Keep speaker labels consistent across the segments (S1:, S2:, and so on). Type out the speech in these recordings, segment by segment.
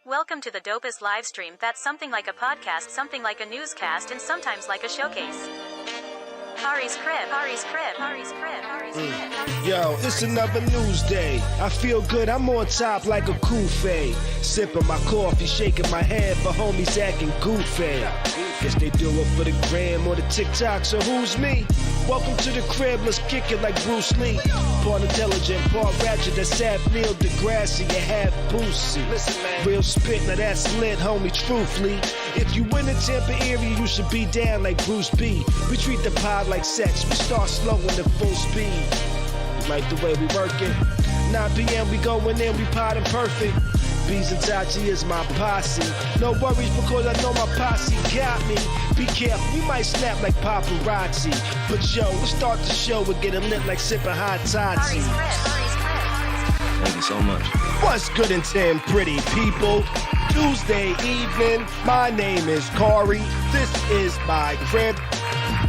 S1: Welcome to the dopest live stream that's something like a podcast, something like a newscast, and sometimes like a showcase. Khary's crib, Khary's crib, Khary's crib, Khary's crib.
S2: Yo, it's another news day. I feel good, I'm on top like a Koofy. Sipping my coffee, shaking my head for homies acting goofy. Guess they do it for the gram or the TikTok, so who's me? Welcome to the crib, let's kick it like Bruce Lee. Part intelligent, part ratchet, that's half Neil deGrasse and half Boosie. Listen, man. Real spit, now that's lit, homie, truthfully. If you in the Tampa area, you should be down like Bruce B. We treat the pod like sex, we start slow and at full speed. You like the way we work it? 9 p.m. we going in, we podding perfect. Beez and Tachi is my posse. No worries because I know my posse got me. Be careful, we might snap like paparazzi. But yo, let's start the show with getting lit like sipping hot toddy.
S3: Thank you so much.
S2: What's good and 10 pretty people? Tuesday evening, my name is Khary. This is my crib.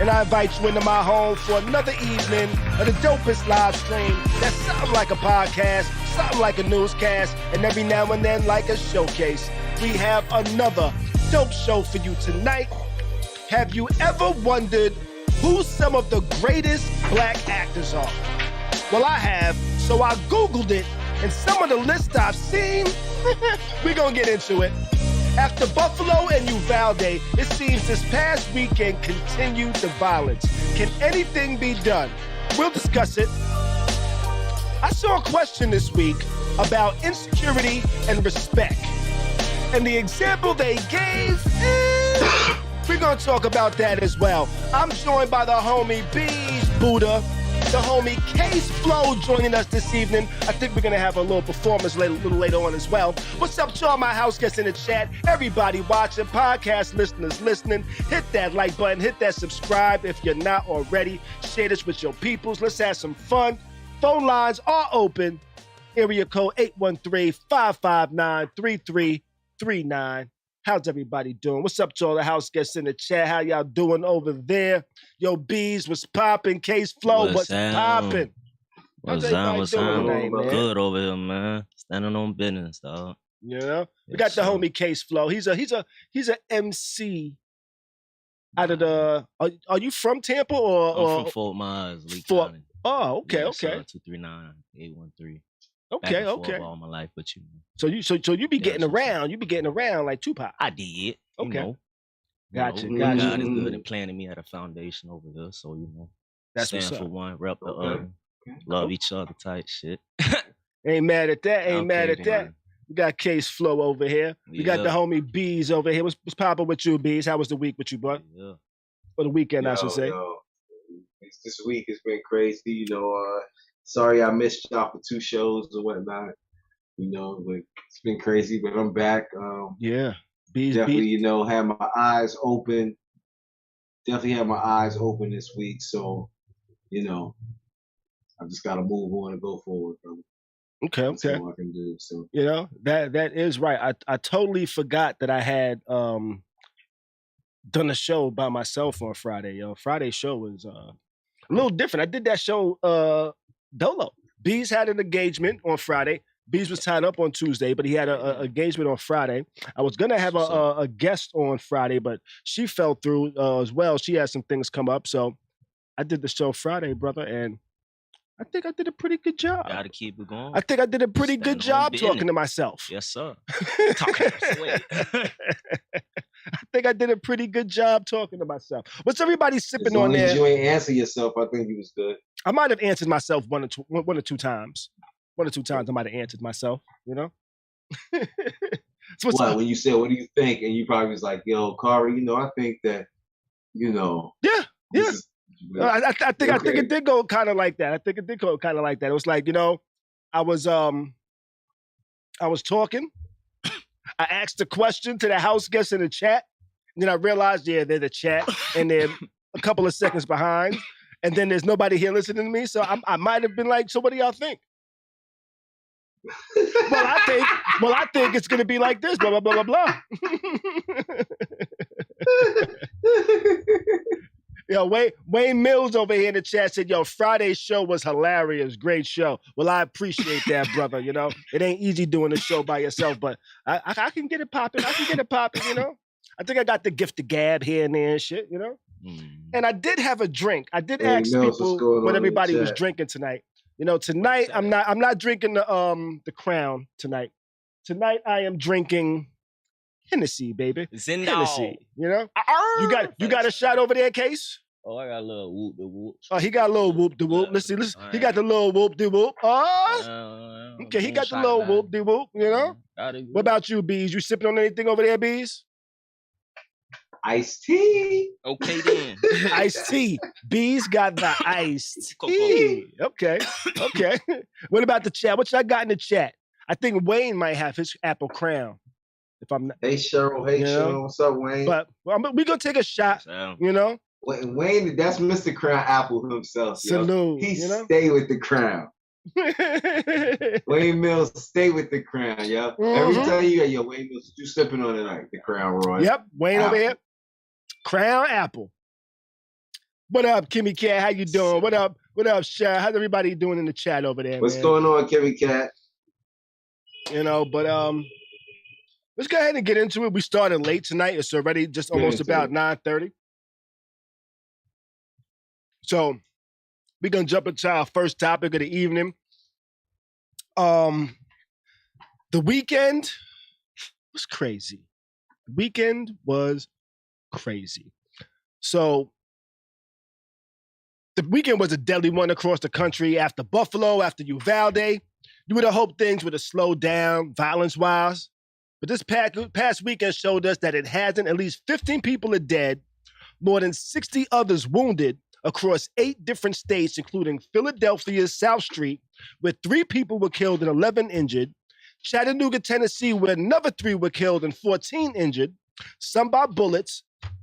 S2: And I invite you into my home for another evening of the dopest live stream that's something like a podcast, something like a newscast, and every now and then like a showcase. We have another dope show for you tonight. Have you ever wondered who some of the greatest black actors are? Well, I have, so I Googled it, and some of the lists I've seen, we're gonna get into it. After Buffalo and Uvalde, it seems this past weekend continued the violence. Can anything be done? We'll discuss it. I saw a question this week about insecurity and respect. And the example they gave, we're gonna talk about that as well. I'm joined by the homie Beez Buddha, the homie Kase joining us this evening. I think we're gonna have a little performance a little later on as well. What's up to all my house guests in the chat? Everybody watching, podcast listeners listening. Hit that like button, hit that subscribe if you're not already. Share this with your peoples. Let's have some fun. Phone lines are open. Area code 813-559-3339. How's everybody doing? What's up to all the house guests in the chat? How y'all doing over there? Yo, Beez, what's popping? Kase what's popping?
S3: What's up? Good over here, man. Standing on business, dog.
S2: You know? We got the homie Kase. He's a MC out of the... Are you from Tampa or...
S3: I'm from Fort Myers, Lee County.
S2: Oh, okay,
S3: yeah,
S2: okay.
S3: 239-813.
S2: Okay.
S3: All my life, but you know.
S2: So you be getting around. You be getting around like Tupac.
S3: I did.
S2: Okay.
S3: Gotcha. God is good at planting me at a foundation over here, so you know.
S2: That's
S3: stand
S2: what's
S3: for
S2: up.
S3: one, rep the other, love each other, type shit.
S2: Ain't mad at that. We got Kase over here. We got the homie Beez over here. What's popping with you, Beez? How was the week with you, bud?
S3: Yeah.
S2: Or the weekend, I should say.
S4: This week has been crazy, you know. Sorry I missed y'all for 2 shows or whatnot. You know, but it's been crazy, but I'm back.
S2: Beez,
S4: definitely, you know, had my eyes open. Definitely had my eyes open this week, so, you know, I just got to move on and go forward, brother.
S2: Okay.
S4: That's all I can do. So
S2: you know that is right. I totally forgot that I had done a show by myself on Friday. Friday's show was a little different. I did that show dolo. Beez had an engagement on Friday. Beez was tied up on Tuesday, but he had an engagement on Friday. I was gonna have a guest on Friday, but she fell through as well. She had some things come up, so I did the show Friday, brother, and I think I did a pretty good job.
S3: Gotta keep it going.
S2: I think I did a pretty good job talking to myself.
S3: Yes, sir. Talking to
S2: I think I did a pretty good job talking to myself. What's everybody sipping on there?
S4: As you ain't answer yourself, I think you was good.
S2: I might have answered myself one or two times. One or two times I might have answered myself, you know? So
S4: when you said, what do you think? And you probably was like, yo, Khary, you know, I think that, you know.
S2: Yeah. I think it did go kind of like that. It was like, you know, I was talking. I asked a question to the house guests in the chat. And then I realized, they're the chat. And they're a couple of seconds behind. And then there's nobody here listening to me. So I might have been like, so what do y'all think? I think it's going to be like this, blah, blah, blah, blah, blah. Yo, Wayne Mills over here in the chat said, yo, Friday's show was hilarious. Great show. Well, I appreciate that, brother. You know, it ain't easy doing a show by yourself, but I can get it popping. I can get it popping, you know? I think I got the gift of gab here and there and shit, you know? And I did have a drink. I did ask people what everybody was drinking tonight. You know, tonight I'm not drinking the Crown tonight. Tonight I am drinking Hennessy, baby. Hennessy, you know? You got a shot over there, Kase?
S3: Oh, I got a little whoop de whoop.
S2: Oh, he got a little whoop de whoop. Let's see. He got the little whoop de whoop. Oh, okay, he got the little whoop de whoop, you know? What about you, Beez? You sipping on anything over there, Beez?
S4: Iced tea.
S3: Okay, then.
S2: Iced tea. Beez got the iced tea. Okay. What about the chat? What y'all got in the chat? I think Wayne might have his Apple Crown. If I'm not,
S4: hey Cheryl, Sean, what's up, Wayne?
S2: But we gonna take a shot, you know.
S4: Wayne, that's Mr. Crown Apple himself.
S2: Salute.
S4: He
S2: stay
S4: with the crown. Wayne Mills, stay with the crown, yo. Every time you got Wayne Mills, you sipping on tonight, the Crown Royal.
S2: Yep, Wayne over here, Crown Apple. What up, Kimmy Cat? How you doing? What up, Sha? How's everybody doing in the chat over there?
S4: What's going on, Kimmy Cat?
S2: You know, but let's go ahead and get into it. We started late tonight. It's already just almost about 9:30. So we're going to jump into our first topic of the evening. The weekend was crazy. The weekend was crazy. So the weekend was a deadly one across the country. After Buffalo, after Uvalde, you would have hoped things would have slowed down violence-wise. But this past weekend showed us that it hasn't. At least 15 people are dead, more than 60 others wounded across 8 different states, including Philadelphia's South Street, where 3 people were killed and 11 injured, Chattanooga, Tennessee, where another 3 were killed and 14 injured, some by bullets,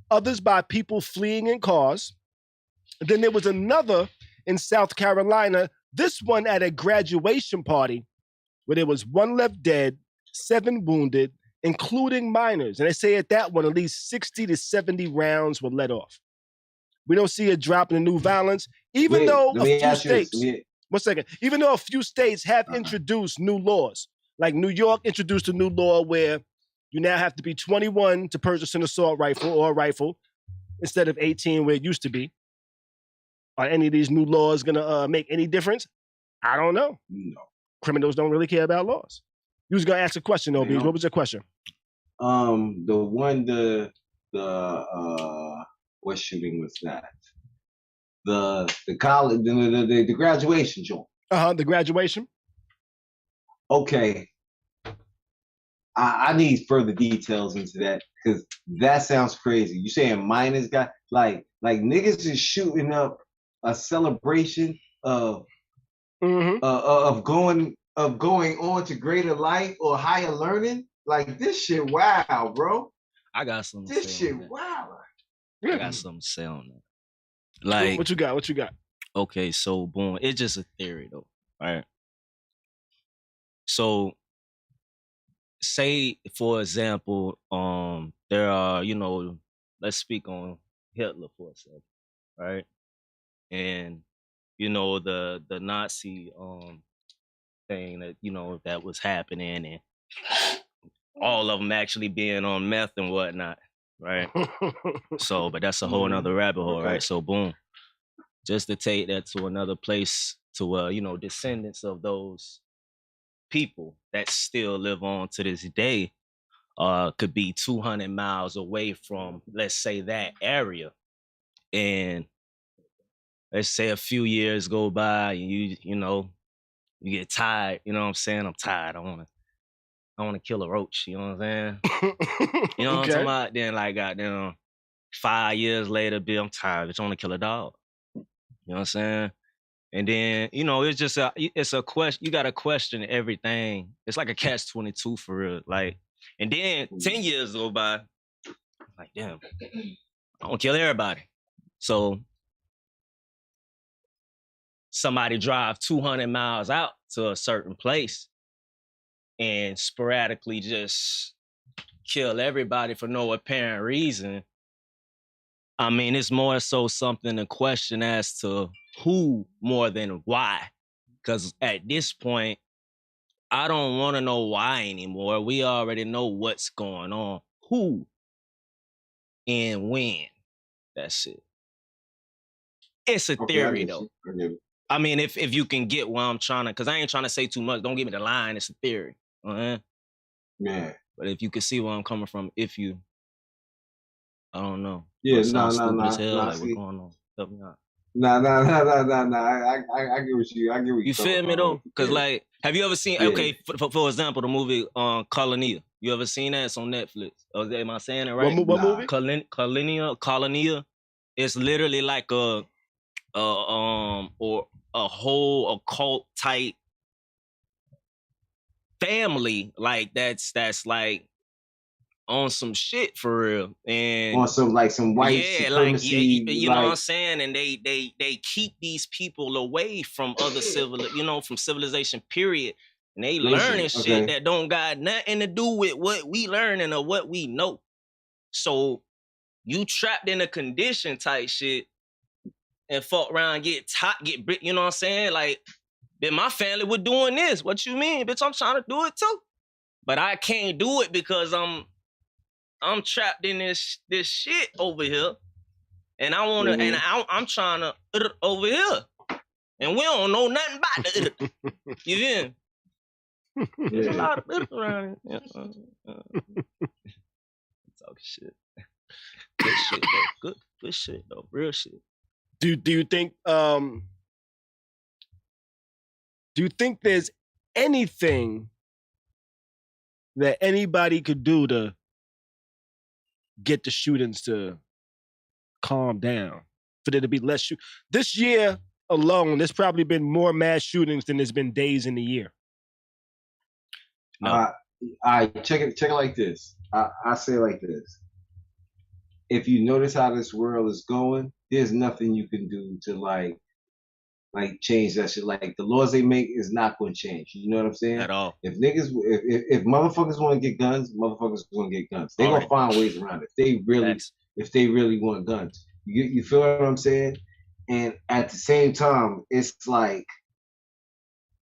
S2: others by people fleeing in cars. And then there was another in South Carolina, this one at a graduation party, where there was 1 left dead, 7 wounded, including minors. And they say at that one, at least 60 to 70 rounds were let off. We don't see a drop in the new violence, even though a few states, even though a few states have introduced new laws. Like New York introduced a new law where you now have to be 21 to purchase an assault rifle or a rifle instead of 18 where it used to be. Are any of these new laws gonna make any difference? I don't know. No. Criminals don't really care about laws. You was gonna ask a question though, Beez. What was your question?
S4: What shooting was that? The college, the graduation joint.
S2: The graduation.
S4: Okay. I need further details into that because that sounds crazy. You saying minors got like niggas is shooting up a celebration of going on to greater life or higher learning? Like this shit, wow, bro.
S3: I got something.
S4: This shit, wow.
S3: I got something to say on that. Like,
S2: what you got?
S3: Okay, so boom, it's just a theory though, right? So, say for example, there are, let's speak on Hitler for a second, right? And the Nazi thing that that was happening, and all of them actually being on meth and whatnot. Right. So, but that's a whole nother rabbit hole, right? So boom. Just to take that to another place to descendants of those people that still live on to this day could be 200 miles away from, let's say, that area. And let's say a few years go by and you get tired, you know what I'm saying? I'm tired. I want to kill a roach, you know what I'm saying? You know what I'm talking about? Then like goddamn 5 years later, I'm tired. I just want to kill a dog. You know what I'm saying? And then, it's just it's a question. You got to question everything. It's like a catch-22 for real. Like, and then 10 years go by, like, damn, I want to kill everybody. So somebody drive 200 miles out to a certain place and sporadically just kill everybody for no apparent reason. I mean, it's more so something to question as to who more than why. Because at this point, I don't want to know why anymore. We already know what's going on. Who and when. That's it. It's a
S4: Okay, I
S3: theory,
S4: get
S3: though.
S4: you. I get it.
S3: I mean, if you can get where I'm trying to, because I ain't trying to say too much. Don't give me the line. It's a theory.
S4: Yeah.
S3: But if you can see where I'm coming from, I don't know.
S4: Yeah,
S3: It sounds stupid as hell. Like,
S4: see.
S3: what's going on? Help me out.
S4: Nah. I get what you. I get what
S3: You feel me though? Because
S4: yeah.
S3: like, have you ever seen?
S4: Yeah.
S3: Okay, for example, the movie Colonia. You ever seen that? It's on Netflix. Am I saying it right?
S2: What movie?
S3: Colonia. It's literally like or a whole occult type family, like that's like on some shit for real, and
S4: on some white supremacy,
S3: you know what I'm saying, and they keep these people away from other from civilization period, and they learning shit that don't got nothing to do with what we learning or what we know. So you trapped in a condition type shit and fuck around, get you know what I'm saying? Like, then my family was doing this. What you mean, bitch? I'm trying to do it too, but I can't do it because I'm trapped in this shit over here, and I wanna, and I'm trying to over here, and we don't know nothing about the you feel me? There's a lot of around here. Talk shit. Good shit though. Good shit though. Real shit.
S2: Do you think there's anything that anybody could do to get the shootings to calm down, for there to be less shoot? This year alone, there's probably been more mass shootings than there's been days in the year.
S3: No.
S4: I check it like this. I say it like this. If you notice how this world is going, there's nothing you can do to like change that shit. Like, the laws they make is not going to change. You know what I'm saying?
S3: At all.
S4: If if motherfuckers want to get guns, motherfuckers going to get guns. They gonna find ways around it. If they really want guns, you feel what I'm saying? And at the same time, it's like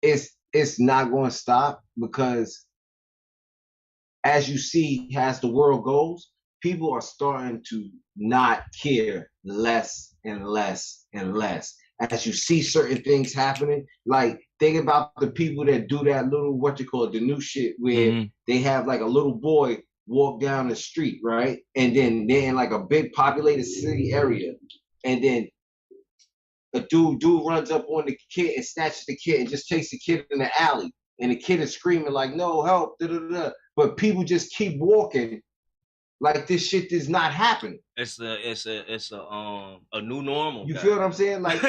S4: it's not going to stop, because as you see, as the world goes, people are starting to not care less and less and less. As you see certain things happening, like, think about the people that do that little, the new shit where they have like a little boy walk down the street, right? And then they're in like a big populated city area, and then a dude runs up on the kid and snatches the kid and just takes the kid in the alley, and the kid is screaming like, "No, help!" But people just keep walking like this shit does not happen.
S3: It's a new normal.
S4: You feel what I'm saying? Like,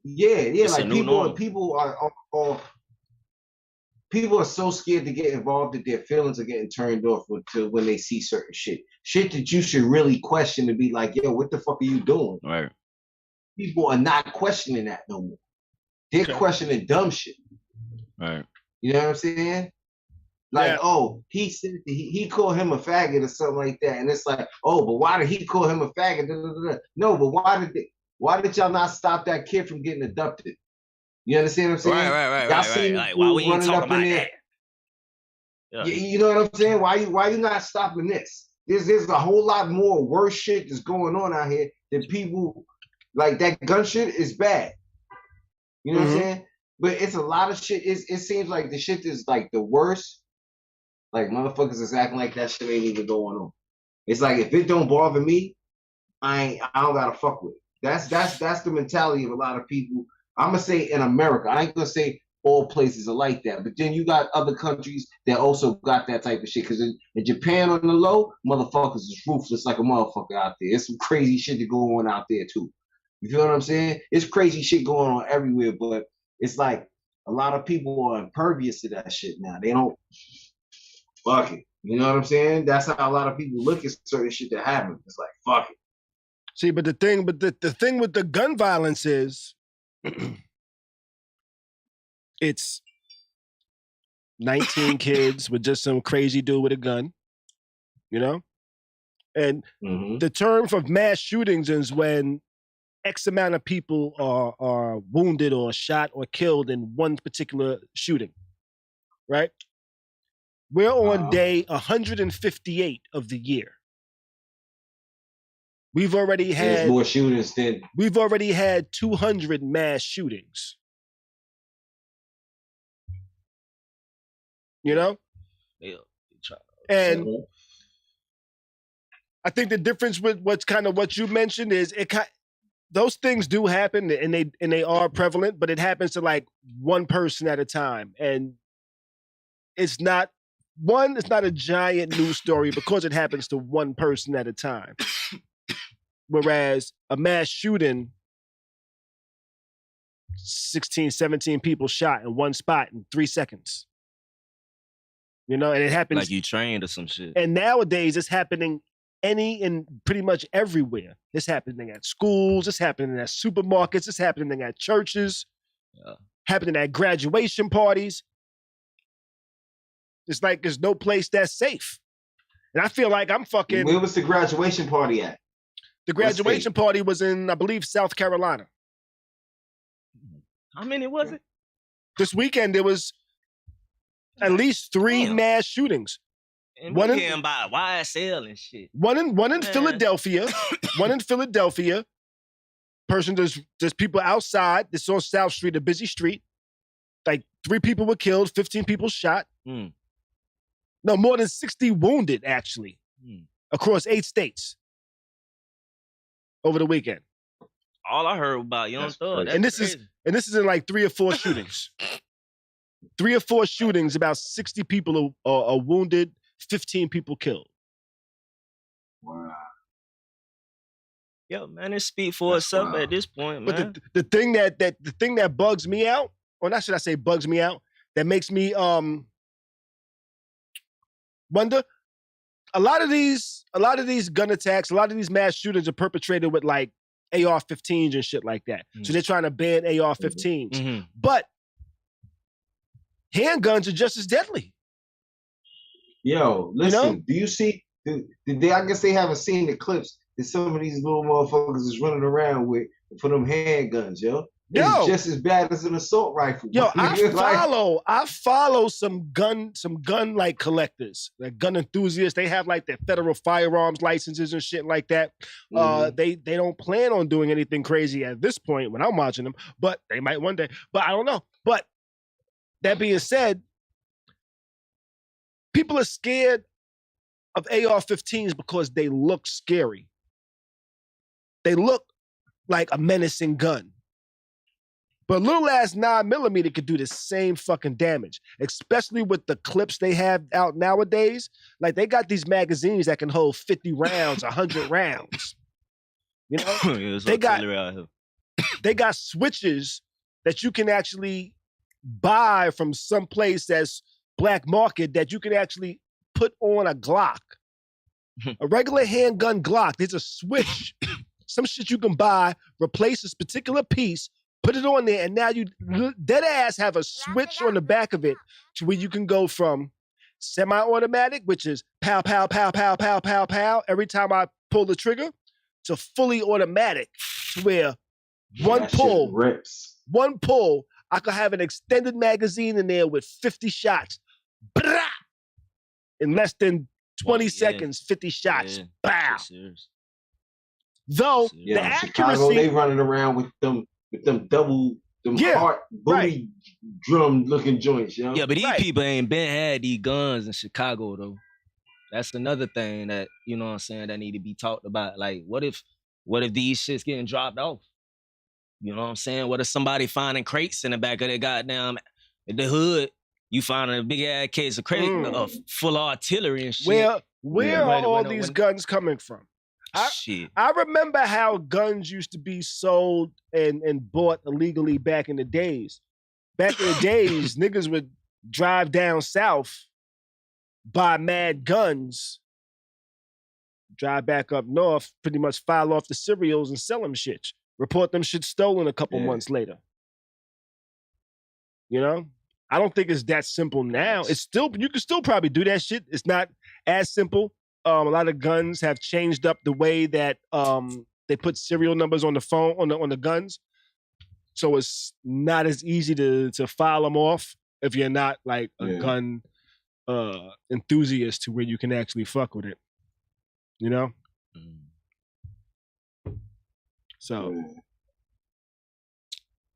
S4: yeah, it's like people are so scared to get involved that their feelings are getting turned off when they see certain shit that you should really question, to be like, yo, what the fuck are you doing?
S3: Right.
S4: People are not questioning that no more. They're questioning dumb shit.
S3: Right.
S4: You know what I'm saying? Like, oh, he said he called him a faggot or something like that, and it's like, oh, but why did he call him a faggot? No, but why did y'all not stop that kid from getting abducted? You understand what I'm saying?
S3: Right.
S4: Y'all seen
S3: like, why we ain't talking about that?
S4: Yeah. You know what I'm saying? Why you not stopping this? There's a whole lot more worse shit that's going on out here than people, like, that gun shit is bad. You know what I'm saying? But it's a lot of shit. It seems like the shit is like the worst. Like, motherfuckers is acting like that shit ain't even going on. It's like, if it don't bother me, I don't gotta fuck with it. That's the mentality of a lot of people. I'm gonna say in America. I ain't gonna say all places are like that. But then you got other countries that also got that type of shit. Because in Japan, on the low, motherfuckers is ruthless like a motherfucker out there. It's some crazy shit that go on out there too. You feel what I'm saying? It's crazy shit going on everywhere, but it's like a lot of people are impervious to that shit now. They don't fuck it. You know what I'm saying? That's how a lot of people look at certain shit that happen. It's like, fuck it.
S2: See, but the thing with the gun violence is it's 19 kids with just some crazy dude with a gun, you know? And the term for mass shootings is when X amount of people are wounded or shot or killed in one particular shooting, right? We're on day 158 of the year. We've already had
S4: more shootings than
S2: we've already had 200 mass shootings. You know?
S3: Yeah.
S2: And I think the difference with what you mentioned is those things do happen and they are prevalent, but it happens to like one person at a time. And it's not a giant news story because it happens to one person at a time. Whereas a mass shooting, 16, 17 people shot in one spot in 3 seconds. You know, and it happens
S3: like you trained or some shit.
S2: And nowadays it's happening and pretty much everywhere. It's happening at schools, it's happening at supermarkets, it's happening at churches, happening at graduation parties. It's like there's no place that's safe. And I feel like I'm fucking...
S4: Where was the graduation party at?
S2: The graduation party was in, I believe, South Carolina.
S3: How many was it?
S2: This weekend, there was at least 3 mass shootings.
S3: And one in by YSL and shit.
S2: One in Philadelphia. One in Philadelphia. There's people outside. This is on South Street, a busy street. Like 3 people were killed, 15 people shot. No, more than 60 wounded, actually, across 8 states over the weekend.
S3: All I heard about Young Thug.
S2: And this is in like 3 or 4 shootings. 3 or 4 shootings, about 60 people are wounded, 15 people killed.
S4: Wow.
S3: Yo, man, it speak for itself at this point, man.
S2: But the thing that bugs me out, or not should I say bugs me out, that makes me wonder, a lot of these gun attacks, a lot of these mass shootings are perpetrated with like AR-15s and shit like that. So they're trying to ban AR-15s. But handguns are just as deadly.
S4: Yo, listen, do you see, I guess they haven't seen the clips that some of these little motherfuckers is running around with for them handguns, yo. It's just as bad as an assault rifle.
S2: Yo, I follow some gun like collectors, like gun enthusiasts. They have like their federal firearms licenses and shit like that. They don't plan on doing anything crazy at this point when I'm watching them, but they might one day. But I don't know. But that being said, people are scared of AR-15s because they look scary. They look like a menacing gun. But little ass 9mm could do the same fucking damage, especially with the clips they have out nowadays. Like they got these magazines that can hold 50 rounds, 100 rounds. You know, they got switches that you can actually buy from some place that's black market that you can actually put on a Glock. A regular handgun Glock, there's a switch, some shit you can buy, replace this particular piece, put it on there, and now you dead ass have a switch on the back of it to where you can go from semi-automatic, which is pow, pow, pow, pow, pow, pow, pow, every time I pull the trigger, to fully automatic, to where one pull, I could have an extended magazine in there with 50 shots. Blah! In less than 20 seconds, 50 shots. Bow. Though the accuracy,
S4: Chicago, they running around with them heart booty drum looking joints, yo.
S3: Yeah, but these people ain't been had these guns in Chicago though. That's another thing that, you know what I'm saying, that need to be talked about. Like, what if these shits getting dropped off? You know what I'm saying? What if somebody finding crates in the back of their goddamn the hood? You find a big ass case of crate full of artillery and shit.
S2: Where are all these guns coming from? I remember how guns used to be sold and bought illegally back in the days. Back in the days, niggas would drive down south, buy mad guns, drive back up north, pretty much file off the cereals and sell them shit. Report them shit stolen a couple months later. You know? I don't think it's that simple now. It's still, you can still probably do that shit. It's not as simple. a lot of guns have changed up the way that they put serial numbers on the phone on the guns, so it's not as easy to file them off if you're not like a gun enthusiast to where you can actually fuck with it. You know? So,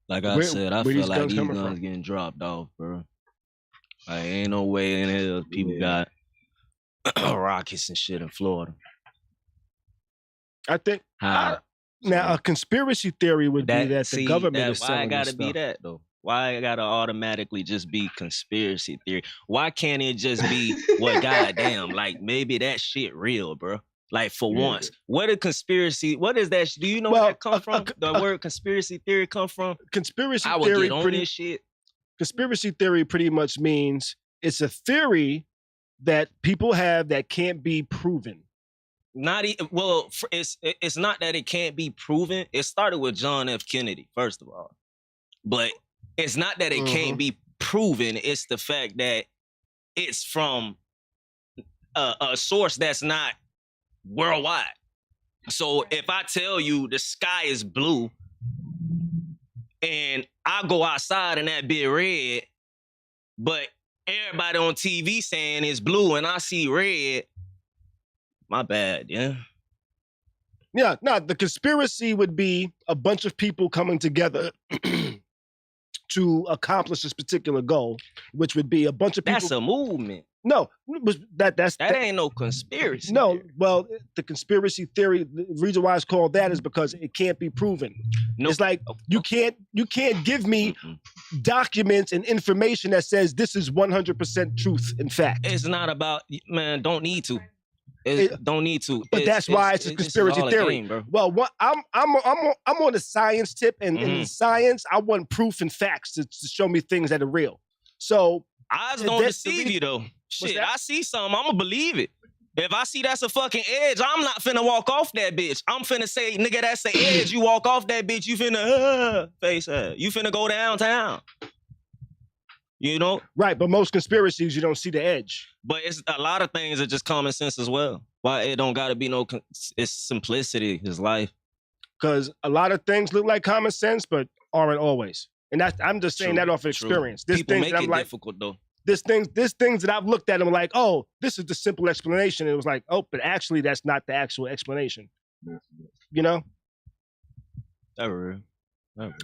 S3: like I said, I feel like these guns getting dropped off, bro. Like, ain't no way in hell people got rockets and shit in Florida.
S2: I think now a conspiracy theory would be that the government is selling
S3: why it gotta
S2: this
S3: be
S2: stuff.
S3: that though? Why it gotta automatically just be conspiracy theory? Why can't it just be goddamn, like maybe that shit real, bro? Like for once, what is that? Do you know where that come from? The word conspiracy theory come from?
S2: Conspiracy
S3: I would
S2: theory
S3: get on this shit.
S2: Conspiracy theory pretty much means it's a theory that people have that can't be proven.
S3: It's not that it can't be proven. It started with John F. Kennedy, first of all. But it's not that it can't be proven. It's the fact that it's from a source that's not worldwide. So if I tell you the sky is blue and I go outside and that bit red, but everybody on TV saying it's blue and I see red, my bad, yeah.
S2: Yeah, no, the conspiracy would be a bunch of people coming together to accomplish this particular goal, which would be a bunch of people.
S3: That's a movement.
S2: No, that
S3: ain't no conspiracy.
S2: No, well, the conspiracy theory, the reason why it's called that is because it can't be proven. It's like you can't give me documents and information that says this is 100% truth and fact.
S3: It's not about, man, don't need to. Don't need to.
S2: But that's why it's a conspiracy theory. Game, well, I'm on the science tip, and in science, I want proof and facts to show me things that are real. So
S3: eyes don't deceive you though. Shit, I see something, I'ma believe it. If I see that's a fucking edge, I'm not finna walk off that bitch. I'm finna say, nigga, that's the edge. You walk off that bitch, you finna face that. You finna go downtown. You know?
S2: Right, but most conspiracies, you don't see the edge.
S3: But it's a lot of things are just common sense as well. Why it don't gotta be it's simplicity, is life.
S2: Because a lot of things look like common sense, but aren't always. And I'm just saying that off of experience.
S3: People make it difficult though.
S2: There's things that I've looked at and I'm like, oh, this is the simple explanation. And it was like, oh, but actually that's not the actual explanation. You know?
S3: That's real.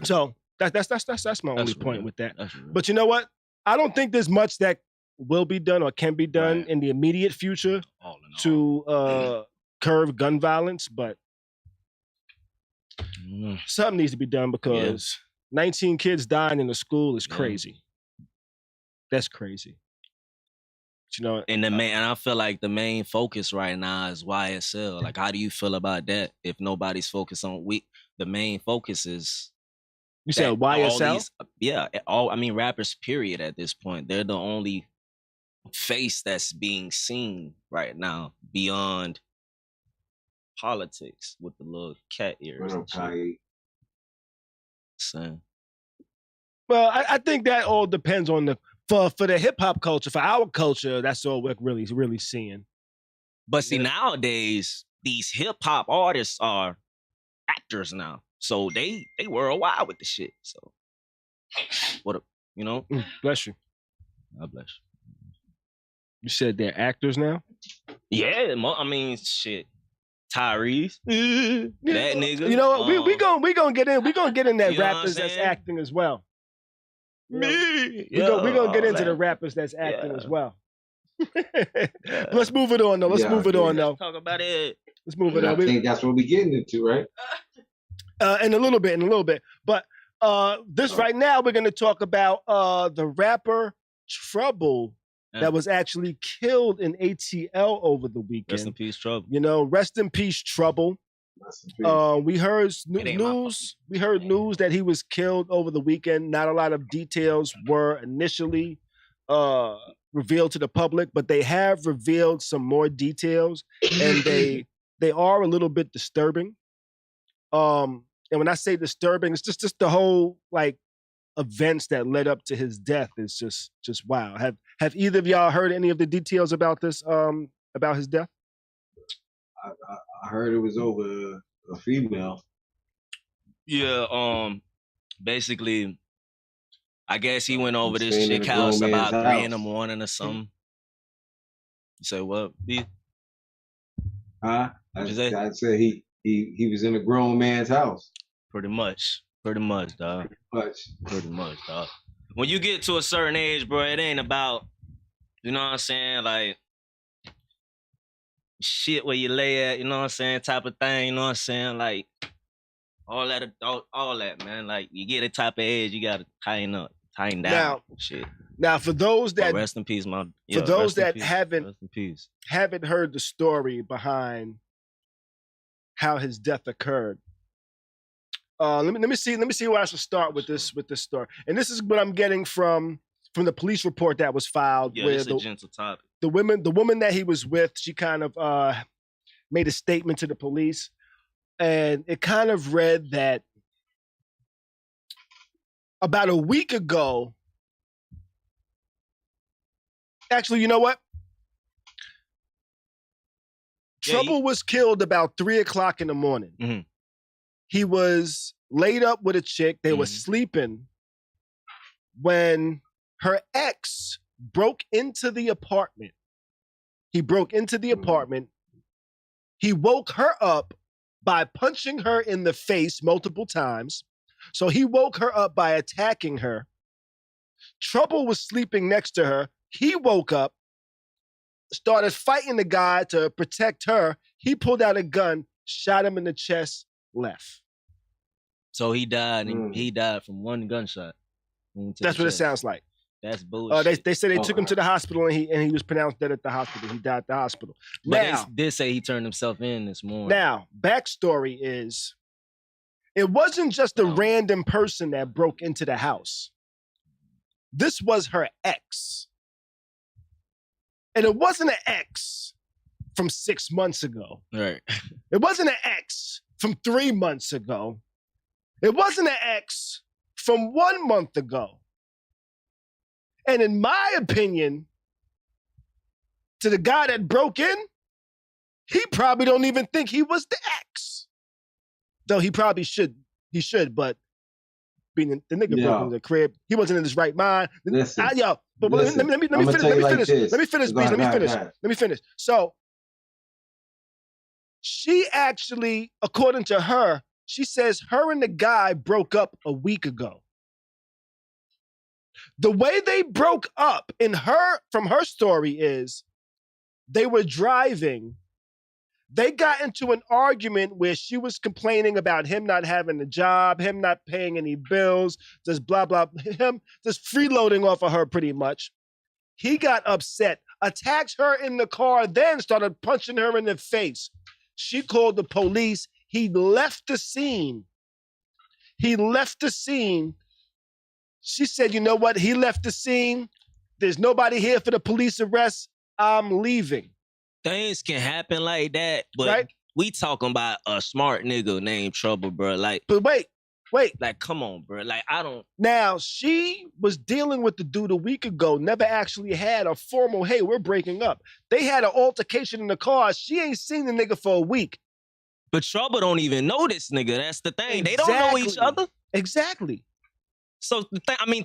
S2: So that's my only point with that. But you know what? I don't think there's much that will be done or can be done in the immediate future to curb gun violence, but something needs to be done because 19 kids dying in a school is crazy. That's crazy. But, you know,
S3: and I feel like the main focus right now is YSL. Like, how do you feel about that? If nobody's focused on the main focus is.
S2: You said YSL?
S3: Rappers, period, at this point. They're the only face that's being seen right now beyond politics with the little cat ears and shit. So.
S2: Well, I think that all depends on for the hip-hop culture, for our culture, that's all we're really seeing.
S3: But see, nowadays, these hip-hop artists are actors now. So they worldwide with the shit. So you know?
S2: Bless you.
S3: God bless you.
S2: You said they're actors now?
S3: Yeah, shit. Tyrese, that nigga.
S2: You know what? We gonna get in that rappers that's acting as well.
S3: Me.
S2: We're gonna get into the rappers that's acting as well. Let's move it on though. Let's
S3: talk about it.
S2: Let's move it on.
S4: I think that's what we're getting into, right?
S2: In a little bit. But right now we're gonna talk about the rapper Trouble that was actually killed in ATL over the weekend.
S3: Rest in peace, Trouble.
S2: You know, rest in peace, Trouble. We heard news. We heard news that he was killed over the weekend. Not a lot of details were initially revealed to the public, but they have revealed some more details, and they are a little bit disturbing. And when I say disturbing, it's just the whole like events that led up to his death is just wow. Have either of y'all heard any of the details about this about his death?
S4: I heard it was over a female.
S3: Yeah, basically, I guess he went over this
S4: Staying in
S3: chick
S4: a
S3: house
S4: grown man's
S3: about 3 in the
S4: house.
S3: morning or something. You say what, B?
S4: Huh?
S3: What'd you say?
S4: I said he was in a grown man's house.
S3: Pretty much, dog. Pretty much, dog. When you get to a certain age, bro, it ain't about, you know what I'm saying, like, shit where you lay at, you know what I'm saying, type of thing, you know what I'm saying, like, all that, man. Like, you get a type of age, you gotta tighten down.
S2: Now,
S3: shit.
S2: Now, for those that
S3: rest in peace,
S2: for those that haven't heard the story behind how his death occurred, let me see where I should start with this story. And this is what I'm getting from the police report that was filed.
S3: Yeah,
S2: where
S3: it's a gentle topic.
S2: The woman that he was with, she kind of made a statement to the police, and it kind of read that about a week ago. Actually, you know what? Trouble was killed about 3 o'clock in the morning.
S3: Mm-hmm.
S2: He was laid up with a chick. They were sleeping when her ex broke into the apartment. He broke into the apartment. He woke her up by punching her in the face multiple times. So he woke her up by attacking her. Trouble was sleeping next to her. He woke up, started fighting the guy to protect her. He pulled out a gun, shot him in the chest, left.
S3: So he died, and he died from one gunshot.
S2: That's what it sounds like.
S3: That's bullshit.
S2: They said they took him to the hospital, and he was pronounced dead at the hospital. He died at the hospital.
S3: But they did say he turned himself in this morning.
S2: Now, backstory is, it wasn't just a random person that broke into the house. This was her ex. And it wasn't an ex from 6 months ago.
S3: Right.
S2: It wasn't an ex from 3 months ago. It wasn't an ex from 1 month ago. And in my opinion, to the guy that broke in, he probably don't even think he was the ex. Though he probably should. He should, but being the nigga broke into the crib, he wasn't in his right mind.
S4: Listen,
S2: let me finish. So she actually, according to her, she says her and the guy broke up a week ago. The way they broke up from her story is they were driving. They got into an argument where she was complaining about him not having a job, him not paying any bills, just blah, blah, him just freeloading off of her pretty much. He got upset, attacked her in the car, then started punching her in the face. She called the police. He left the scene. She said, you know what? He left the scene. There's nobody here for the police arrest. I'm leaving.
S3: Things can happen like that, but we talking about a smart nigga named Trouble, bro. Like,
S2: but wait.
S3: Like, come on, bro. Like, I don't.
S2: Now, she was dealing with the dude a week ago, never actually had a formal, hey, we're breaking up. They had an altercation in the car. She ain't seen the nigga for a week.
S3: But Trouble don't even know this nigga. That's the thing. They don't know each other.
S2: Exactly.
S3: So,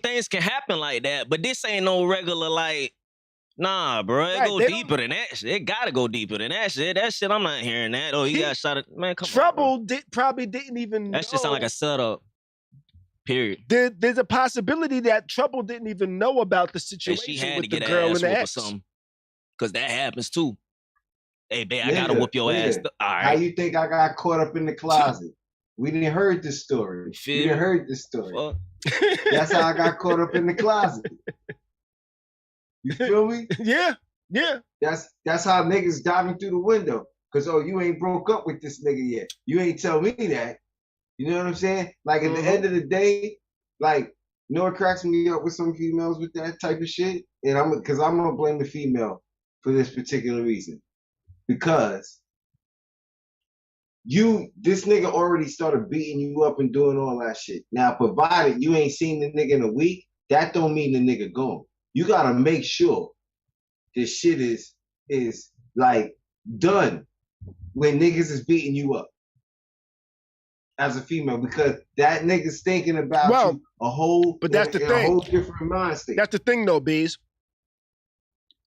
S3: things can happen like that, but this ain't no regular, like, nah, bro. It go deeper than that shit. It gotta go deeper than that shit. That shit, I'm not hearing that. Oh, he got shot at. Man, come on.
S2: Trouble probably didn't even know.
S3: That shit sound like a setup. Period.
S2: There's a possibility that Trouble didn't even know about the situation with the girl and the ex.
S3: Because that happens too. Hey, babe, I gotta whoop your ass. All right.
S4: How you think I got caught up in the closet? We didn't heard this story. Well. That's how I got caught up in the closet. You feel me?
S2: Yeah.
S4: That's how niggas diving through the window. Cause you ain't broke up with this nigga yet. You ain't tell me that. You know what I'm saying? Like at the end of the day, like, you know what cracks me up with some females with that type of shit? And I'm gonna blame the female for this particular reason. Because this nigga already started beating you up and doing all that shit. Now, provided you ain't seen the nigga in a week, that don't mean the nigga gone. You gotta make sure this shit is like done. when niggas is beating you up as a female, because that nigga's thinking about you a whole,
S2: but that's the thing.
S4: A whole different mind state.
S2: That's the thing, though, Beez.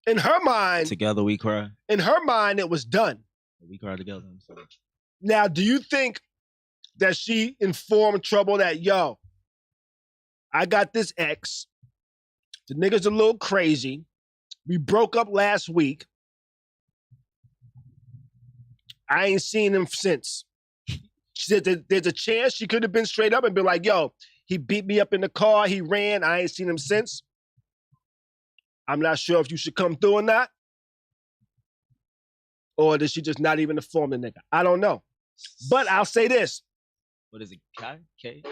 S2: In her mind,
S3: Together we cry.
S2: In her mind, it was done.
S3: We cry together. I'm sorry.
S2: Now, do you think that she informed Trouble that, yo, I got this ex. The nigga's a little crazy. We broke up last week. I ain't seen him since. She said that there's a chance she could have been straight up and been like, yo, he beat me up in the car. He ran. I ain't seen him since. I'm not sure if you should come through or not. Or did she just not even inform the nigga? I don't know. But I'll say this.
S3: What is it? K?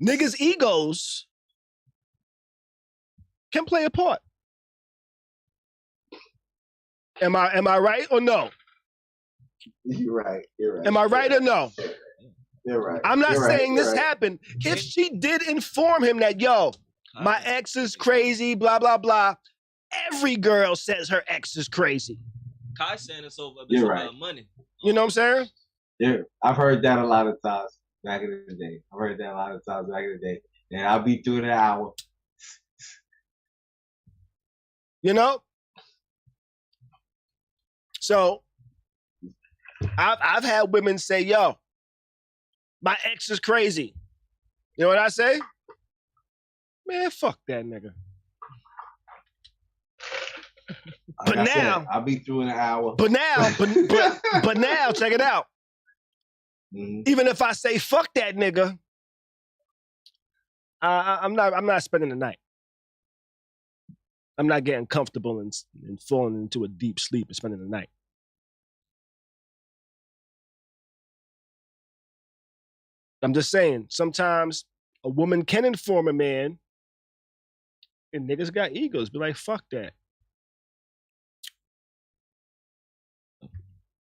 S2: Niggas' egos can play a part. Am I right or no?
S4: You're right.
S2: Am I right or no?
S4: You're right.
S2: I'm not saying this happened. If she did inform him that, yo, my ex is crazy, blah, blah, blah, every girl says her ex is crazy.
S3: Kase saying it's over
S4: about
S3: money.
S2: You know what I'm saying?
S4: Yeah, I've heard that a lot of times back in the day. And I'll be through in an hour.
S2: You know? So I've had women say, yo, my ex is crazy. You know what I say? Man, fuck that nigga. But now,
S4: I'll be through in an hour.
S2: But now, but now, check it out.
S4: Mm-hmm.
S2: Even if I say fuck that nigga, I'm not spending the night. I'm not getting comfortable and falling into a deep sleep and spending the night. I'm just saying, sometimes a woman can inform a man, and niggas got egos. Be like, fuck that.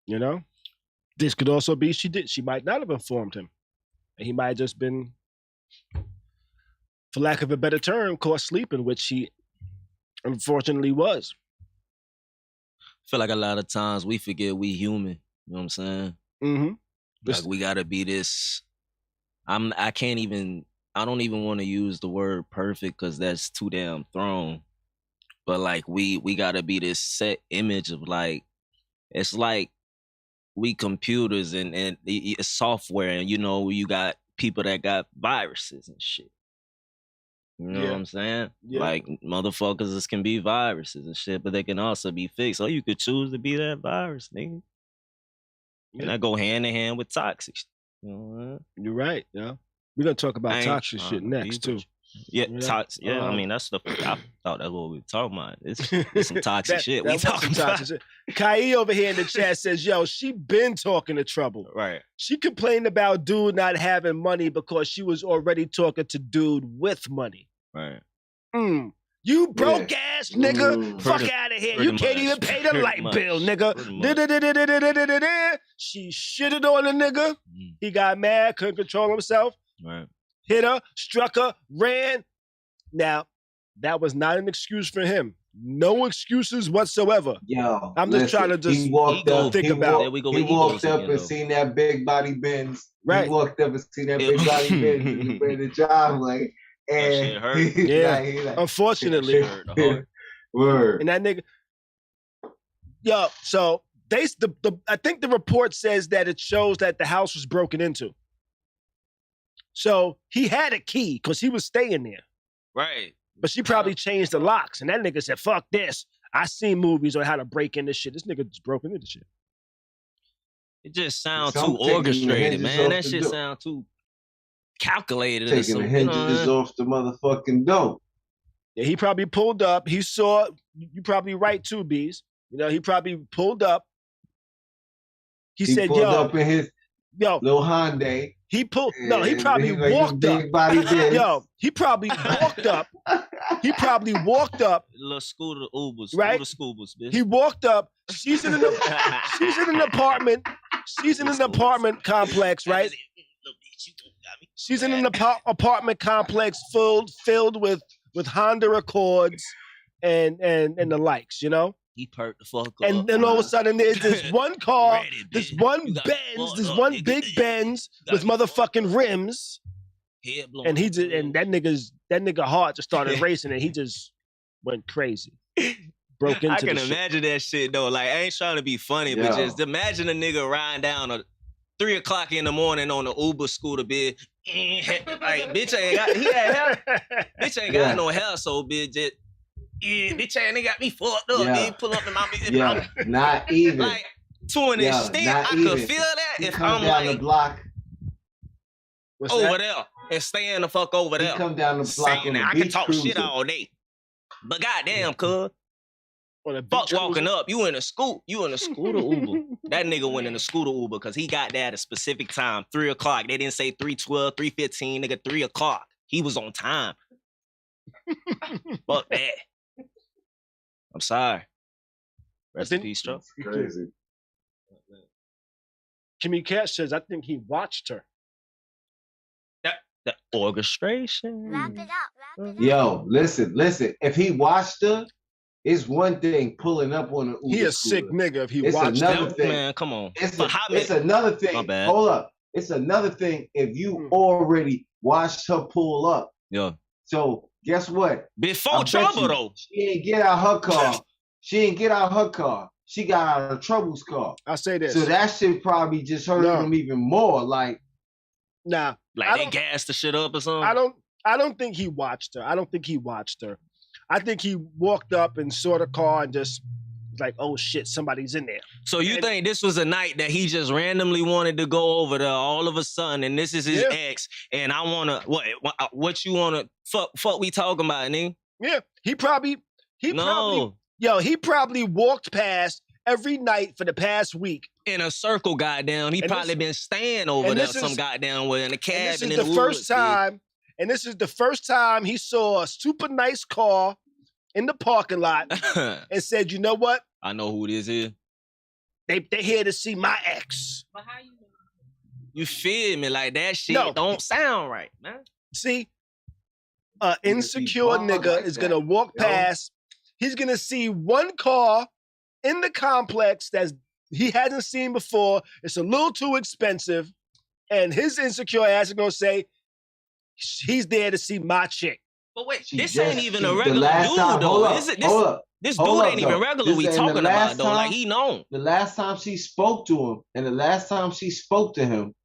S2: You know? This could also be she might not have informed him. And he might have just been, for lack of a better term, caught sleeping, which he unfortunately was.
S3: I feel like a lot of times we forget we human. You know what I'm saying?
S2: Mm-hmm.
S3: Like we gotta be this. I don't even want to use the word perfect because that's too damn thrown. But like we gotta be this set image of like, it's like we computers and it's software, and you know, you got people that got viruses and shit. You know what I'm saying?
S2: Yeah.
S3: Like motherfuckers can be viruses and shit, but they can also be fixed. So you could choose to be that virus, nigga. And I go hand in hand with toxic. You know,
S2: you're right. Yeah, we're gonna talk about toxic shit next too.
S3: Yeah, toxic. Yeah, I mean that's the. I thought that's what we were talking about. It's some toxic shit we talking about.
S2: Khary over here in the chat says, "Yo, she been talking to Trouble.
S3: Right.
S2: She complained about dude not having money because she was already talking to dude with money.
S3: Right.
S2: You broke ass nigga. Fuck out of here. You can't even pay the light bill, nigga. She shitted on the nigga. He got mad, couldn't control himself.
S3: Right.
S2: Hit her, struck her, ran. Now, that was not an excuse for him. No excuses whatsoever.
S4: Yo,
S2: I'm just trying to just
S4: he walked up
S3: and
S4: seen that big body Benz.
S2: Right.
S4: He walked up and seen that big body Benz in the job, like, and
S2: yeah, unfortunately.
S4: Word.
S2: And that nigga, yo, so I think the report says that it shows that the house was broken into. So he had a key because he was staying there.
S3: Right.
S2: But she probably changed the locks. And that nigga said, fuck this. I seen movies on how to break into shit. This nigga just broke into shit.
S3: It just sounds too orchestrated, man. That shit sounds too calculated.
S4: Taking the hinges off the motherfucking door.
S2: Yeah, he probably pulled up. He saw, you probably right too, Beez. You know, he probably pulled up. He said,
S4: pulled up in his little Hyundai.
S2: He probably walked up. Yo, he probably walked up. He probably walked up.
S3: Little scooter Ubers,
S2: right?
S3: Scooters, bitch.
S2: He walked up. She's in an apartment. She's in an apartment complex, right? She's in an apartment complex filled with Honda Accords and the likes, you know?
S3: He perked the fuck up.
S2: And then all of a sudden there's this one car,
S3: Ready,
S2: this
S3: bitch.
S2: one
S3: You got
S2: Benz,
S3: fucked
S2: this
S3: up,
S2: one
S3: nigga.
S2: big Benz
S3: You
S2: with
S3: got me fucked
S2: motherfucking rims.
S3: Head blown.
S2: And that nigga heart just started racing and he just went crazy. Broke into
S3: I can
S2: the shit.
S3: imagine that shit though. Like, I ain't trying to be funny, but just imagine a nigga riding down at 3 o'clock in the morning on the Uber scooter, bitch. Like, bitch ain't got, he had hair. Bitch ain't got no hair, so bitch just, bitch ain't got me fucked up, bitch. Pull up in my bitch.
S4: Yeah, not even.
S3: Like, to an extent, I could feel that
S4: he
S3: if
S4: come
S3: I'm
S4: down
S3: like,
S4: the block.
S2: What's
S3: over
S2: that?
S3: there and staying the fuck over there.
S4: He come down the block
S3: saying
S4: on
S3: that
S4: the
S3: I
S4: beach
S3: can talk
S4: cruiser.
S3: shit all day. But goddamn, cuz.
S2: On a beach
S3: Fuck walking
S2: cruiser?
S3: up. You in a scooter Uber. That nigga went in a scooter Uber because he got there at a specific time. 3 o'clock. They didn't say 3:12, 3:15, nigga, 3 o'clock. He was on time. Fuck that. I'm sorry. Rest in peace, Joe.
S4: Crazy.
S2: Kimmy Cash says, I think he watched her.
S3: The orchestration.
S1: Wrap it up.
S4: Yo, listen. If he watched her, it's one thing pulling up on the Uber
S2: He a
S4: scooter.
S2: sick nigga if he
S4: It's
S2: watched
S4: another
S2: her.
S4: thing.
S3: Man, come on.
S4: It's another thing.
S3: My bad.
S4: Hold up. It's another thing if you already watched her pull up.
S3: Yeah.
S4: So guess what?
S3: Before trouble though.
S4: She ain't get out her car. She got out of Trouble's car.
S2: I'll say this.
S4: So that shit probably just hurt him even more. Like,
S2: nah.
S3: Like they gassed the shit up or something.
S2: I don't think he watched her. I think he walked up and saw the car and just like, oh shit, somebody's in there.
S3: So you think this was a night that he just randomly wanted to go over there all of a sudden, and this is his ex, and I wanna what you wanna fuck we talking about, nigga?
S2: Yeah, he probably walked past every night for the past week.
S3: In a circle, goddamn. He probably been staying over there some goddamn way in a cabin.
S2: This is the first time, and this is the first time he saw a super nice car in the parking lot and said, you know what?
S3: I know who this is.
S2: They here to see my ex.
S3: But how you feel me? Like that shit don't sound right, man.
S2: See, an insecure nigga is gonna walk past. He's gonna see one car in the complex that he hasn't seen before. It's a little too expensive, and his insecure ass is gonna say, he's there to see my chick.
S3: But wait, this ain't even a regular dude, though. This dude ain't even regular we talking about, though. Like, he known.
S4: The last time she spoke to him, and the last time she spoke to him,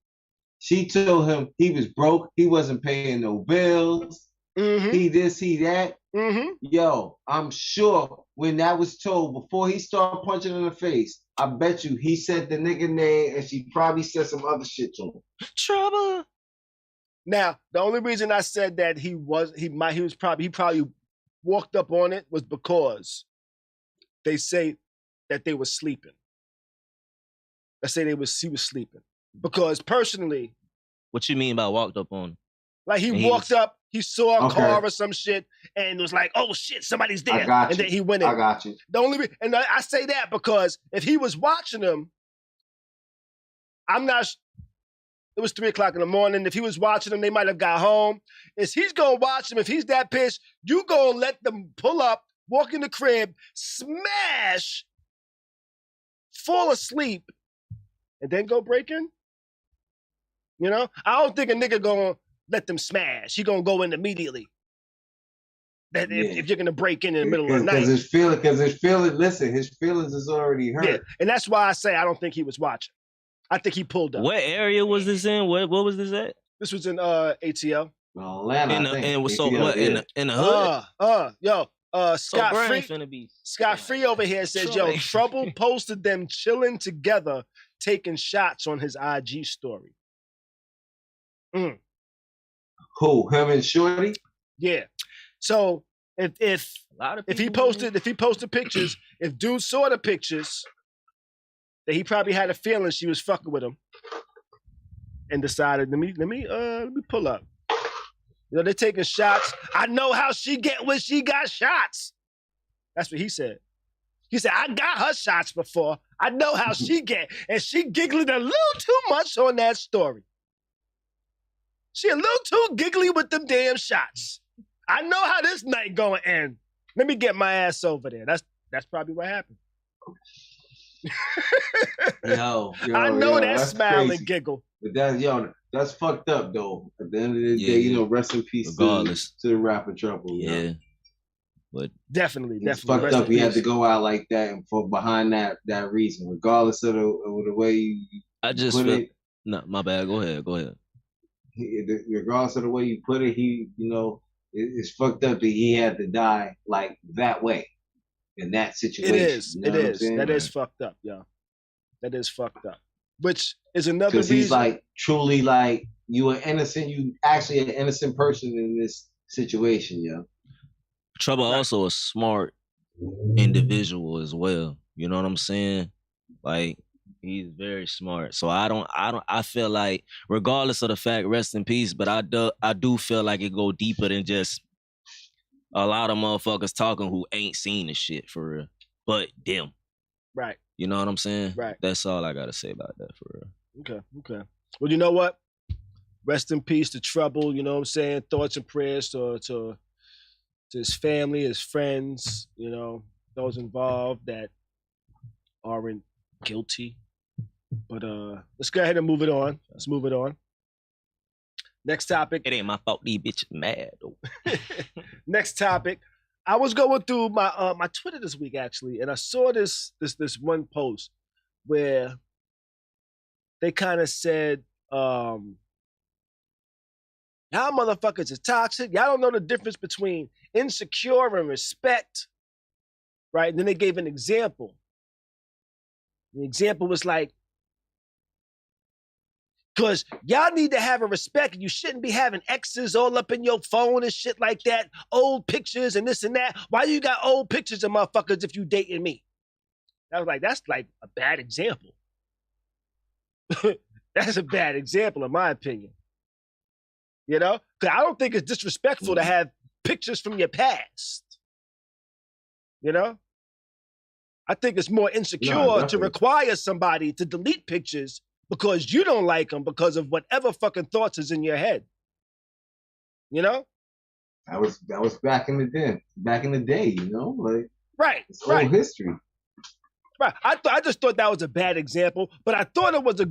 S4: she told him he was broke. He wasn't paying no bills. Mm-hmm. He this, he that. Mm-hmm. Yo, I'm sure when that was told, before he started punching in the face, I bet you he said the nigga name, and she probably said some other shit to him.
S3: Trouble.
S2: Now, the only reason I said that he probably walked up on it was because they say that they were sleeping. Let's say he was sleeping. Because personally,
S3: what you mean by walked up on?
S2: Like he walked up, he saw a car or some shit, and was like, "Oh shit, somebody's there." And then he went in.
S4: I got you.
S2: The only and I say that because if he was watching him, I'm not. It was 3 o'clock in the morning. If he was watching them, they might have got home. If he's gonna watch them, if he's that pissed, you gonna let them pull up, walk in the crib, smash, fall asleep, and then go break in? You know? I don't think a nigga gonna let them smash. He gonna go in immediately. That if you're gonna break in the middle of the night.
S4: His feelings is already hurt.
S2: Yeah, and that's why I say I don't think he was watching. I think he pulled up.
S3: What area was this in? What was this at?
S2: This was in ATL.
S4: Atlanta.
S3: In the hood?
S2: Scott Free over here says, yo, Trouble posted them chilling together, taking shots on his IG story.
S4: Who? Him and Shorty?
S2: Yeah. So if he posted pictures, if dude saw the pictures, that he probably had a feeling she was fucking with him, and decided, let me pull up. You know, they're taking shots. I know how she get when she got shots. That's what he said. He said, I got her shots before. I know how she get. And she giggling a little too much on that story. She a little too giggly with them damn shots. I know how this night gonna end. Let me get my ass over there. That's probably what happened.
S4: Yo,
S2: I know that
S4: that's
S2: smile
S4: crazy.
S2: and giggle.
S4: But that's fucked up though. At the end of the day, rest in peace
S3: regardless
S4: to the rapper Trouble.
S3: Yeah. But
S2: definitely.
S4: It's fucked up. He had to go out like that and for behind that reason, regardless of the way you
S3: I just
S4: put
S3: feel,
S4: it.
S3: No, my bad. Go ahead.
S4: Regardless of the way you put it, it's fucked up that he had to die like that way in that situation.
S2: It is.
S4: You know
S2: it is. That is fucked up, yo. That is fucked up. Which is another reason.
S4: Because he's like truly like you are innocent. You actually an innocent person in this situation, yo.
S3: Trouble also a smart individual as well. You know what I'm saying? Like he's very smart. So I feel like regardless of the fact, rest in peace, but I do feel like it go deeper than just a lot of motherfuckers talking who ain't seen the shit for real. But them.
S2: Right.
S3: You know what I'm saying?
S2: Right.
S3: That's all I gotta say about that for
S2: real. Okay. Well, you know what? Rest in peace to Trouble, you know what I'm saying? Thoughts and prayers to his family, his friends, you know, those involved that aren't guilty. But let's go ahead and move it on. Let's move it on. Next topic.
S3: It ain't my fault these bitches mad though.
S2: Next topic. I was going through my my Twitter this week actually, and I saw this one post where they kind of said, y'all motherfuckers is toxic. Y'all don't know the difference between insecure and respect, right? And then they gave an example. The example was like, because y'all need to have a respect and you shouldn't be having exes all up in your phone and shit like that, old pictures and this and that. Why you got old pictures of motherfuckers if you dating me? I was like, that's like a bad example. That's a bad example in my opinion. You know? Because I don't think it's disrespectful to have pictures from your past. You know? I think it's more insecure to require somebody to delete pictures because you don't like them because of whatever fucking thoughts is in your head. You know?
S4: That was back in the day, you know? Like
S2: right.
S4: It's old history.
S2: Right. I just thought that was a bad example, but I thought it was a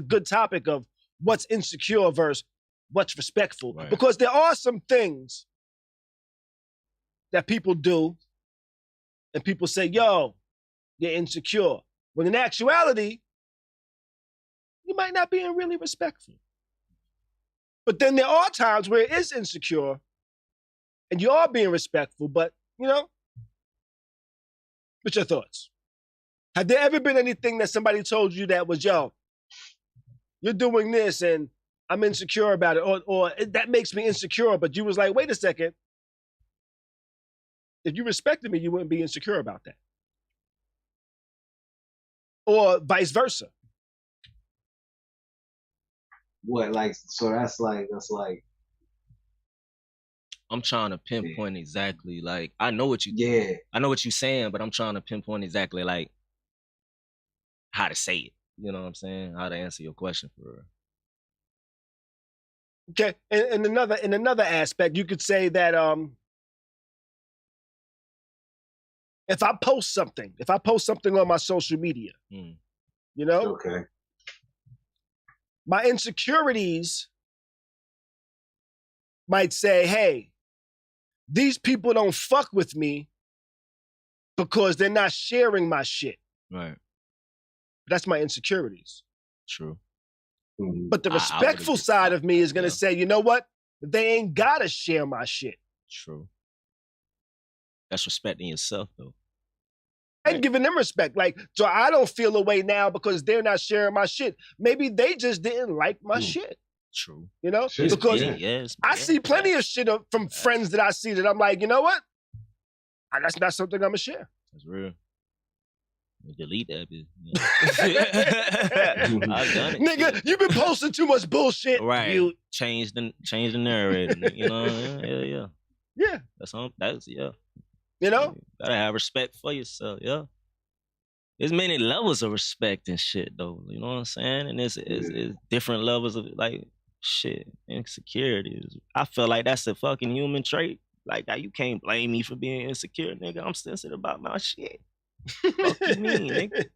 S2: good topic of what's insecure versus what's respectful. Right. Because there are some things that people do and people say, yo, you're insecure. When in actuality, you might not be really respectful. But then there are times where it is insecure and you are being respectful, but, you know, what's your thoughts? Have there ever been anything that somebody told you that was, yo, you're doing this and I'm insecure about it, or that makes me insecure, but you was like, wait a second. If you respected me, you wouldn't be insecure about that. Or vice versa.
S4: What, like, so that's like
S3: I'm trying to pinpoint exactly, like, I know what you're saying, but I'm trying to pinpoint exactly like how to say it. You know what I'm saying? How to answer your question for real.
S2: Okay. In another aspect, you could say that if I post something on my social media, you know?
S4: Okay.
S2: My insecurities might say, hey, these people don't fuck with me because they're not sharing my shit.
S3: Right.
S2: That's my insecurities.
S3: True.
S2: But the respectful side of me is going to say, you know what? They ain't got to share my shit.
S3: True. That's respecting yourself, though.
S2: And giving them respect. Like, so I don't feel away now because they're not sharing my shit. Maybe they just didn't like my shit.
S3: True.
S2: You know? Because I see plenty of shit from friends that I see that I'm like, you know what? That's not something I'm going to share.
S3: That's real. Delete that bitch. I've done it.
S2: Nigga, you been posting too much bullshit.
S3: Right.
S2: You
S3: change the narrative. You know? Yeah. That's
S2: You know?
S3: You gotta have respect for yourself, yeah. There's many levels of respect and shit, though. You know what I'm saying? And it's different levels of, like, shit, insecurities. I feel like that's a fucking human trait. Like, you can't blame me for being insecure, nigga. I'm sensitive about my shit. Fuck you mean, nigga?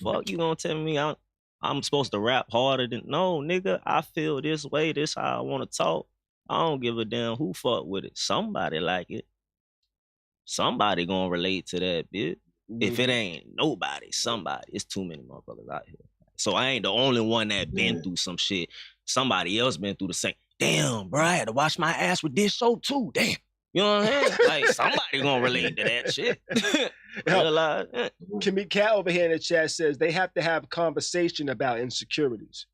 S3: Fuck you gonna tell me I'm supposed to rap harder than... No, nigga, I feel this way. This how I want to talk. I don't give a damn who fuck with it. Somebody like it. Somebody gonna relate to that, bitch. If it ain't nobody, somebody. It's too many motherfuckers out here. So I ain't the only one that been through some shit. Somebody else been through the same. Damn, bro, I had to wash my ass with this soap too. Damn. You know what I'm saying? Like, somebody gonna relate to that shit.
S2: Kimmy Cat over here in the chat says they have to have a conversation about insecurities,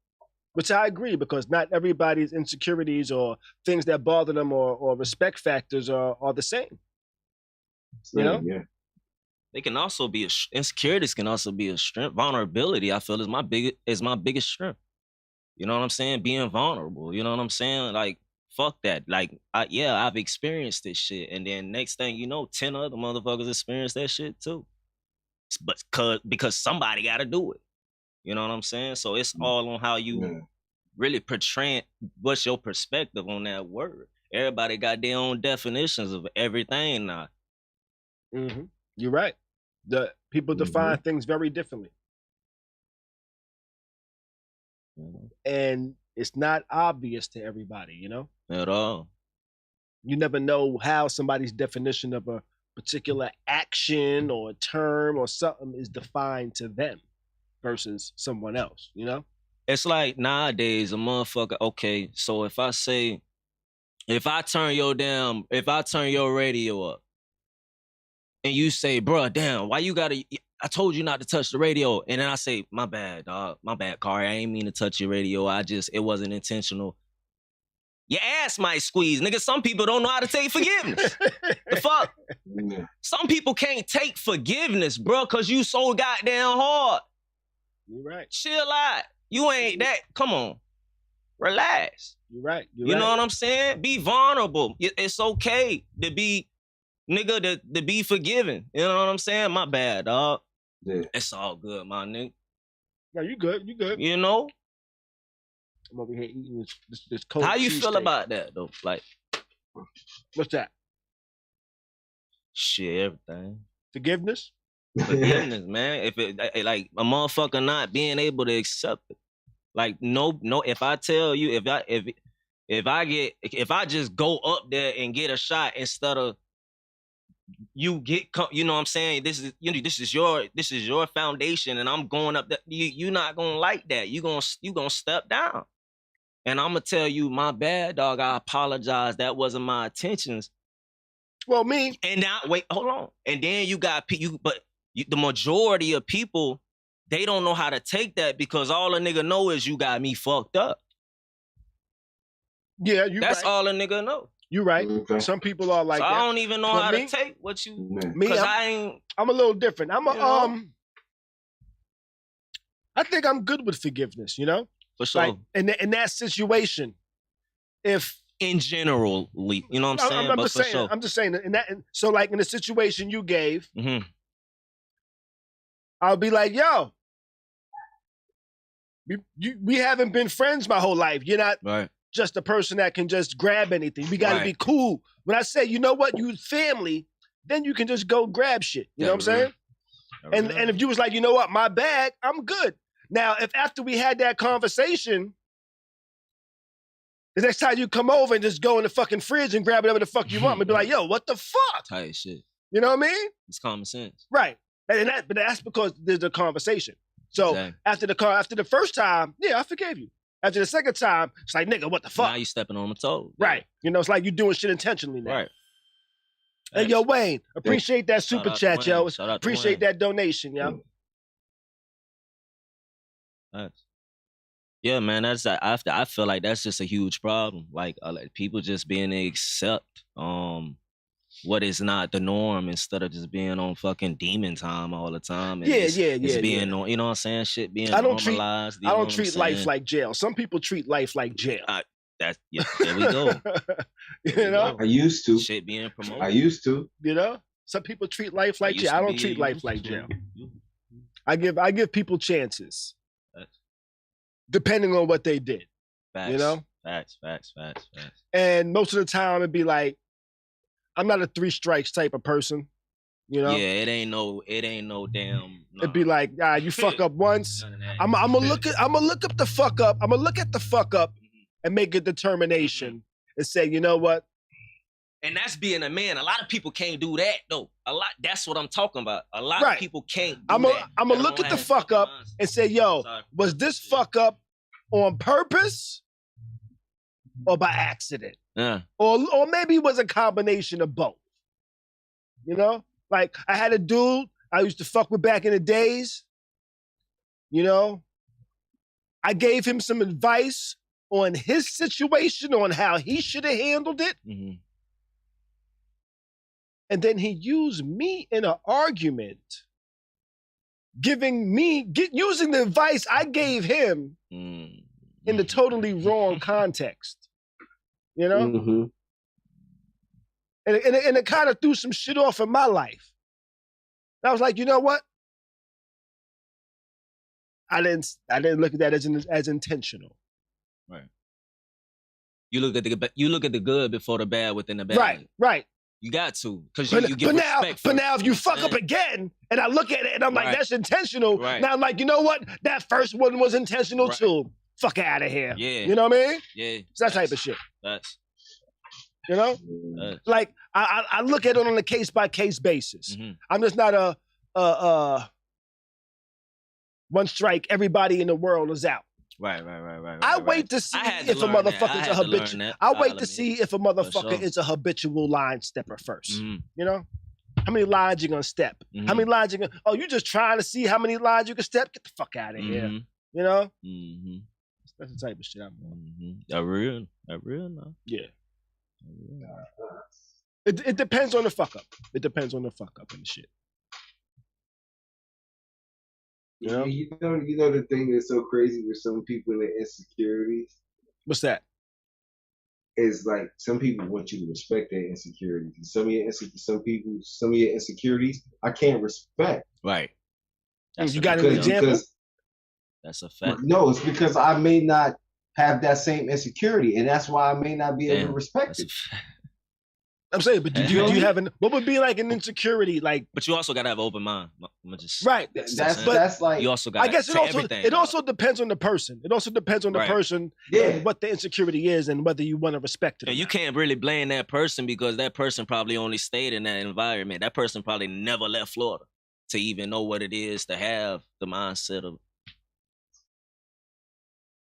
S2: which I agree, because not everybody's insecurities or things that bother them or respect factors are the same. You know?
S4: Yeah.
S3: They can also be insecurities can also be a strength. Vulnerability, I feel, is my biggest strength. You know what I'm saying? Being vulnerable. You know what I'm saying? Like, fuck that. Like, I've experienced this shit, and then next thing you know, 10 other motherfuckers experience that shit too. But because somebody got to do it. You know what I'm saying? So it's all on how you really portray. What's your perspective on that word? Everybody got their own definitions of everything now.
S2: Mm-hmm. You're right. The people define things very differently. And it's not obvious to everybody, you know?
S3: At all.
S2: You never know how somebody's definition of a particular action or a term or something is defined to them versus someone else, you know?
S3: It's like nowadays a motherfucker, okay, so if I turn your radio up, and you say, bruh, damn, why you gotta, I told you not to touch the radio. And then I say, my bad, dog. My bad, Khary. I ain't mean to touch your radio. It wasn't intentional. Your ass might squeeze. Nigga, some people don't know how to take forgiveness. The fuck? Some people can't take forgiveness, bro, because you so goddamn hard.
S2: You're right.
S3: Chill out. You ain't that. Come on. Relax.
S2: You're right.
S3: You know what I'm saying? Be vulnerable. It's okay to be... Nigga, to be forgiven. You know what I'm saying? My bad, dog. Yeah. It's all good, my nigga.
S2: No, you good. You good.
S3: You know?
S2: I'm over here eating this cold
S3: How you
S2: cheese
S3: feel
S2: steak.
S3: about that, though? Like,
S2: what's that?
S3: Shit, everything.
S2: Forgiveness?
S3: Forgiveness, man. If it like a motherfucker not being able to accept it. Like, no, if I tell you, if I just go up there and get a shot instead of you know what I'm saying? This is your foundation, and I'm going up there. You not gonna like that. You gonna step down. And I'm gonna tell you, my bad, dog. I apologize. That wasn't my intentions.
S2: Well, me.
S3: And now, wait, hold on. And then you got the majority of people, they don't know how to take that because all a nigga know is you got me fucked up.
S2: Yeah,
S3: that's all a nigga know.
S2: You're right. Okay. Some people are like
S3: so
S2: that.
S3: I don't even know how to take what you...
S2: Me, I'm a little different. I think I'm good with forgiveness, you know?
S3: For sure.
S2: Like, in that situation, if...
S3: In general, you know what I'm saying?
S2: I'm just saying, so like in the situation you gave, I'll be like, yo, we haven't been friends my whole life. You're not...
S3: Right.
S2: Just a person that can just grab anything. We got to be cool. When I say, you know what, you family, then you can just go grab shit. You know what I'm saying? And if you was like, you know what, my bad, I'm good. Now, if after we had that conversation, the next time you come over and just go in the fucking fridge and grab whatever the fuck you want, and be like, yo, what the fuck?
S3: Tight shit.
S2: You know what I mean?
S3: It's common sense.
S2: Right. But that's because there's a conversation. So after the first time, yeah, I forgave you. After the second time, it's like, nigga, what the fuck?
S3: Now you stepping on my toes.
S2: Right. You know, it's like you doing shit intentionally now.
S3: Right.
S2: Hey, yo, Wayne, appreciate that super chat, yo. Appreciate that donation, yo.
S3: Yeah, man, I feel like that's just a huge problem. Like people just being to accept what is not the norm instead of just being on fucking demon time all the time. And
S2: It's
S3: being on, you know what I'm saying? Shit being normalized.
S2: I don't treat life like jail. Some people treat life like jail.
S3: There we go.
S2: You know?
S4: I used to.
S3: Shit being promoted.
S4: I used to.
S2: You know? Some people treat life like jail. I don't treat life like jail. I give people chances. Depending on what they did.
S3: Facts.
S2: You know?
S3: Facts.
S2: And most of the time it'd be like, I'm not a 3 strikes type of person. You know?
S3: Yeah, it ain't no damn. Nah.
S2: It'd be like, you fuck up once. I'm gonna look up the fuck up. I'm gonna look at the fuck up and make a determination and say, you know what?
S3: And that's being a man. A lot of people can't do that though. That's what I'm talking about. A lot of people can't do that.
S2: I'm gonna look at the fuck up and say, yo, was this fuck up on purpose or by accident?
S3: Yeah.
S2: Or maybe it was a combination of both. You know? Like, I had a dude I used to fuck with back in the days. You know? I gave him some advice on his situation, on how he should have handled it.
S3: Mm-hmm.
S2: And then he used me in an argument, using the advice I gave him in the totally wrong context. You know?
S4: Mm-hmm.
S2: And it kind of threw some shit off in my life. And I was like, you know what? I didn't look at that as intentional.
S3: Right. You look at the good before the bad within the bad.
S2: Right.
S3: You got to, because you give respect.
S2: But now if you fuck up again, and I look at it and I'm like, that's intentional. Right. Now I'm like, you know what? That first one was intentional too. Fuck out of here.
S3: Yeah.
S2: You know what I mean?
S3: Yeah.
S2: It's that type of shit.
S3: That's.
S2: You know? Like, I look at it on a case-by-case basis.
S3: Mm-hmm.
S2: I'm just not a one strike, everybody in the world is out.
S3: Right.
S2: I wait to see if a motherfucker's a habitual. I wait to see if a motherfucker is a habitual line stepper first.
S3: Mm-hmm.
S2: You know, how many lines you gonna step?
S3: Mm-hmm.
S2: How many lines you gonna? Oh, you just trying to see how many lines you can step? Get the fuck out of here. You know, that's the type of shit I'm on.
S3: That real now.
S2: Yeah. It depends on the fuck up. It depends on the fuck up and shit. You know?
S4: You know the thing that's so crazy with some people and their insecurities?
S2: What's that?
S4: Is like some people want you to respect their insecurities. And some of your insecurities, I can't respect.
S3: Right.
S2: You got an example?
S3: That's a fact.
S4: No, it's because I may not have that same insecurity, and that's why I may not be able to respect it.
S2: I'm saying, but do you have what would be like an insecurity? Like,
S3: but you also gotta have an open mind.
S2: Right.
S4: That's like,
S3: you also got.
S2: I guess it also depends on the person. It also depends on the person and what the insecurity is and whether you want to respect it.
S3: And you can't really blame that person because that person probably only stayed in that environment. That person probably never left Florida to even know what it is to have the mindset of.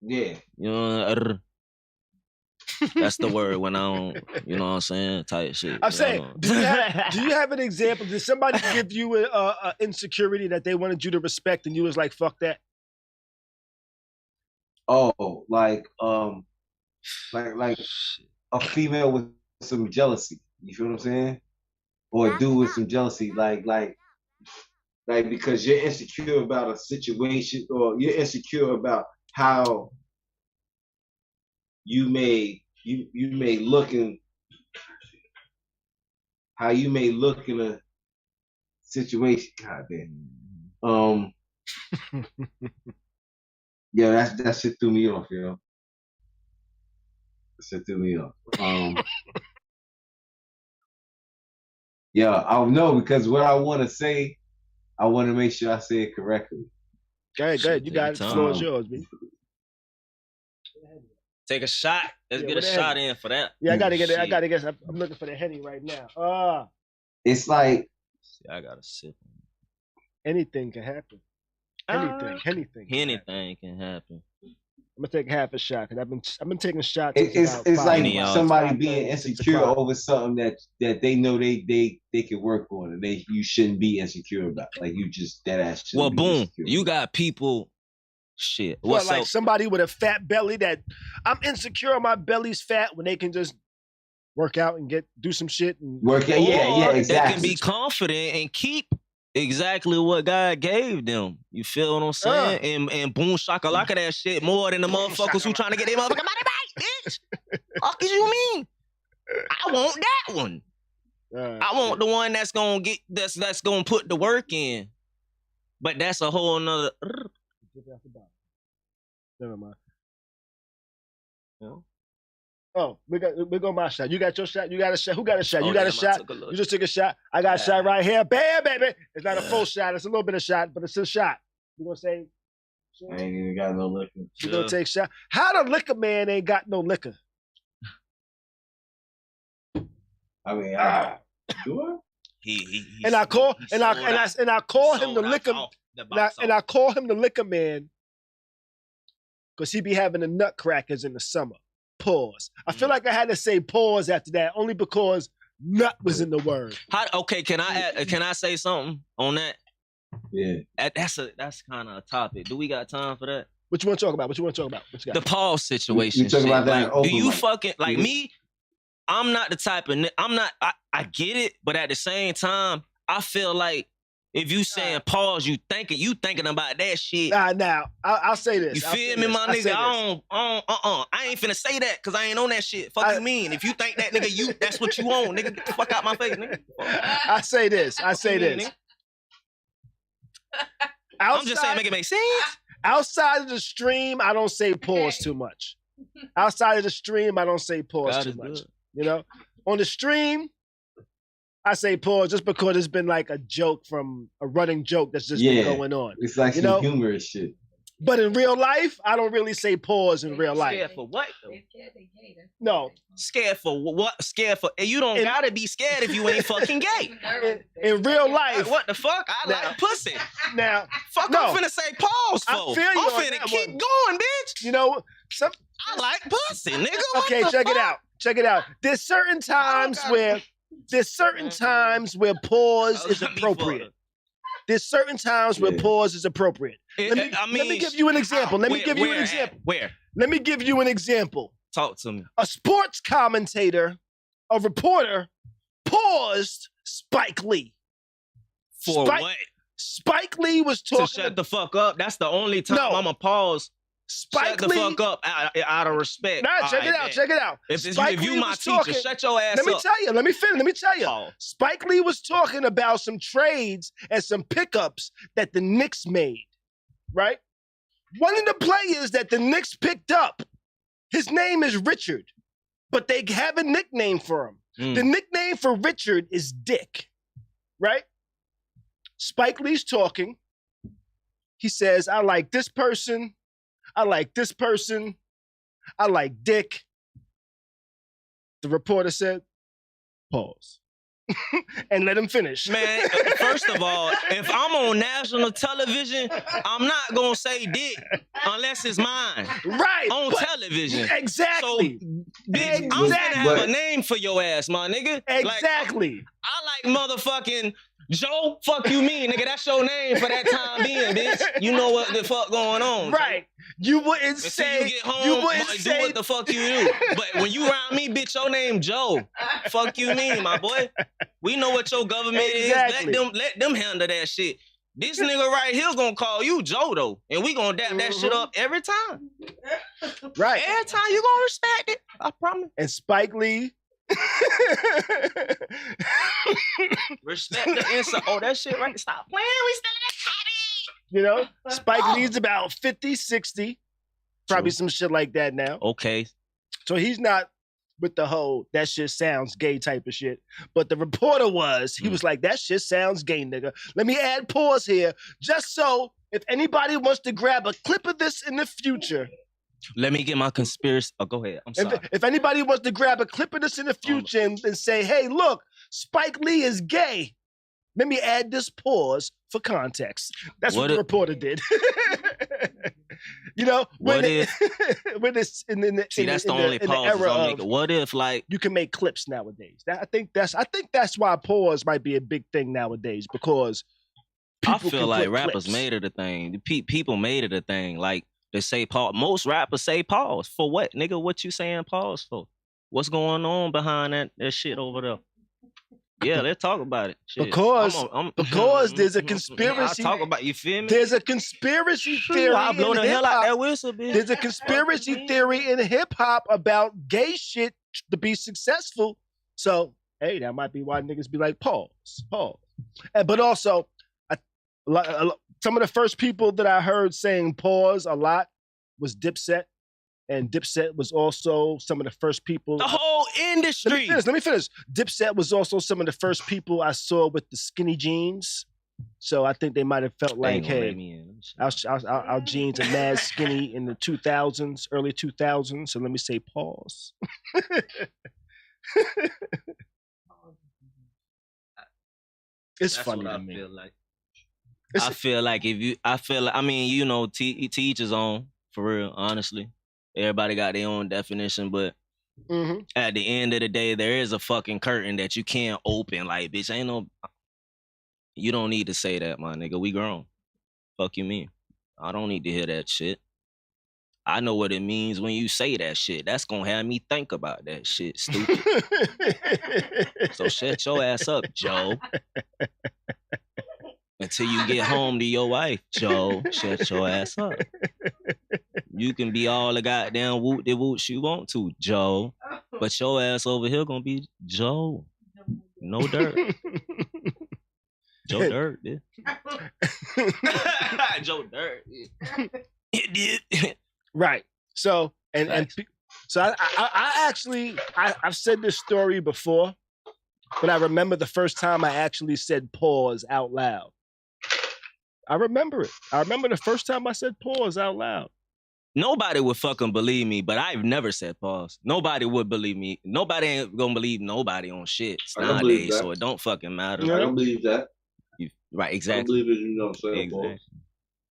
S4: Yeah.
S3: You know, that's the word when I don't, you know what I'm saying, type shit.
S2: I'm saying, do you have an example? Did somebody give you a insecurity that they wanted you to respect and you was like, fuck that?
S4: Oh, like a female with some jealousy. You feel what I'm saying? Or a dude with some jealousy, like because you're insecure about a situation, or you're insecure about how you may look in a situation. God damn. Yeah, that shit threw me off, yo. That shit threw me off. Yeah, I don't know, because what I want to say, I want to make sure I say it correctly.
S2: Go ahead. You got it. The floor is yours, man.
S3: Take a shot. Let's get a shot in for that.
S2: Yeah, I gotta get it. I'm looking for the Henny right now.
S4: It's like,
S3: I gotta sip.
S2: Anything can happen.
S3: Anything can happen.
S2: I'm gonna take half a shot because I've been taking shots.
S4: It's like somebody being insecure over something that they know they can work on, and you shouldn't be insecure about. Like, you just that ass.
S3: Well, boom, you got people. Shit.
S2: Well, like somebody with a fat belly that I'm insecure my belly's fat when they can just work out and do some shit and
S4: work out. Yeah, exactly.
S3: They can be confident and keep exactly what God gave them. You feel what I'm saying? And boom shakalaka that shit more than the motherfuckers who trying to get their motherfucking money back, bitch. Fuck is you mean? I want that one. I want the one that's gonna that's gonna put the work in. But that's a whole nother.
S2: Never mind.
S3: No?
S2: Oh, we go my shot. You got your shot. You got a shot. Who got a shot?
S3: Oh,
S2: You got
S3: damn,
S2: a shot. You just took a shot. I got a shot right here. Bam, baby. It's not a full shot. It's a little bit of shot, but it's a shot. You gonna say?
S4: I ain't even got no liquor.
S2: You gonna take shot? How the liquor man ain't got no liquor?
S4: I mean, do I?
S2: And I call him the liquor and I call him the liquor man because he be having the nutcrackers in the summer. Pause. I feel like I had to say pause after that only because nut was in the word.
S3: Okay, can I say something on that?
S4: Yeah.
S3: That's kind of a topic. Do we got time for that?
S2: What you want to talk about? What you got?
S3: The pause situation.
S4: You talking about that?
S3: Like, do you fucking like me? I'm not the type of I get it, but at the same time, I feel like if you saying pause, you thinking about that shit.
S2: Now I'll say this.
S3: You feel me, my nigga? I ain't finna say that because I ain't on that shit. Fuck you mean? If you think that nigga, that's what you want, nigga. Get the fuck out my face, nigga.
S2: I say this.
S3: I'm just saying, make it make sense.
S2: Outside of the stream, I don't say pause too much. Outside of the stream, I don't say pause too much. Good. You know, on the stream, I say pause just because it's been like a running joke that's just been going on.
S4: It's like some humorous shit.
S2: But in real life, I don't really say pause in real life.
S3: Scared for what?
S2: No.
S3: Scared for what? Scared for? You don't gotta be scared if you ain't fucking gay.
S2: In real life.
S3: What the fuck? I like pussy.
S2: Now.
S3: Fuck, I'm finna say pause for.
S2: I feel you.
S3: I'm finna keep going, bitch.
S2: You know,
S3: I like pussy, nigga.
S2: Okay, check it out. Check it out. There's certain times where pause is appropriate. There's certain times where pause is appropriate. Let me give you an example. Let me give you an example.
S3: Where?
S2: Let me give you an example.
S3: Talk to me.
S2: A sports commentator, a reporter, paused Spike Lee.
S3: For what?
S2: Spike Lee was talking.
S3: To shut the fuck up. That's the only time I'm gonna pause. Shut the fuck up out of respect.
S2: Nah, check it out.
S3: If you my teacher, shut your ass up.
S2: Let me tell you. Spike Lee was talking about some trades and some pickups that the Knicks made, right? One of the players that the Knicks picked up, his name is Richard, but they have a nickname for him. The nickname for Richard is Dick, right? Spike Lee's talking. He says, I like this person. I like this person. I like Dick. The reporter said, pause. And let him finish.
S3: Man, first of all, if I'm on national television, I'm not going to say Dick unless it's mine.
S2: Right.
S3: On television.
S2: Exactly.
S3: So, bitch, I'm going to have a name for your ass, my nigga.
S2: Exactly.
S3: I like motherfucking Joe, fuck you mean, nigga. That's your name for that time being, bitch. You know what the fuck going on.
S2: Right. You wouldn't say.
S3: You get home, do what the fuck you do. But when you around me, bitch, your name Joe. Fuck you mean, my boy. We know what your government is. Let them handle that shit. This nigga right here gonna call you Joe, though. And we gonna dap that shit up every time.
S2: Right.
S3: Every time you gonna respect it. I promise.
S2: And Spike Lee.
S3: Respect the insult. Oh, that shit right. Stop playing. We still in the copy.
S2: You know, Spike Lee's about 50, 60. Probably some shit like that now.
S3: Okay.
S2: So he's not with the whole that shit sounds gay type of shit. But the reporter was. He was like, that shit sounds gay, nigga. Let me add pause here. Just so if anybody wants to grab a clip of this in the future.
S3: Let me get my conspiracy. Oh, go ahead. I'm sorry.
S2: If anybody wants to grab a clip of this in the future and say, hey, look, Spike Lee is gay. Let me add this pause for context. That's what the reporter did. You know, when it's in the
S3: only pause
S2: era of
S3: what if like
S2: you can make clips nowadays. I think that's why pause might be a big thing nowadays because
S3: I feel like rappers made it a thing. People made it a thing. Like they say pause. Most rappers say pause for what, nigga? What you saying pause for? What's going on behind that shit over there? Yeah, let's talk about it. Shit.
S2: Because there's a conspiracy.
S3: I'll talk about you feel me?
S2: There's a conspiracy theory.
S3: I'll blow the hell out that whistle, bitch.
S2: There's a conspiracy theory in hip hop about gay shit to be successful. So, hey, that might be why niggas be like, pause. But also, some of the first people that I heard saying pause a lot was Dipset. And Dipset was also some of the first people.
S3: The whole industry.
S2: Let me finish. Dipset was also some of the first people I saw with the skinny jeans. So I think they might have felt like, hey, our jeans are mad skinny in the 2000s, early 2000s. So let me say pause. It's funny to me.
S3: I feel like I mean, you know, to each his own, for real, honestly. Everybody got their own definition, but at the end of the day, there is a fucking curtain that you can't open. Like, bitch, ain't no... You don't need to say that, my nigga. We grown. Fuck you mean? I don't need to hear that shit. I know what it means when you say that shit. That's gonna have me think about that shit, stupid. So shut your ass up, Joe. Until you get home to your wife, Joe, shut your ass up. You can be all the goddamn whoop-de-whoops you want to, Joe. But your ass over here gonna be Joe. No dirt. Joe Dirt, yeah. Joe Dirt. It did.
S2: Right. So I actually I've said this story before, but I remember the first time I actually said pause out loud. I remember it. I remember the first time I said pause out loud.
S3: Nobody would fucking believe me, but I've never said pause. Nobody would believe me. Nobody ain't gonna believe nobody on shit nowadays, so it don't fucking matter.
S4: I don't believe that.
S3: Right, exactly.
S4: I don't believe it, you know what I'm saying?
S3: Exactly.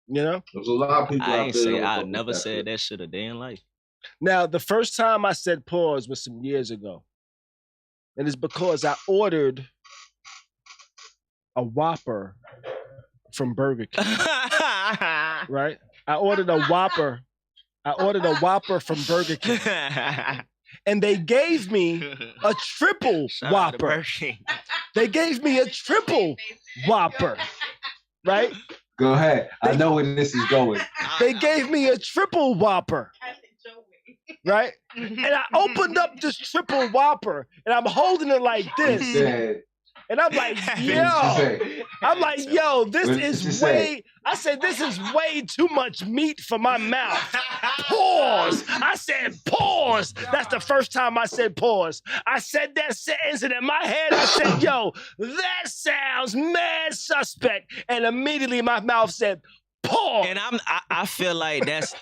S2: You know?
S4: There's a lot of people out there.
S3: I never said that shit a day in life.
S2: Now, the first time I said pause was some years ago. And it's because I ordered a Whopper from Burger King. Right? I ordered a Whopper from Burger King. And they gave me a triple Whopper. They gave me a triple Whopper. Right?
S4: Go ahead. I know where this is going.
S2: They gave me a triple Whopper. Right? And I opened up this triple Whopper and I'm holding it like this. And I'm like, yo, this is way too much meat for my mouth. Pause. I said pause. That's the first time I said pause. I said that sentence and in my head I said, yo, that sounds mad suspect. And immediately my mouth said, pause.
S3: And I feel like that's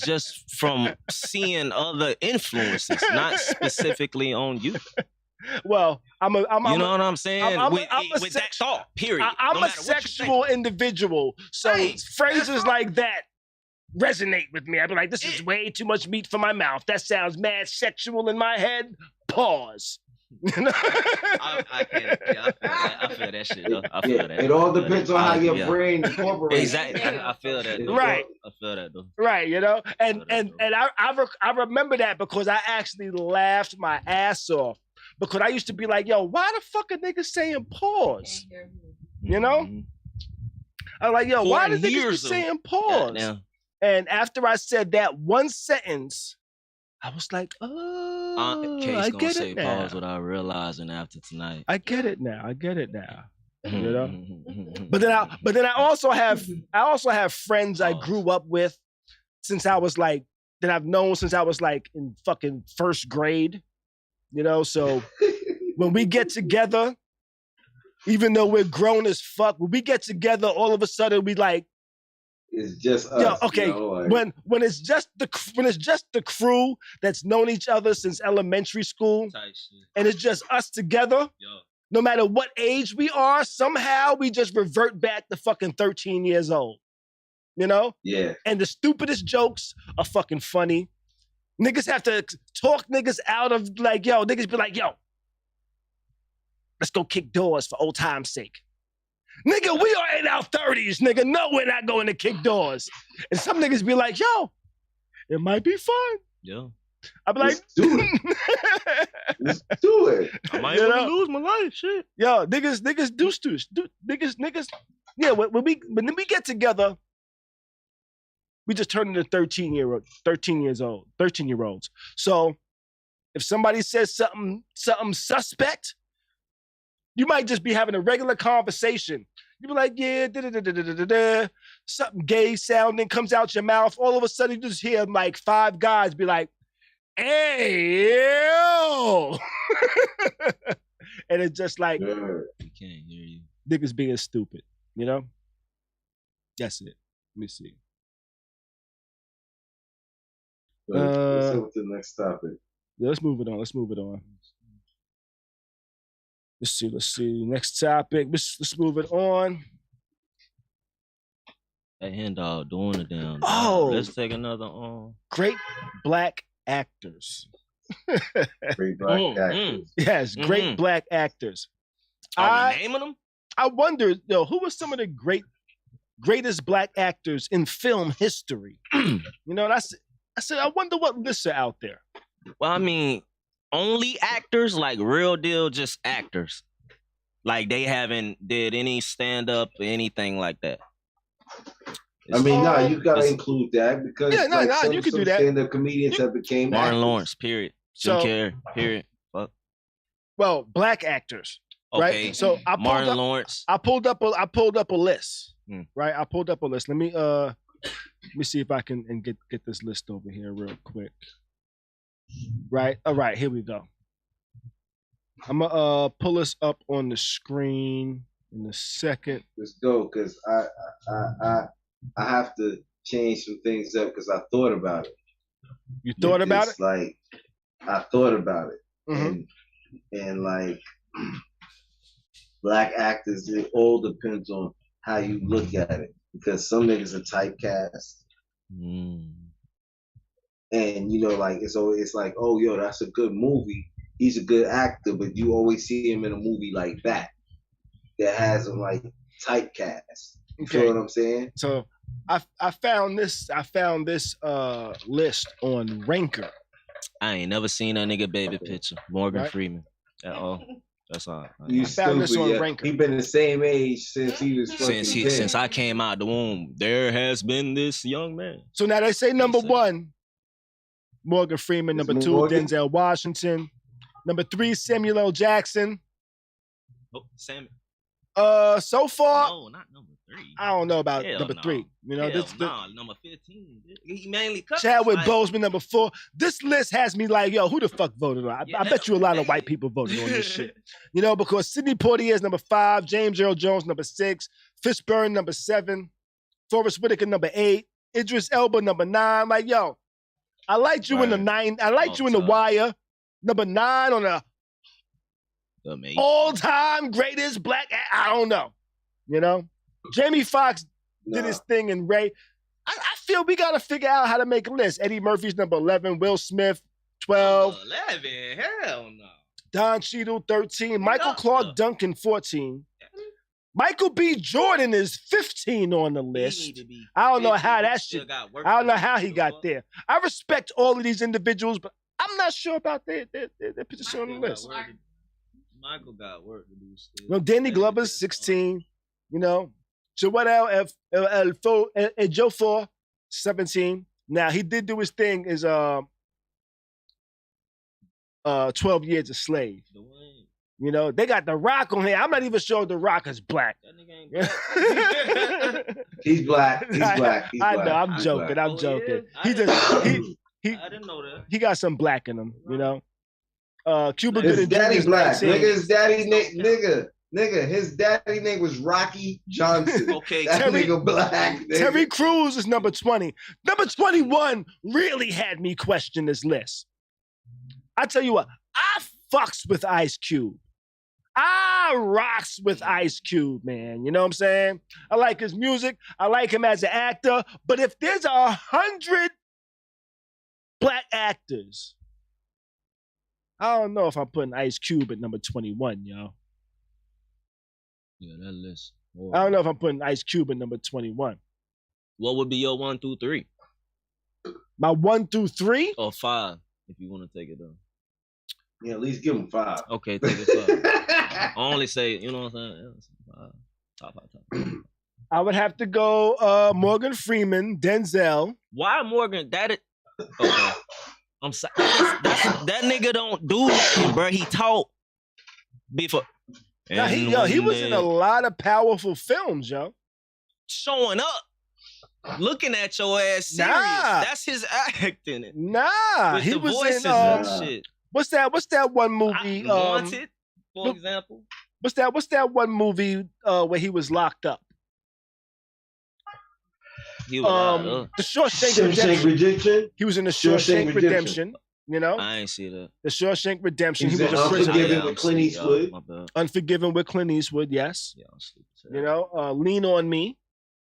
S3: just from seeing other influences, not specifically on you.
S2: Well, you
S3: know what I'm saying? With that thought, period.
S2: I'm a sexual individual, so phrases like that resonate with me. I'd be like, this is way too much meat for my mouth. That sounds mad sexual in my head. Pause.
S3: I can't. Yeah, I feel that shit though. I feel that.
S4: It all depends on how your brain incorporates.
S3: Exactly. I feel that. Though.
S2: Right.
S3: I feel that though.
S2: Right. You know, and I remember that because I actually laughed my ass off. Because I used to be like, yo, why the fuck are niggas saying pause? You know? I was like, yo, why the niggas be saying pause? And after I said that one sentence, I was like, oh, I get it now.
S3: Pause without realizing after tonight.
S2: I get it now. You know? But then I also have friends I grew up with since I was like, that I've known since I was like in fucking first grade. You know, so when we get together, even though we're grown as fuck, when we get together, all of a sudden we like,
S4: it's just us.
S2: Yo, okay,
S4: you know, like,
S2: when it's just the crew that's known each other since elementary school, and it's just us together. No matter what age we are, somehow we just revert back to fucking 13 years old. You know?
S4: Yeah.
S2: And the stupidest jokes are fucking funny. Niggas have to talk niggas out of like, yo, niggas be like, yo, let's go kick doors for old time's sake. Nigga, we are in our 30s, nigga. No, we're not going to kick doors. And some niggas be like, yo, it might be fun.
S3: Yeah.
S2: I'll be like,
S4: let's do it. Let's do it.
S3: I might lose my life, shit.
S2: Yo, niggas do stoosh. Niggas. Yeah, when we get together, we just turned into 13-year-olds. So if somebody says something suspect, you might just be having a regular conversation. You be like, yeah, da-da-da-da-da-da-da. Something gay sounding comes out your mouth. All of a sudden, you just hear like 5 guys be like, hey, yo. And it's just like,
S3: We can't hear you.
S2: Niggas being stupid, you know? That's it. Let me see.
S4: Let's go to the next topic.
S2: Yeah, let's move it on. Let's see. Next topic. Let's move it on.
S3: That hen dog doing the damn.
S2: Oh,
S3: let's take another on.
S2: Great black actors.
S4: Great black actors.
S2: Yes, great black actors.
S3: Are we naming them?
S2: I wonder, who were some of the greatest black actors in film history? You know, I said, I wonder what lists are out there.
S3: Well, I mean, only actors, like real deal, just actors. Like they haven't did any stand up or anything like that.
S4: I mean, you gotta include that because
S2: you can do that.
S4: Stand-up comedians have became
S3: Martin
S4: actors.
S3: Lawrence, period. Jim Carrey, period. Fuck.
S2: Well, black actors,
S3: okay.
S2: Right? So I
S3: Martin Lawrence.
S2: I pulled up a list, right? I pulled up a list. Let me see if I can get this list over here real quick. Right. All right. Here we go. I'm gonna pull this up on the screen in a second.
S4: Let's go, because I have to change some things up because I thought about it.
S2: You thought about it?
S4: Like I thought about it,
S2: mm-hmm.
S4: and like black actors, it all depends on how you look at it. Because some niggas are typecast, and you know, like it's like, oh, yo, that's a good movie. He's a good actor, but you always see him in a movie like that has him like typecast. You feel what I'm saying?
S2: So I found this list on Ranker.
S3: I ain't never seen that nigga baby picture, Morgan Freeman, at all. That's all.
S4: I found this on Ranker. He been the same age since he was
S3: since I came out the womb. There has been this young man.
S2: So now they say number 1, Morgan Freeman. Number 2, Denzel Washington. Number 3, Samuel L. Jackson.
S3: Oh, Samuel.
S2: So far,
S3: no, not number 3.
S2: I don't know about number 3. You know,
S3: number 15. He mainly cut.
S2: Chadwick Boseman, number 4. This list has me like, yo, who the fuck voted on? I bet you a lot of white people voted on this shit. You know, because Sidney Poitier is number 5, James Earl Jones number 6, Fishburne number 7, Forrest Whitaker number 8, Idris Elba number 9. Like, yo, I liked you in the 9. I liked you in The Wire. Number 9 on the all-time greatest black. I don't know. You know, Jamie Foxx did his thing in Ray. I feel we gotta figure out how to make a list. Eddie Murphy's number 11, Will Smith 12,
S3: 11. Hell no.
S2: Don Cheadle 13, Michael Clark Duncan 14. Michael B. Jordan is 15 on the list. I don't know how that shit. I don't know how he got there. I respect all of these individuals, but I'm not sure about their position on the list.
S3: Michael got work to do still.
S2: No, Danny Glover's 16. You know, Joel Ejiofor 17. Now he did do his thing. Is 12 Years a Slave. You know, they got The Rock on here. I'm not even sure The Rock is black.
S3: That nigga ain't black.
S4: He's black. He's black.
S2: I know. I'm joking. I'm joking. He
S3: I didn't know that.
S2: He got some black in him. You know. Cuba
S4: his
S2: Gooding
S4: daddy
S2: Jr.
S4: black.
S2: 19.
S4: Nigga, his daddy nigga. His daddy name was Rocky Johnson.
S3: Okay,
S4: that nigga black. Nigga.
S2: Terry Crews is number 20. Number 21 really had me question this list. I tell you what, I fucks with Ice Cube. I rocks with Ice Cube, man. You know what I'm saying? I like his music. I like him as an actor. But if there's 100 black actors, I don't know if I'm putting Ice Cube at number 21, yo.
S3: Yeah, that list.
S2: I don't know if I'm putting Ice Cube at number 21.
S3: What would be your 1 through 3?
S2: My 1 through 3?
S3: Or 5, if you want to take it down.
S4: Yeah, at least give him 5.
S3: Okay, take it 5. I only say, you know what I'm saying? 5. Top.
S2: I would have to go Morgan Freeman, Denzel.
S3: Why Morgan? Okay. I'm sorry. That nigga don't do nothing, bro. He talk before.
S2: Nah, he was in a lot of powerful films, yo.
S3: Showing up, looking at your ass serious.
S2: Nah.
S3: That's his acting.
S2: Nah,
S3: With
S2: he
S3: the
S2: was
S3: voices
S2: in
S3: and shit.
S2: What's that one movie?
S3: Wanted, for example.
S2: What's that one movie where he was locked up?
S3: He was locked up.
S2: The Shawshank Redemption. He was in the Shawshank Redemption. You know,
S3: I ain't see that.
S2: The Shawshank Redemption.
S4: He was in Unforgiven with Clint Eastwood.
S2: Unforgiven with Clint Eastwood. Yes. Yeah, you know, Lean on Me,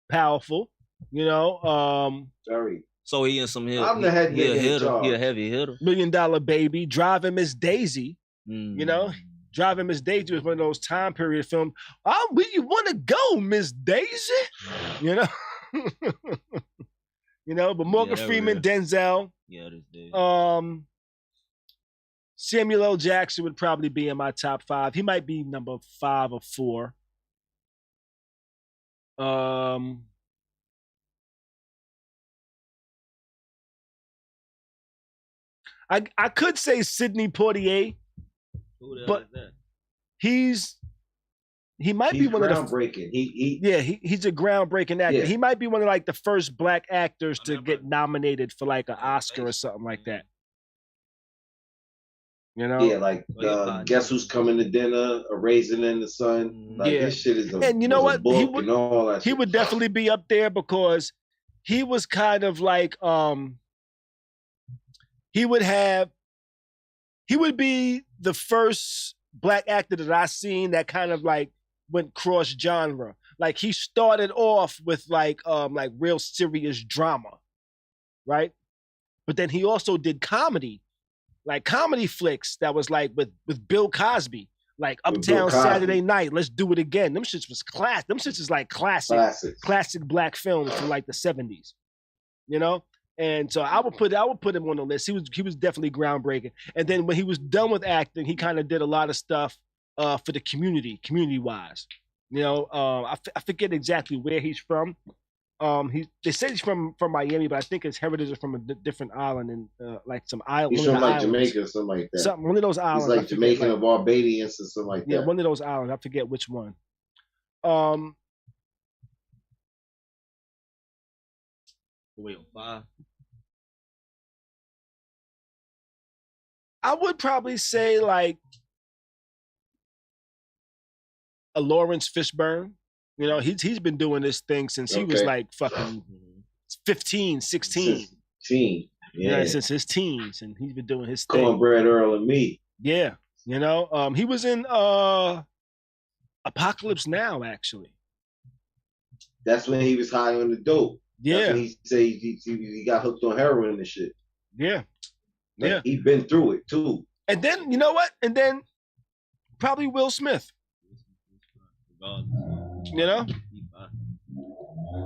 S2: powerful. You know,
S4: Very.
S3: So he in some hit.
S4: I'm the head
S3: He a hitter. He a heavy hitter.
S2: $1 Million Baby, Driving Miss Daisy. You know, Driving Miss Daisy was one of those time period films. Oh, where you want to go, Miss Daisy? You know. You know, but Morgan Freeman, Denzel.
S3: Yeah, this day.
S2: Samuel L. Jackson would probably be in my top 5. He might be number 5 or 4. I could say Sidney Poitier, but he might be one of the
S4: groundbreaking.
S2: He's a groundbreaking actor.
S4: Yeah.
S2: He might be one of like the first black actors to get nominated for like an Oscar or something like that. You know?
S4: Yeah, like Guess Who's Coming to Dinner, A Raisin in the Sun. Like this shit is
S2: and you know what? He would definitely be up there because he was kind of like he would be the first black actor that I seen that kind of like went cross genre. Like he started off with like real serious drama, right? But then he also did comedy, like comedy flicks that was like with Bill Cosby, like Uptown Saturday Night, Let's Do It Again. Them shits was class. Them shits is like classic black films from like the 70s, you know? And so I would put him on the list. He was definitely groundbreaking. And then when he was done with acting, he kind of did a lot of stuff for the community wise. You know, I forget exactly where he's from. They said he's from Miami, but I think his heritage is from a different island and like some island.
S4: He's from like Jamaica or something like that.
S2: One of those islands.
S4: He's like Jamaican or Barbadians or something like that.
S2: Yeah, one of those islands. I forget which one.
S3: Wait, 5.
S2: I would probably say like a Lawrence Fishburne. You know, he's been doing this thing since he was like fucking 15, 16.
S4: Yeah,
S2: since his teens, and he's been doing his thing.
S4: Cornbread Earl and Me.
S2: Yeah, you know, he was in Apocalypse Now, actually.
S4: That's when he was high on the dope.
S2: Yeah.
S4: That's when he said he got hooked on heroin and shit.
S2: Yeah.
S4: Like,
S2: yeah.
S4: He's been through it too.
S2: And then, you know what? And then probably Will Smith. You know?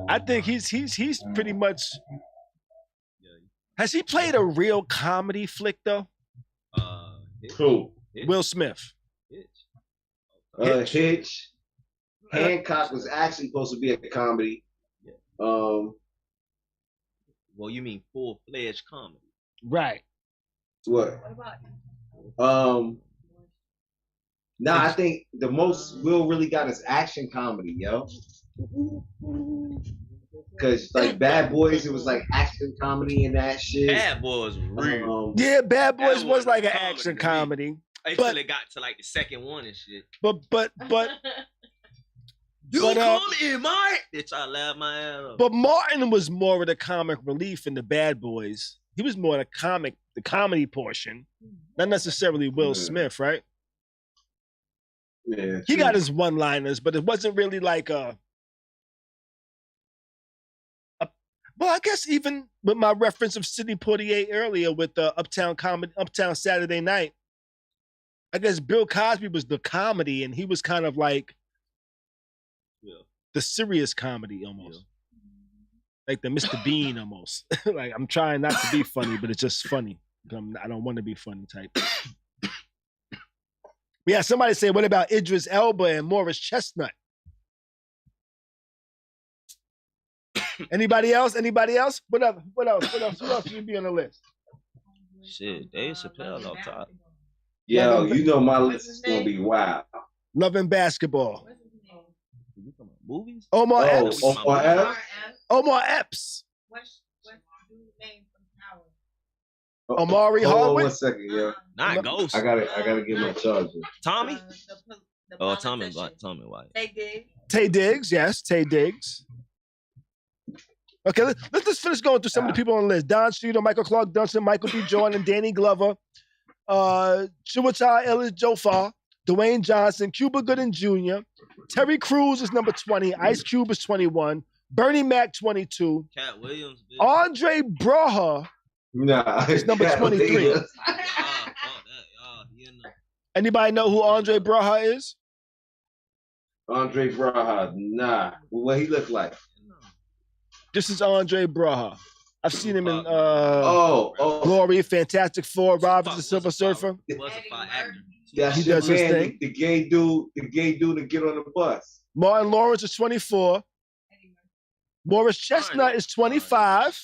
S2: I think he's pretty much. Has he played a real comedy flick though?
S4: Who?
S2: Will Smith.
S4: Hitch. Hancock was actually supposed to be a comedy.
S3: Well, you mean full-fledged comedy,
S2: right?
S4: What about? I think the most Will really got is action comedy, yo. Cause like Bad Boys, it was like action comedy and that shit.
S3: Bad Boys was real.
S2: Yeah, Bad Boys was like an action comedy.
S3: Until it got to like the second one and shit.
S2: But
S3: you come in, Martin. Bitch, I laugh my ass off.
S2: But Martin was more of the comic relief in the Bad Boys. He was more the comedy portion, not necessarily Will Smith, right?
S4: Yeah,
S2: he got his one-liners, but it wasn't really like a. Well, I guess even with my reference of Sidney Poitier earlier with the Uptown Saturday Night, I guess Bill Cosby was the comedy, and he was kind of like the serious comedy almost, like the Mr. Bean almost. Like I'm trying not to be funny, but it's just funny. I don't want to be funny type. Yeah, somebody say, what about Idris Elba and Morris Chestnut? Anybody else? What else? Who else should be on the list?
S3: Shit, Dave Chappelle off top.
S4: Yo, you know my list is gonna be wild.
S2: Loving Basketball.
S3: Movies?
S2: Omar Epps.
S4: Omar Epps.
S2: Omar Epps.
S5: What's the dude's name from Power?
S2: Omari
S4: Hold on
S2: Hardwick.
S4: 1 second, yeah.
S3: Not Ghost.
S4: I gotta get my charger.
S3: Tommy?
S5: The
S3: Tommy
S5: politician.
S3: White.
S5: They did.
S2: Tay Diggs, yes, Tay Diggs. Okay, let's just finish going through some of the people on the list. Don Cheadle, Michael Clark Duncan, Michael B. Jordan, Danny Glover, Chiwetel Ejiofor, Dwayne Johnson, Cuba Gooding Jr., Terry Crews is number 20, Ice Cube is 21, Bernie Mac 22,
S3: Cat Williams. Bitch.
S2: Andre Braha is number 23. Anybody know who Andre Braha is?
S4: Andre Braha, nah. What he look like?
S2: This is Andre Braha. I've seen him in Glory, Fantastic Four, Robert the Silver Surfer.
S4: That's
S2: He
S4: your
S2: does his
S4: man,
S2: thing.
S4: the gay dude to get on the bus.
S2: Martin Lawrence is 24. Morris Chestnut is 25.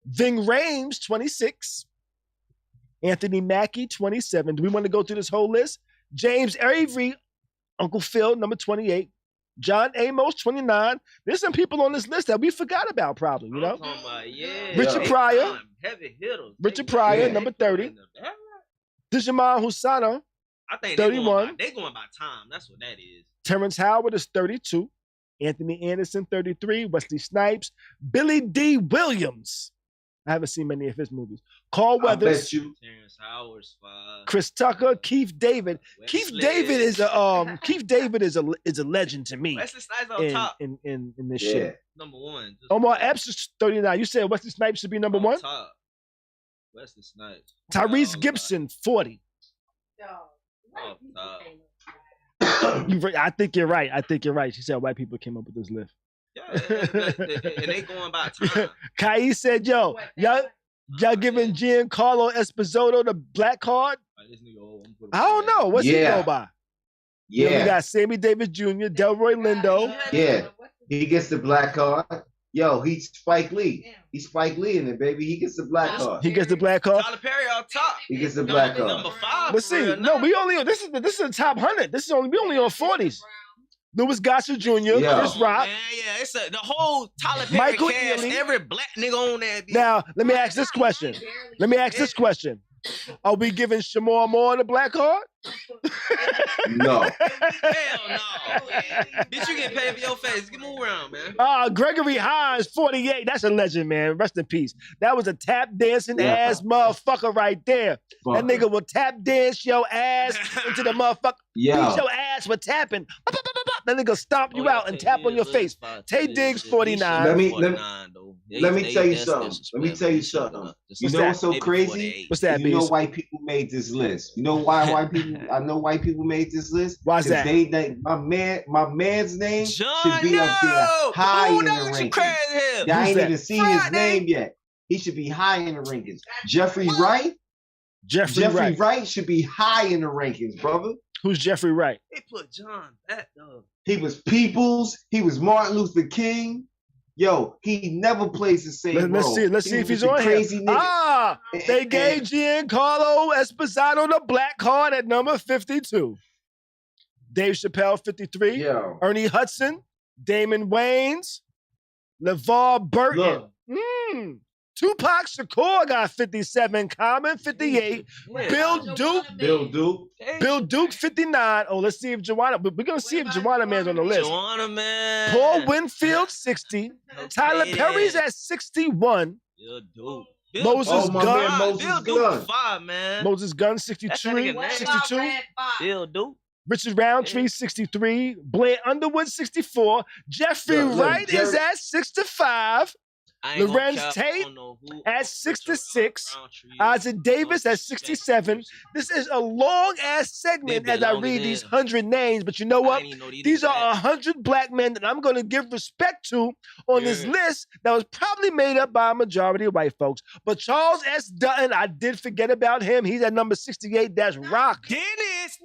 S2: Ving Rhames, 26. Anthony Mackie, 27. Do we want to go through this whole list? James Avery, Uncle Phil, number 28. John Amos, 29. There's some people on this list that we forgot about probably, you know? Richard Pryor.
S3: Heavy hitters.
S2: Richard Pryor, number 30. Digimon Husano,
S3: I think
S2: 31.
S3: They going by time. That's what that is.
S2: Terrence Howard is 32. Anthony Anderson, 33. Wesley Snipes. Billy D. Williams. I haven't seen many of his movies. Carl Weathers.
S4: I bet you.
S3: Terrence Howard's 5.
S2: Chris Tucker. Keith David. Keith David is a legend to me.
S3: Wesley Snipes on top.
S2: In this shit.
S3: Number 1.
S2: Omar Epps is 39. You said Wesley Snipes should be number 1?
S3: Top. Wesley Snipes.
S2: Tyrese Gibson, 40. I think you're right. She said white people came up with this list.
S3: Yeah, and they going by time.
S2: Kase said, yo, y'all giving Giancarlo Esposito the black card? I don't know. What's he go by?
S4: Yeah.
S2: Then we got Sammy Davis Jr., Delroy Lindo.
S4: Yeah. He gets the black card. Yo, he's Spike Lee. He's Spike Lee in it, baby. He gets the black card.
S2: He gets the black card.
S3: Tyler Perry on top.
S4: He gets the black card.
S3: Number 5.
S2: Let's see. No, we only this is the top 100. We only on 40s. Louis Gossett Jr., Chris Rock.
S3: Yeah, it's the whole Tyler Perry
S2: Michael
S3: cast.
S2: Ealy.
S3: Every black nigga on that.
S2: Now, let me ask this question. Are we giving Shamar Moore the black card?
S4: No.
S3: Hell no. Bitch, you get paid for your face. Get move around, man.
S2: Gregory Hines, 48. That's a legend, man. Rest in peace. That was a tap dancing ass motherfucker right there. That nigga will tap dance your ass into the motherfucker. Beat your ass with tapping. That nigga stomp you out and tap on your face. Tay Diggs, 49.
S4: Let me tell you something. You know what's so crazy?
S2: What's that,
S4: You know white people made this list. You know why I know white people made this list?
S2: Why's that?
S4: My man's name should be up there high in the rankings. I ain't even seen his name yet. He should be high in the rankings. Jeffrey Wright? Jeffrey Wright should be high in the rankings, brother.
S2: Who's Jeffrey Wright?
S3: They put John back though.
S4: He was Peoples. He was Martin Luther King. Yo, he never plays the same role.
S2: Let's see if he's on here. They gave Giancarlo Esposito the black card at number 52. Dave Chappelle, 53.
S4: Yo.
S2: Ernie Hudson, Damon Wayans, LeVar Burton. Tupac Shakur got 57. Common, 58. Bill Duke, 59. Oh, let's see if Joanna. We're going to see if Joanna Man's on the list.
S3: Joanna Man.
S2: Paul Winfield, 60. Tyler Perry's at 61. Moses Gunn.
S3: Bill Duke 5, man.
S2: Moses Gunn, 62.
S3: Bill Duke.
S2: Richard Roundtree, 63. Blair Underwood, 64. Jeffrey Wright is at 65. Lorenz Tate at 66. Isaac Davis at 67. This is a long-ass segment as I read these 100 names, but you know what? These are 100 black men that I'm going to give respect to on this list that was probably made up by a majority of white folks. But Charles S. Dutton, I did forget about him. He's at number 68. That's Rock.
S3: Dennis,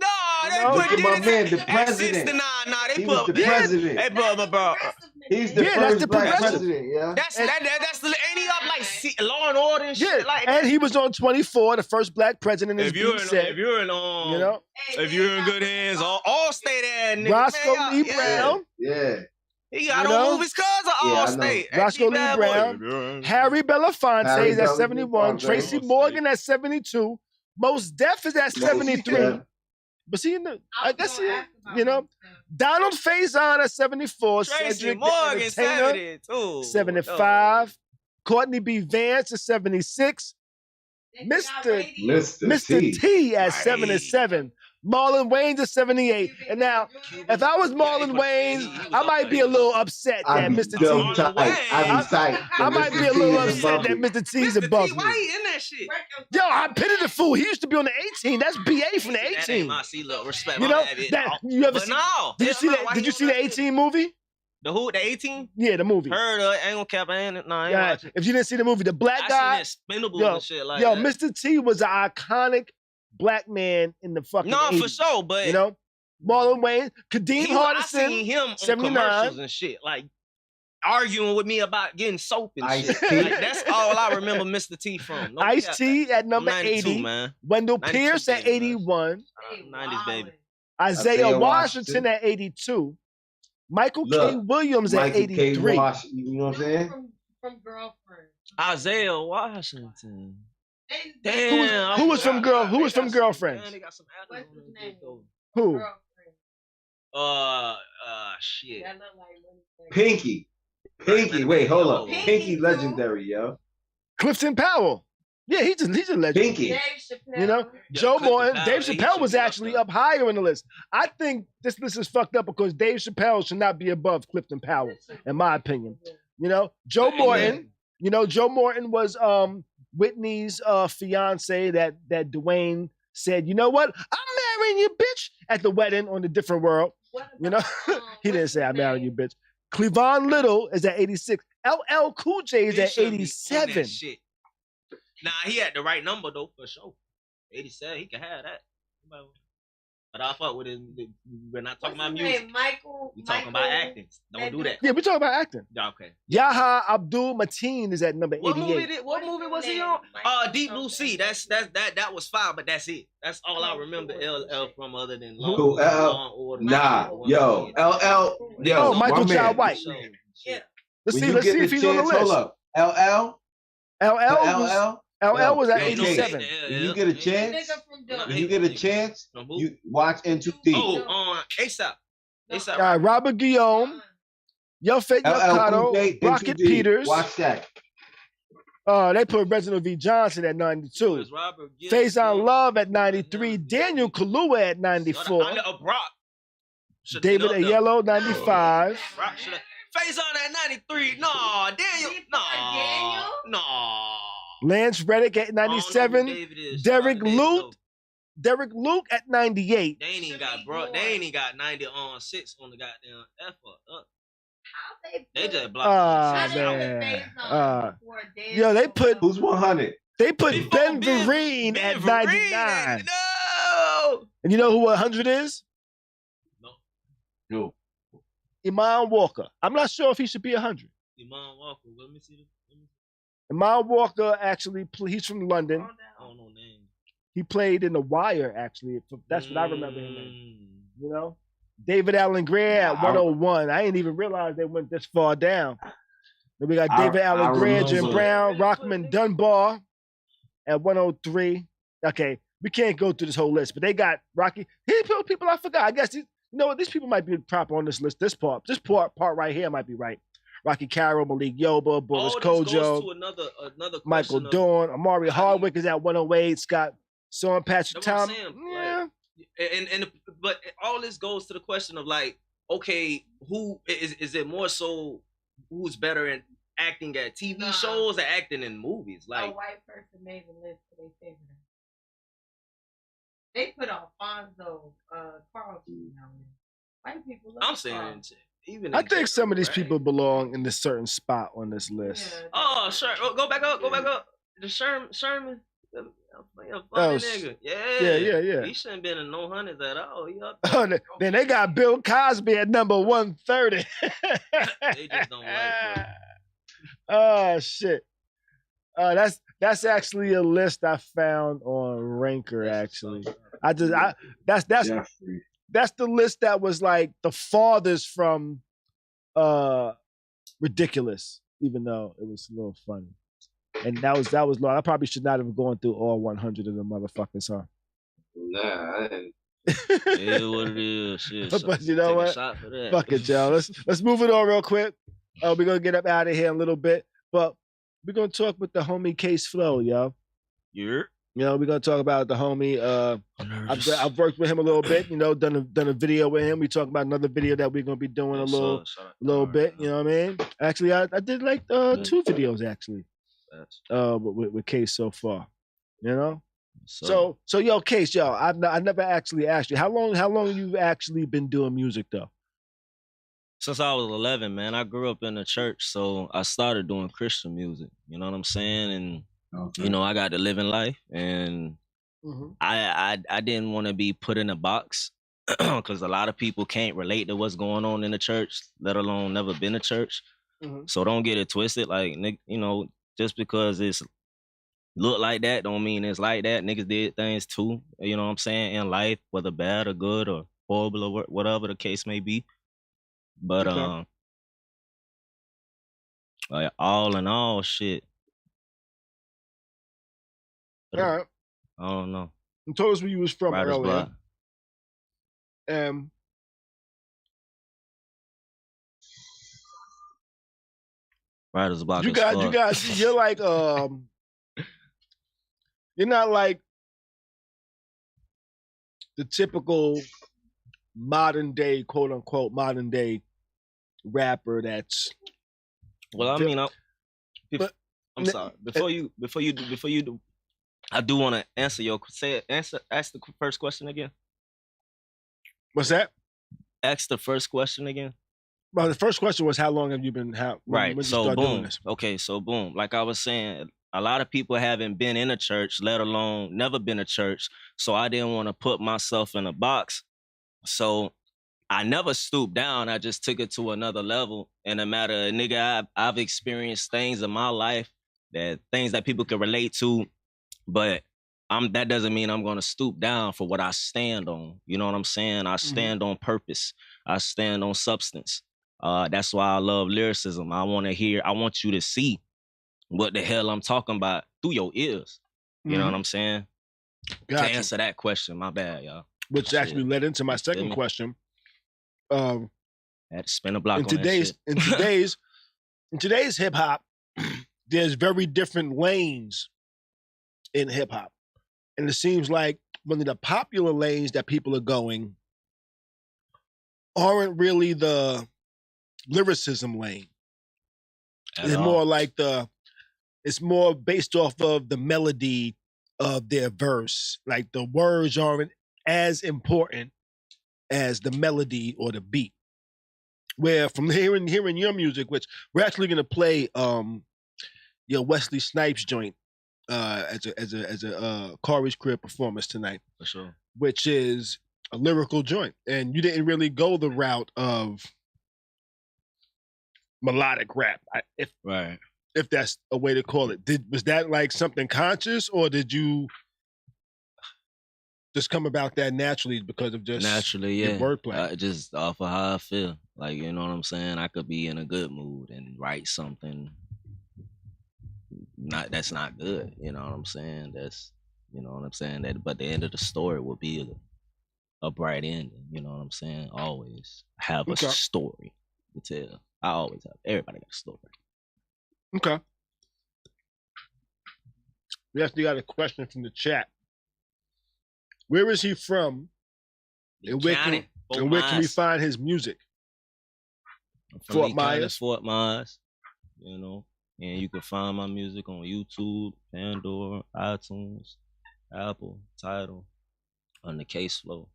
S4: Look at my man, the president.
S3: They
S4: He
S3: put
S4: was the president.
S3: Hey, bro.
S4: He's the
S2: Yeah, that's
S4: first
S2: the
S4: black
S2: progressive.
S4: president. Yeah.
S3: That's the ain't he up like Law and Order and shit
S2: Yeah,
S3: like
S2: and he was on 24, the first black president.
S3: if you're
S2: said,
S3: in
S2: you know,
S3: if you're in good hands, all stay there. Nigga,
S2: Roscoe
S3: man,
S2: Lee Brown.
S4: Yeah.
S3: He got
S2: You know?
S3: on movies cause of
S4: Yeah, I
S3: all
S4: know.
S3: state.
S2: Roscoe Lee Brown, Harry Belafonte
S4: Harry
S2: is at
S4: Belafonte,
S2: 71, Tracy Morgan at 72, Mos Def is at 73.
S4: Def.
S2: But see, I guess you know, Donald Faison at 74,
S3: Tracy
S2: Cedric the
S3: Morgan,
S2: Entertainer,
S3: 72.
S2: 75, Courtney B. Vance at 76, Mr. T at 77, Marlon Wayans at 78. And now, if I was Marlon Wayans, I might be a little upset that Mr. T. I might be a little upset that Mr. T's above me.
S3: Why he in that shit?
S2: Yo, I pity the fool. He used to be on the 18. That's BA from the
S3: That ain't
S2: 18.
S3: my C look, respect.
S2: You
S3: my
S2: know
S3: bad,
S2: that you ever
S3: but
S2: see?
S3: no.
S2: Did you see that? Did you see the 18 movie?
S3: The who? The 18?
S2: Yeah, the movie.
S3: Heard of it. I ain't gonna cap. I ain't
S2: Yeah,
S3: watching.
S2: if you didn't see the movie, the black guy.
S3: I seen Expendables and shit like
S2: yo,
S3: that.
S2: Mr. T was an iconic black man in the fucking
S3: No,
S2: 80s,
S3: for sure, but
S2: you know, Marlon Wayans, Kadeem
S3: I
S2: Hardison,
S3: seen him on
S2: 79.
S3: commercials and shit, like arguing with me about getting soap and shit.
S4: Ice-T.
S3: Like, that's all I remember Mr. T from. No cap.
S2: Ice-T at number
S3: 92,
S2: 80,
S3: man.
S2: Wendell
S3: 92
S2: Pierce at
S3: baby, man.
S2: 81,
S3: 90s baby.
S2: Isaiah
S4: Isaiah
S2: Washington
S4: Washington
S2: at 82, Michael K.
S4: Look,
S2: Williams at
S4: Michael K.
S2: 83.
S4: Washington, you know what I'm saying?
S5: From Girlfriend.
S3: Isaiah Washington.
S5: They-
S3: Damn.
S2: Who was from Girlfriends?
S3: Man, they got some
S5: What's
S3: actors
S5: his
S3: on
S5: name?
S3: this though.
S2: Who?
S5: Girlfriend.
S3: Shit.
S5: That look like Winnie.
S4: Pinky. Wait, hold up.
S5: Pinky
S4: Pinky
S5: too.
S4: legendary, yo.
S2: Clifton Powell. Yeah, he's a legend.
S4: Pinky.
S5: Dave Chappelle.
S2: You know,
S3: Yeah,
S2: Joe
S3: Clifton
S2: Morton,
S3: Powell,
S2: Dave
S3: he
S2: Chappelle
S3: should
S2: was
S3: be up
S2: actually
S3: there.
S2: up higher in the list. I think this list is fucked up because Dave Chappelle should not be above Clifton Powell, in my opinion. You know, Joe Morton. You know, Joe Morton was Whitney's fiance that Dwayne said, you know what, I'm marrying you, bitch, at the wedding on the different world. You know, he didn't say I'm marrying you, bitch. Cleavon Little is at 86. LL Cool J is
S3: He
S2: at
S3: should be on that
S2: 87.
S3: shit. Nah, he had the right number though, for sure. 87, he can have that. But I fuck with him. We're not talking about music.
S5: Michael.
S3: We talking about acting. Don't do that.
S2: Yeah, we're talking about acting.
S3: Yeah, okay.
S2: Yaha Abdul Mateen is at number 88.
S3: What movie was he on? Deep Blue Sea. That was fire, but that's it. That's all I remember LL from, other than
S4: Who,
S3: Law and Order.
S4: Nah, yo, LL, yo,
S2: Oh, Michael
S4: my
S2: Jai
S4: man.
S2: White.
S5: Yeah.
S2: Let's
S4: When
S2: see
S4: you
S2: if
S4: get
S2: he's
S4: the
S2: on the
S4: chance,
S2: list.
S4: hold up.
S2: LL was at
S4: Yo,
S2: 87.
S4: When you get a chance, when you get a chance, you watch Into Thief.
S3: Oh, ASAP.
S2: Robert Guillaume, Yo Fate
S4: LL
S2: Yakato,
S4: Cool J,
S2: Rocket
S4: Into Thief.
S2: Peters.
S4: Watch that.
S2: They put Reginald V. Johnson at 92. Faison Love at 93. Daniel Kaluuya at 94. David Aiello, 95.
S3: Faison at 93. No, Daniel. No.
S2: Lance Reddick at 97. Derek Luke at 98.
S3: They ain't even got 90 on 6 on the goddamn effort. They just blocked.
S2: Man. Yo, they put
S4: Who's 100?
S2: They put Ben Vereen at 99.
S3: No.
S2: And you know who 100 is?
S4: No.
S2: Iman Walker. I'm not sure if he should be 100.
S3: Iman Walker. Let me see.
S2: Iman Walker actually, he's from London.
S3: I don't know name.
S2: He played in The Wire, actually. That's what I remember him in. You know? David Allen Greer at 101. I didn't even realize they went this far down. Then we got David Allen Greer, Jim Brown, Rockman Dunbar at 103. Okay, we can't go through this whole list, but they got Rocky. Here people I forgot. I guess you know what? These people might be proper on this list. This part right here might be right. Rocky Carroll, Malik Yoba, Boris Kojo,
S3: another
S2: Michael Dorn, Amari Hardwick is at 108. Scott Sean Patrick Thomas. Yeah.
S3: But all this goes to the question of like, okay, who is it more so who's better in acting at TV shows or acting in movies? Like
S5: a white person made the list for their favorite. They put Alfonso Carlson on there. White people love
S3: I'm saying even
S2: I think some of these people belong in a certain spot on this list.
S3: Yeah, sure. Go back up. The Sherman. He a funny nigga.
S2: Yeah.
S3: He shouldn't been in no hundreds at all. He up
S2: there. Then they got Bill Cosby at number 130.
S3: They just don't like bro.
S2: Oh shit. That's actually a list I found on Ranker. Actually, that's the list that was like the farthest from ridiculous, even though it was a little funny. And that was long. I probably should not have gone through all 100 of the motherfuckers, huh?
S4: Nah, I didn't.
S3: Yeah, what it is. Shit.
S2: But you know what? Fuck it, y'all. Let's move it on real quick. We're gonna get up out of here in a little bit, but we're gonna talk with the homie Kase Flow, yo.
S3: Yeah.
S2: You know, we're gonna talk about the homie. I've worked with him a little bit. You know, done a video with him. We talk about another video that we're gonna be doing a little bit. You know what I mean? Actually, I did like 2 videos actually. With Kase so far. You know. So yo, Kase, yo, I never actually asked you how long you've actually been doing music though.
S3: Since I was 11, man. I grew up in the church, so I started doing Christian music. You know what I'm saying? And you know, I got to live in life, and I didn't want to be put in a box because a lot of people can't relate to what's going on in the church, let alone never been to church. So don't get it twisted. Like, you know, just because it's look like that don't mean it's like that. Niggas did things too, you know what I'm saying, in life, whether bad or good or horrible or whatever the case may be. But like all in all, shit.
S2: All right.
S3: I don't know.
S2: You told us where you was from earlier.
S3: Writer's block.
S2: You guys, you're like you're not like the typical modern day, quote unquote, modern day rapper that's.
S3: Well, I mean, I'm sorry. Before you do, I do want to answer ask the first question again.
S2: What's that?
S3: Ask the first question again.
S2: Well, the first question was how long have you been
S3: right? So boom. Okay, so boom. Like I was saying, a lot of people haven't been in a church, let alone never been to church. So I didn't want to put myself in a box. So I never stooped down. I just took it to another level. In a matter of nigga, I've experienced things in my life things that people can relate to, but that doesn't mean I'm gonna stoop down for what I stand on. You know what I'm saying? I stand on purpose. I stand on substance. That's why I love lyricism. I want you to see what the hell I'm talking about through your ears. You know what I'm saying? Gotcha. To answer that question, my bad, y'all.
S2: Which actually led into my second question.
S3: I had to spin a block on that shit.
S2: In today's hip hop, there's very different lanes in hip hop. And it seems like one of the popular lanes that people are going aren't really the lyricism lane. It's more like it's more based off of the melody of their verse. Like the words aren't as important as the melody or the beat. Where from hearing your music, which we're actually gonna play your Wesley Snipes joint as a Khary's Crib performance tonight.
S3: For sure.
S2: Which is a lyrical joint. And you didn't really go the route of melodic rap. If that's a way to call it. Was that like something conscious, or did you just come about that naturally because of just
S3: naturally,
S2: your wordplay?
S3: Just off of how I feel. Like, you know what I'm saying? I could be in a good mood and write something that's not good. You know what I'm saying? You know what I'm saying? But the end of the story will be a bright ending. You know what I'm saying? Always have a story to tell. I always have. Everybody got a story.
S2: Okay. We actually got a question from the chat. Where is he from? And where can we find his music?
S3: Fort Myers. Fort Myers. You know, and you can find my music on YouTube, Pandora, iTunes, Apple, Tidal, on the Kase Flow.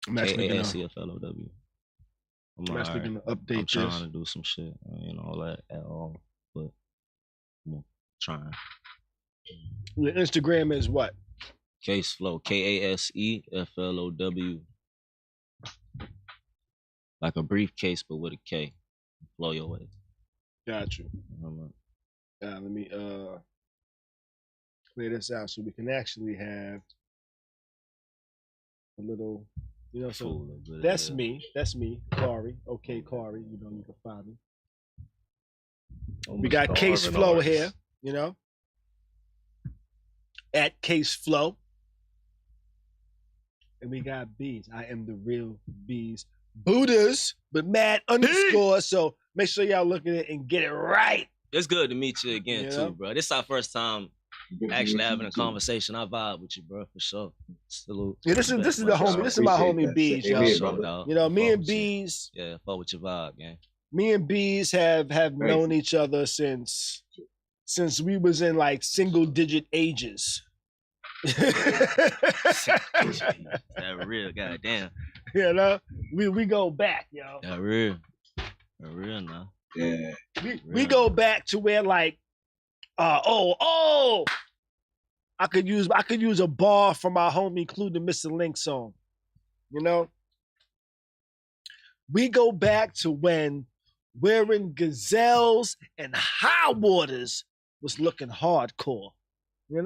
S3: KASEFLOW.
S2: I'm actually gonna update
S3: I'm trying to do some shit, you know, all that at all, but I'm trying.
S2: Your Instagram is what?
S3: Kase Flow, KASEFLOW. Like a briefcase, but with a K. Flow your way.
S2: Got you. Let me clear this out so we can actually have a little, so that's me. That's me, Khary. Okay, Khary. You can find me. We got Kase Flow here, at Kase Flow. And we got Beez. I am the real Beez. Buddhas, but mad underscore. So make sure y'all look at it and get it right.
S3: It's good to meet you again, too, bro. This is our first time actually having a conversation. I vibe with you, bro, for sure. Salute.
S2: Yeah, this is the homie. This is my homie Beez, y'all. Me and Beez.
S3: Yeah, fuck with your vibe, gang.
S2: Me and Beez have known each other since we was in like single digit ages.
S3: That real, goddamn.
S2: We go back, yo.
S3: That real now.
S4: Yeah.
S2: We go back to where like, I could use a bar from our homie, including Mr. Link song. We go back to when wearing gazelles and high waters was looking hardcore.
S3: Damn,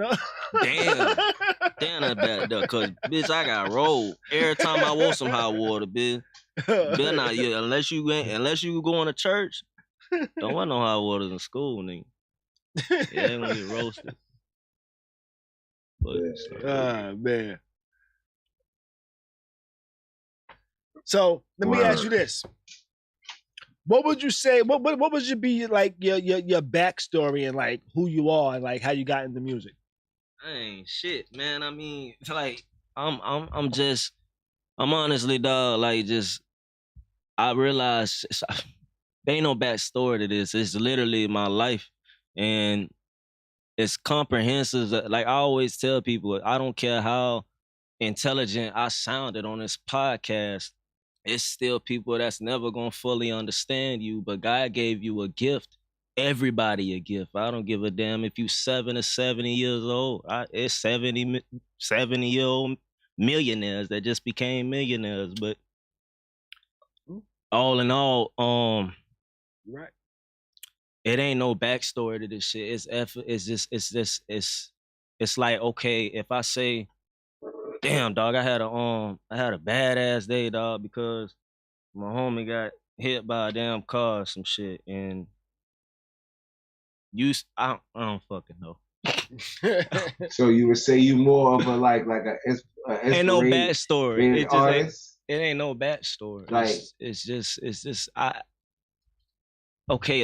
S3: that's bad though. Cause bitch, I got rolled every time I wore some hot water, bitch. Not unless you going to church, don't want no hot water in school, nigga. Yeah, ain't gonna get roasted. But
S2: man. So let me ask you this: what would you say? What would you be like your backstory and like who you are and like how you got into music?
S3: I ain't shit, man. I mean, like I'm honestly, dog. Like I realized there ain't no backstory to this. It's literally my life, and it's comprehensive. Like I always tell people, I don't care how intelligent I sounded on this podcast. It's still people that's never gonna fully understand you, but God gave you a gift. Everybody a gift. I don't give a damn if you 7 or 70 years old. It's 70-year-old millionaires that just became millionaires. But all in all,
S2: right.
S3: It ain't no backstory to this shit. It's effort. It's like, okay, if I say, damn, dog, I had a badass day, dog, because my homie got hit by a damn car or some shit, and I don't fucking know.
S2: So
S4: you would say you more of a like a
S3: ain't no backstory. It ain't no backstory.
S4: Like
S3: it's just okay.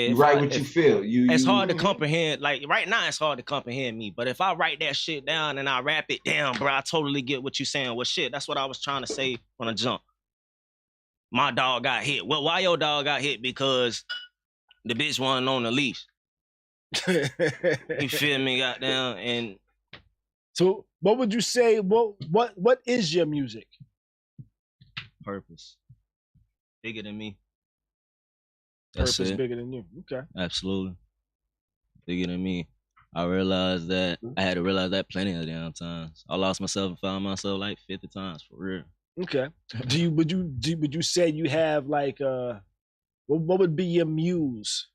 S4: You write what you feel.
S3: It's hard to comprehend. Like right now, it's hard to comprehend me. But if I write that shit down and I rap it down, bro, I totally get what you saying. Well, shit, that's what I was trying to say on a jump. My dog got hit. Well, why your dog got hit? Because the bitch wasn't on the leash. You feel me? Goddamn. And
S2: so, what would you say? What is your music?
S3: Purpose. Bigger than me.
S2: Purpose bigger than you. Okay.
S3: Absolutely. Bigger than me. I realized that I had to realize that plenty of damn times. I lost myself and found myself like 50 times for real.
S2: Okay. Would you say you have like what would be your muse?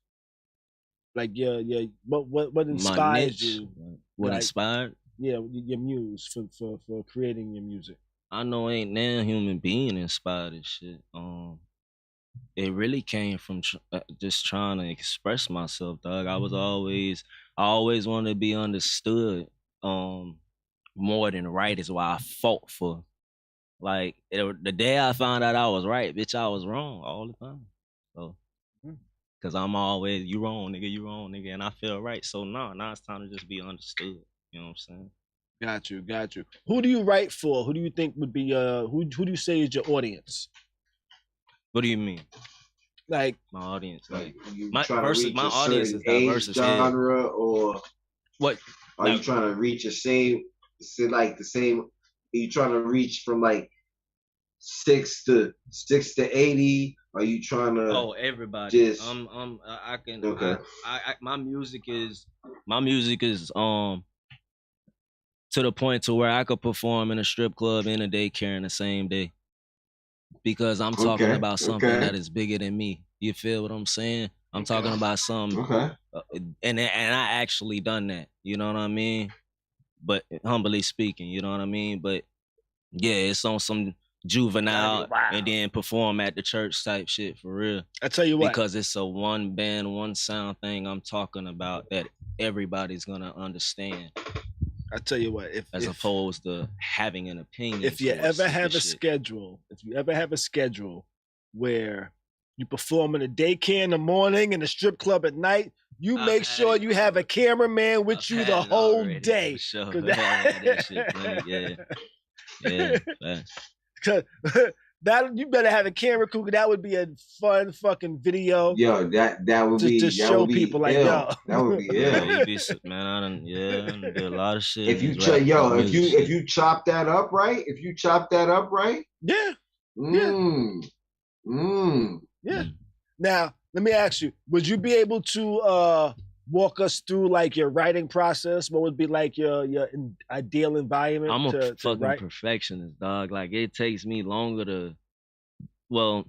S2: Like your what inspires you?
S3: What inspired?
S2: Yeah, your muse for creating your music.
S3: I know ain't no human being inspired this shit. It really came from just trying to express myself, dog. I always wanted to be understood. More than right is why I fought for. Like the day I found out I was right, bitch, I was wrong all the time. So, cause I'm always you wrong, nigga, and I feel right. So now it's time to just be understood. You know what I'm saying?
S2: Got you. Who do you write for? Who do you think would be who do you say is your audience?
S3: What do you mean?
S2: Like
S3: my audience, like
S4: my audience is diverse as genre, or
S3: what?
S4: Are you trying to reach the same? Are you trying to reach from like 6 to 80? Are you trying to?
S3: Oh, everybody.
S4: Just
S3: I can.
S4: okay.
S3: My music is to the point to where I could perform in a strip club and a daycare in the same day, because I'm talking about something that is bigger than me. You feel what I'm saying? I'm talking about something, and I actually done that. You know what I mean? But humbly speaking, you know what I mean? But yeah, it's on some juvenile and then perform at the church type shit for real.
S2: I tell you what,
S3: because it's a one band, one sound thing I'm talking about that everybody's gonna understand.
S2: I tell you what,
S3: as opposed to having an opinion.
S2: If you ever have a schedule, where you perform in a daycare in the morning and a strip club at night, you make sure you have a cameraman with you the whole day.
S3: Sure. That shit plenty, yeah.
S2: Cause that you better have a camera crew. That would be a fun fucking video.
S4: Yo, that would be
S2: to show people like yo.
S4: That would be
S3: man. I done did a lot of shit.
S4: If you chop that up right,
S2: yeah.
S4: Yeah.
S2: Now let me ask you: would you be able to walk us through like your writing process? What would be like your ideal environment?
S3: I'm a fucking perfectionist, dog. Like it takes me longer to. Well,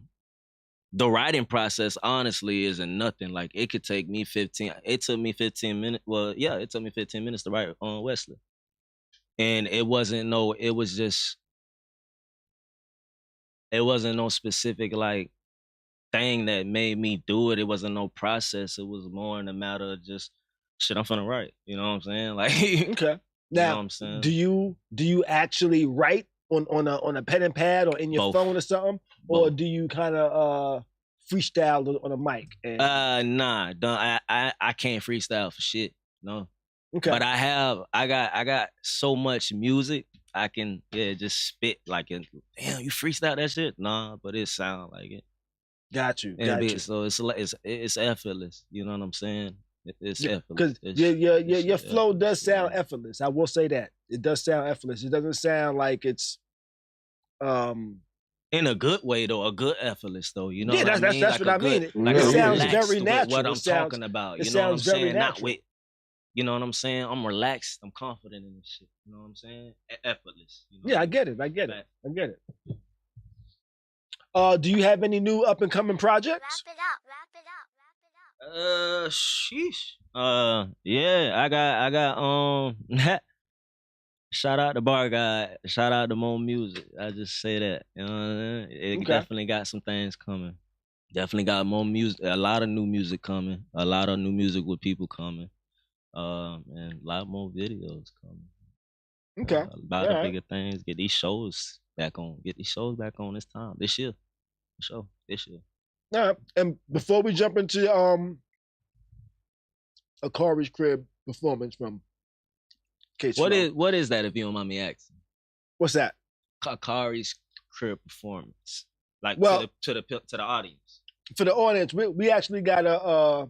S3: the writing process honestly isn't nothing. Like it could take me 15. It took me 15 minutes. Well, yeah, it took me 15 minutes to write on Wesley, and it wasn't no specific like thing that made me do it. It wasn't no process. It was more in a matter of just shit I'm finna write. You know what I'm saying? Like
S2: okay. Now,
S3: you know what I'm saying?
S2: Do you actually write on a pen and pad or in your phone or something? Both. Or do you kind of freestyle on a mic?
S3: Nah, I can't freestyle for shit. No.
S2: Okay.
S3: But I got so much music I can just spit like it. Damn, you freestyle that shit? Nah, but it sound like it.
S2: Got you.
S3: So it's effortless. You know what I'm saying? It's effortless.
S2: Because your flow does sound effortless. I will say that it does sound effortless. It doesn't sound like it's
S3: in a good way though, a good effortless though. You know
S2: what I mean? That's like what I mean.
S3: Like
S2: it sounds very natural.
S3: What I'm talking about. You know what I'm saying? Not with. You know what I'm saying? I'm relaxed. I'm confident in this shit. You know what I'm saying? Effortless. You know
S2: I get it. Do you have any new up and coming projects?
S1: Wrap it up.
S3: Sheesh. Yeah, I got shout out to Bar Guy. Shout out to Mo Music. I just say that. You know what I mean? It definitely got some things coming. Definitely got more music. A lot of new music coming. A lot of new music with people coming. And a lot more videos coming.
S2: Okay.
S3: A lot of bigger things. Get these shows back on. This time. This year. This year.
S2: All right. And before we jump into a Khary's Crib performance from KCL.
S3: What is that if you don't mind me asking?
S2: What's that?
S3: Khary's Crib performance. Like to the audience.
S2: For the audience, we actually got a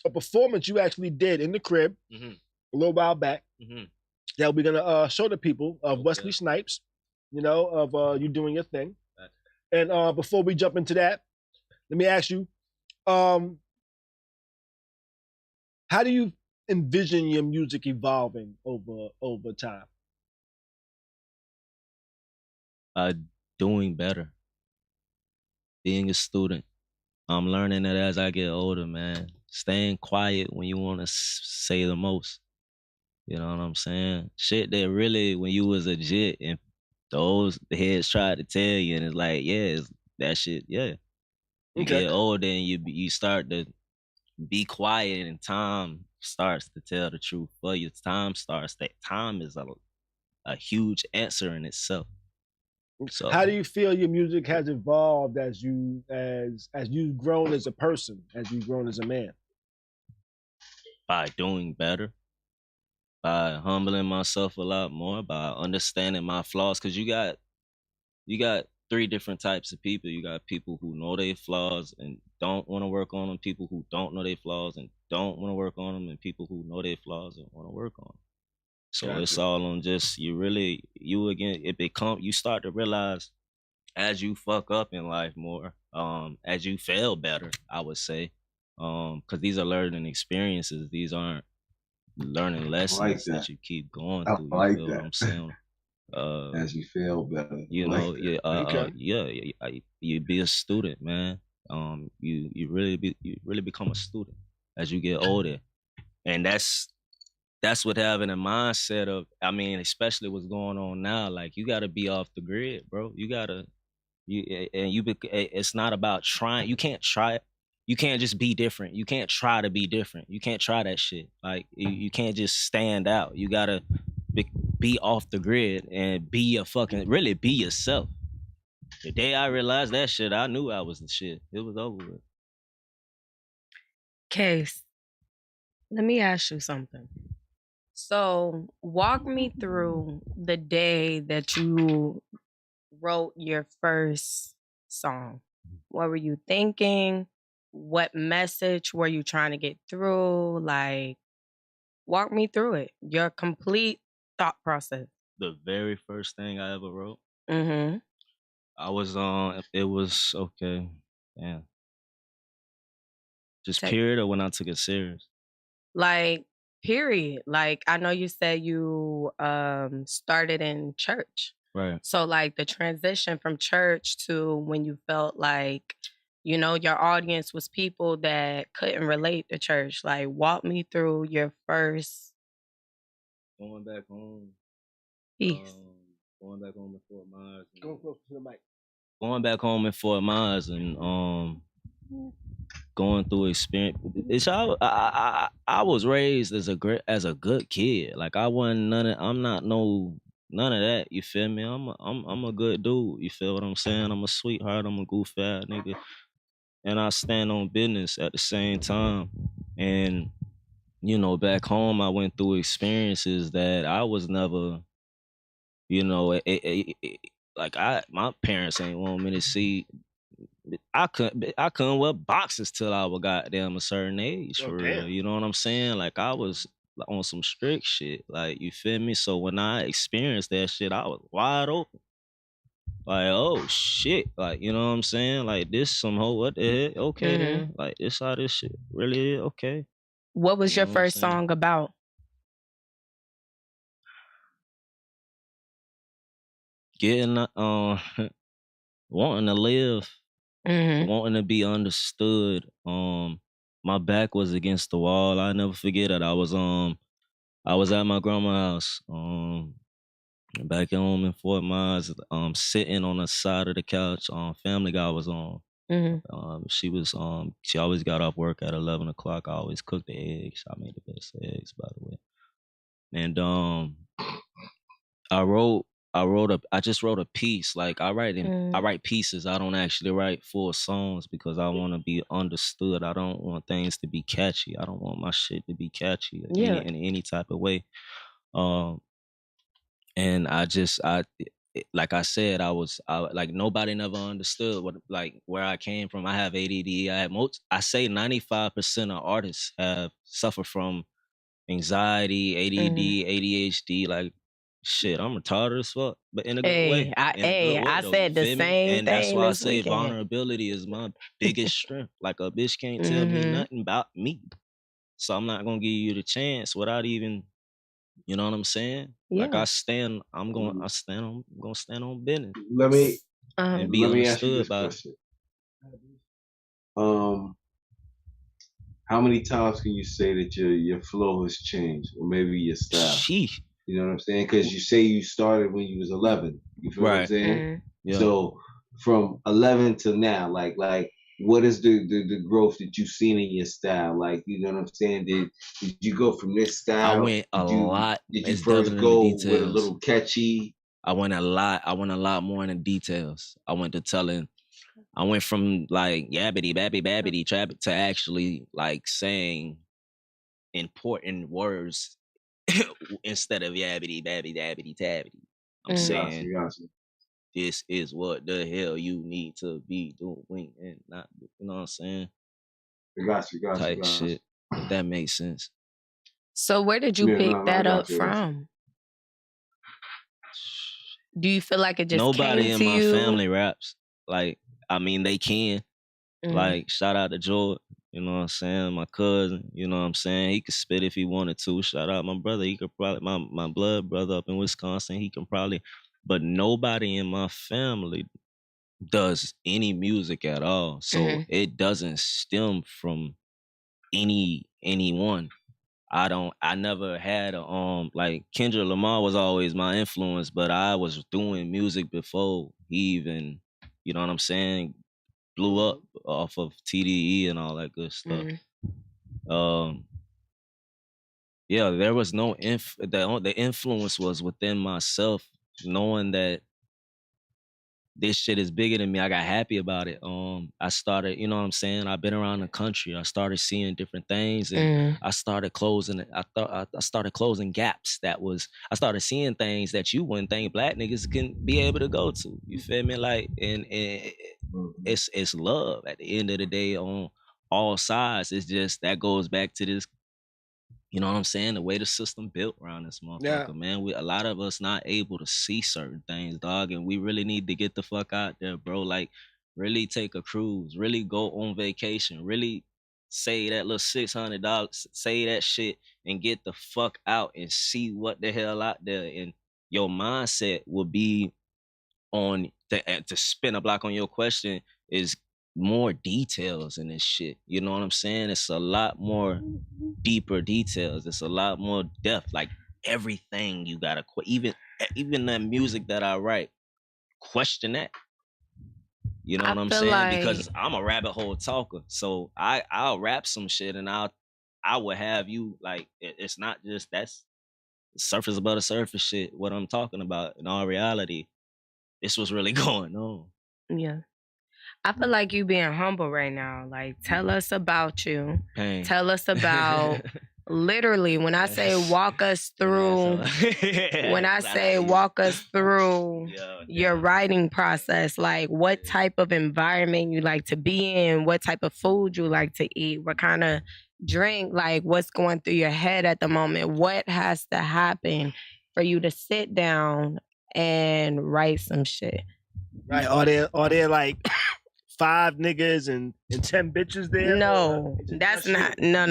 S2: performance you actually did in the crib a little while back that we're gonna show the people of Wesley Snipes, of you doing your thing. And before we jump into that, let me ask you, how do you envision your music evolving over time?
S3: Doing better. Being a student. I'm learning that as I get older, man. Staying quiet when you want to say the most. You know what I'm saying? Shit that really, when you was a jit and the heads tried to tell you, and it's like, it's that shit, You get older and you start to be quiet, and time starts to tell the truth for you. Time is a huge answer in itself. So
S2: how do you feel your music has evolved as you've grown as a person, as you've grown as a man?
S3: By doing better, by humbling myself a lot more, by understanding my flaws. Because you got three different types of people. You got people who know their flaws and don't want to work on them, people who don't know their flaws and don't want to work on them, and people who know their flaws and want to work on them. So it's all on just you start to realize as you fuck up in life more, as you fail better, I would say, because these are learning experiences. These aren't learning
S4: I like
S3: lessons
S4: that.
S3: that you keep going
S4: I
S3: through. You
S4: like
S3: feel what I'm saying?
S4: As you feel better.
S3: You
S4: I like
S3: know,
S4: that.
S2: Okay.
S3: you be a student, man. You really become a student as you get older, and that's what having a mindset of. I mean, especially what's going on now. Like you got to be off the grid, bro. You gotta it's not about trying. You can't try it. You can't just be different. You can't try to be different. You can't try that shit. Like you can't just stand out. You gotta be off the grid and really be yourself. The day I realized that shit, I knew I was the shit. It was over with.
S6: Kase, let me ask you something. So, walk me through the day that you wrote your first song. What were you thinking? What message were you trying to get through? Like, walk me through it. Your complete thought process.
S3: The very first thing I ever wrote,
S6: Mm-hmm.
S3: I was on. It was okay. Yeah. Just period, or when I took it serious.
S6: Like, period. Like, I know you said you started in church.
S3: Right.
S6: So like the transition from church to when you felt like, you know, your audience was people that couldn't relate to church. Like, walk me through your first
S3: Going back home.
S6: piece.
S3: Going back home in Fort Myers.
S2: Go close to the mic.
S3: Going back home in Fort Myers and going through experience. I was raised as a good kid. Like I wasn't I'm not none of that. You feel me? I'm a good dude. You feel what I'm saying? I'm a sweetheart. I'm a goof ass nigga, and I stand on business at the same time. And you know, back home, I went through experiences that I was never. You know, like my parents ain't want me to see. I couldn't wear boxes till I was goddamn a certain age for real. You know what I'm saying? Like I was on some strict shit. Like you feel me? So when I experienced that shit, I was wide open. Like oh shit, like you know what I'm saying? Like this some hoe. What the heck? Okay then. Like this how this shit really is. Okay.
S6: What was your first song about?
S3: Getting wanting to live, wanting to be understood. My back was against the wall. I never forget it. I was at my grandma's house, back home in Fort Myers, sitting on the side of the couch. Family Guy was on. She always got off work at 11 o'clock. I always cooked the eggs. I made the best eggs, by the way. And I just wrote a piece. Like I write pieces. I don't actually write full songs because I want to be understood. I don't want things to be catchy. I don't want my shit to be catchy in any type of way. And like I said, I like nobody never understood where I came from. I have ADD. I say 95% of artists suffer from anxiety, ADD, ADHD. Like shit, I'm retarded as fuck, but in a good way.
S6: I said the same thing.
S3: And that's why I say vulnerability is my biggest strength. Like a bitch can't tell me nothing about me, so I'm not gonna give you the chance without even. You know what I'm saying? Yeah. Like I'm gonna stand on business.
S4: Let me
S3: and be
S4: ask you this question. How many times can you say that your flow has changed, or maybe your style?
S3: Sheesh.
S4: You know what I'm saying? Because you say you started when you was 11. You feel what I'm saying? Yeah. So from 11 to now, like what is the growth that you've seen in your style? Like, you know what I'm saying? Did you go from this style?
S3: I went a lot.
S4: Did you first go with a little catchy?
S3: I went a lot more in the details. I went from like yabbity babbity babbity trap to actually like saying important words instead of yabbity babbity dabbity tabbity. I'm saying this is what the hell you need to be doing and not, you know what I'm saying?
S4: Got you.
S3: Type shit. If that makes sense.
S6: So where did you pick that up from? Do you feel like it just
S3: Nobody
S6: came
S3: in
S6: to
S3: my
S6: you?
S3: family raps. Like, I mean, they can.
S6: Mhm.
S3: Like, shout out to Jordan. You know what I'm saying? My cousin, you know what I'm saying? He could spit if he wanted to. Shout out my brother. He could probably, my blood brother up in Wisconsin, he can probably, but nobody in my family does any music at all. So
S6: Mhm.
S3: it doesn't stem from anyone. I never had a like Kendrick Lamar was always my influence, but I was doing music before he even, you know what I'm saying, blew up off of TDE and all that good stuff.
S6: Mhm.
S3: Yeah, there was no the influence was within myself, knowing that this shit is bigger than me. I got happy about it. I started, you know what I'm saying? I've been around the country. I started seeing different things, and I started closing it. I started closing gaps. I started seeing things that you wouldn't think black niggas can be able to go to. You feel me? Like, and it's love at the end of the day on all sides. It's just that goes back to this. You know what I'm saying? The way the system built around this motherfucker, man. A lot of us not able to see certain things, dog, and we really need to get the fuck out there, bro. Like, really take a cruise, really go on vacation, really say that little $600, say that shit, and get the fuck out and see what the hell out there. And your mindset will be on to spin a block on your question is more details in this shit. You know what I'm saying? It's a lot more deeper details. It's a lot more depth. Like everything you gotta even that music that I write, question that. You know what I'm saying? Because I'm a rabbit hole talker. So I'll rap some shit and I will have you like it's not just that's surface above the surface shit. What I'm talking about in all reality, this was really going on.
S6: Yeah. I feel like you being humble right now. Like, tell us about you.
S3: Pain.
S6: Tell us about literally when I say walk us through when I say walk us through your writing process, like what type of environment you like to be in, what type of food you like to eat, what kind of drink, like what's going through your head at the moment, what has to happen for you to sit down and write some shit.
S2: Right. Are there like 5 niggas and 10 bitches there?
S6: No, that's not. No.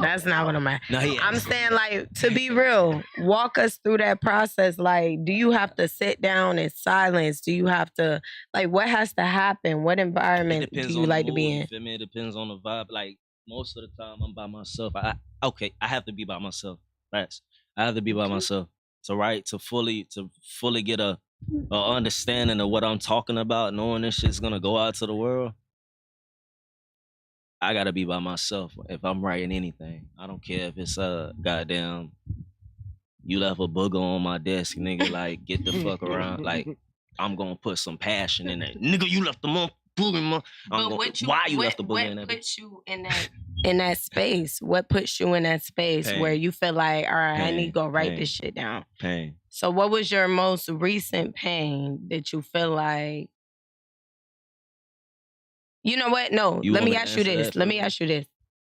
S6: That's not what I'm at.
S3: No,
S6: I'm saying, like, to be real, walk us through that process. Like, do you have to sit down in silence? Do you have to, like, what has to happen? What environment do you like to be in?
S3: You feel me? It depends on the vibe. Like, most of the time, I'm by myself. I have to be by myself. Right? I have to be by myself to fully get a understanding of what I'm talking about, knowing this shit's gonna go out to the world. I gotta be by myself if I'm writing anything. I don't care if it's goddamn you left a booger on my desk, nigga. Like, get the fuck around. Like, I'm gonna put some passion in that, nigga. You left the booger. Why you left the booger in that?
S6: What puts you in that space? What puts you in that space where you feel like, all right, I need to go write this shit down?
S3: Pain.
S6: So what was your most recent pain that you feel like, you know what? No, let me ask you this.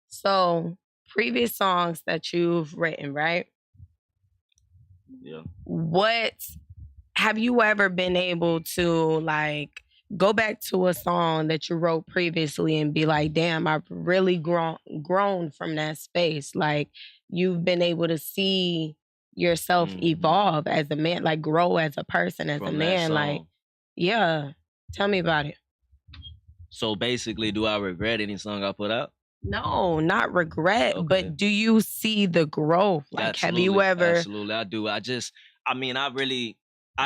S6: So previous songs that you've written, right?
S3: Yeah.
S6: What have you ever been able to like go back to a song that you wrote previously and be like, damn, I've really grown from that space? Like, you've been able to see yourself evolve as a man, like grow as a person, as a man. Like, yeah. Tell me about it.
S3: So basically, do I regret any song I put out?
S6: No, not regret, but do you see the growth? Like, have you ever?
S3: Absolutely, I do. I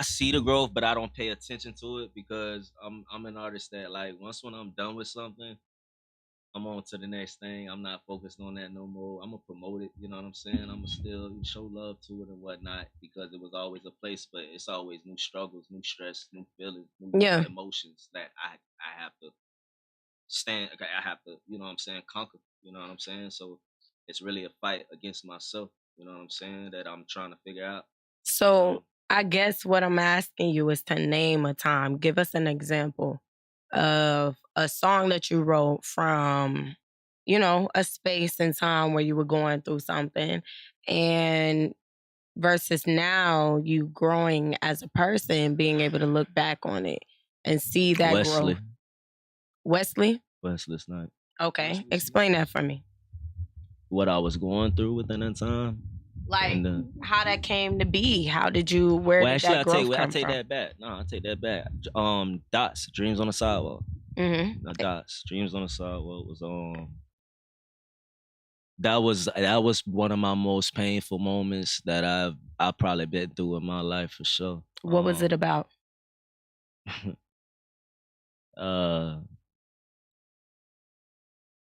S3: see the growth, but I don't pay attention to it because I'm an artist that, like, when I'm done with something, I'm on to the next thing. I'm not focused on that no more. I'm gonna promote it, you know what I'm saying? I'm gonna still show love to it and whatnot because it was always a place, but it's always new struggles, new stress, new feelings, new emotions that I have to I have to, you know what I'm saying, conquer, you know what I'm saying? So it's really a fight against myself, you know what I'm saying, that I'm trying to figure out.
S6: So I guess what I'm asking you is to name a time. Give us an example of a song that you wrote from, you know, a space and time where you were going through something and versus now you growing as a person, being able to look back on it and see that
S3: Wesley.
S6: growth? Wesley?
S3: Wesley Snipes.
S6: Okay, explain that for me.
S3: What I was going through within that time.
S6: Like how that came to be. How did you? Where did that growth come from?
S3: I take that back. No, I take that back. Dots, Dreams on the Sidewalk.
S6: Mm-hmm.
S3: Dots, Dreams on the Sidewalk was that was one of my most painful moments that I've probably been through in my life for sure.
S6: What was it about?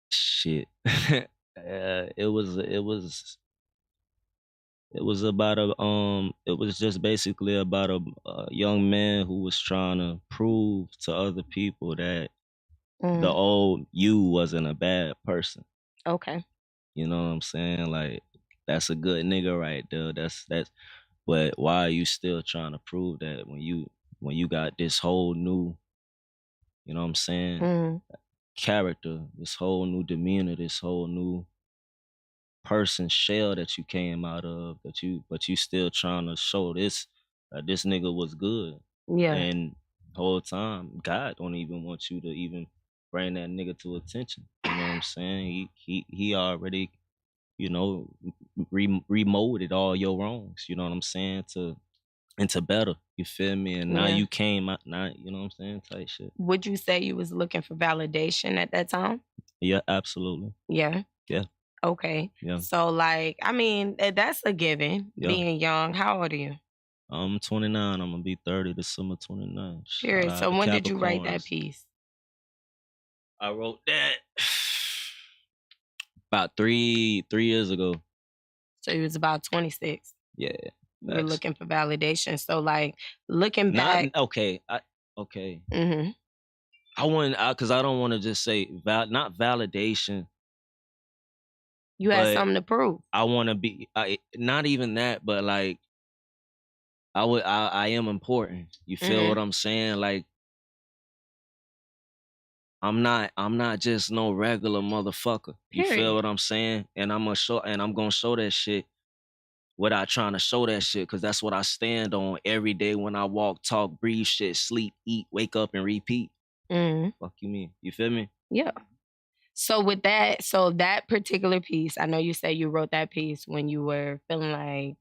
S3: Shit. It was about it was just basically about a young man who was trying to prove to other people that the old you wasn't a bad person.
S6: Okay.
S3: You know what I'm saying? Like, that's a good nigga right there. That's but why are you still trying to prove that when you got this whole new, you know what I'm saying, character, this whole new demeanor, this whole new person shell that you came out of, but you still trying to show this this nigga was good.
S6: Yeah.
S3: And the whole time, God don't even want you to even bring that nigga to attention. You know what I'm saying? He already, you know, remolded all your wrongs. You know what I'm saying? Into better. You feel me? And now you came out, now, you know what I'm saying? Type shit.
S6: Would you say you was looking for validation at that time?
S3: Yeah, absolutely.
S6: Yeah.
S3: Yeah.
S6: Okay.
S3: Yeah.
S6: So, like, I mean, that's a given. Yeah. Being young. How old are you?
S3: I'm 29. I'm gonna be 30 December 29.
S6: Sure. So when did you write that piece?
S3: I wrote that about three years ago.
S6: So you was about 26.
S3: Yeah.
S6: You were looking for validation. So, like, looking back.
S3: Okay. Mm-hmm. I want, because I don't want to just say not validation.
S6: You had something to prove.
S3: I want to be not even that, but like I am important. You feel what I'm saying? Like, I'm not just no regular motherfucker. You feel what I'm saying? And I'm gonna show that shit without trying to show that shit, because that's what I stand on every day when I walk, talk, breathe, shit, sleep, eat, wake up, and repeat. Fuck you mean? You feel me?
S6: Yeah. So with that, that particular piece, I know you say you wrote that piece when you were feeling like,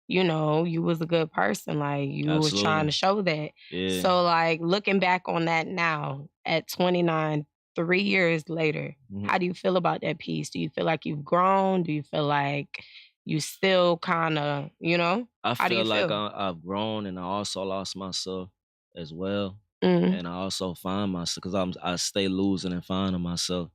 S6: you know, you was a good person. Like, you was trying to show that. Yeah. So, like, looking back on that now at 29, 3 years later, how do you feel about that piece? Do you feel like you've grown? Do you feel like you still kind of, you know?
S3: I feel like I've grown, and I also lost myself as well. And I also find myself, because I stay losing and finding myself.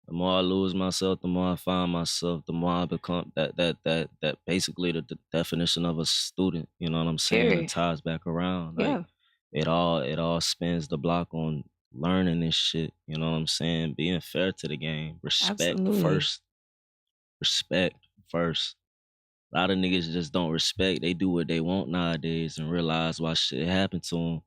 S3: The more I lose myself, the more I find myself, the more I become that basically the definition of a student. You know what I'm saying? Period. It ties back around. Like, it all spins the block on learning this shit. You know what I'm saying? Being fair to the game. Respect first. Respect first. A lot of niggas just don't respect. They do what they want nowadays and realize why shit happened to them.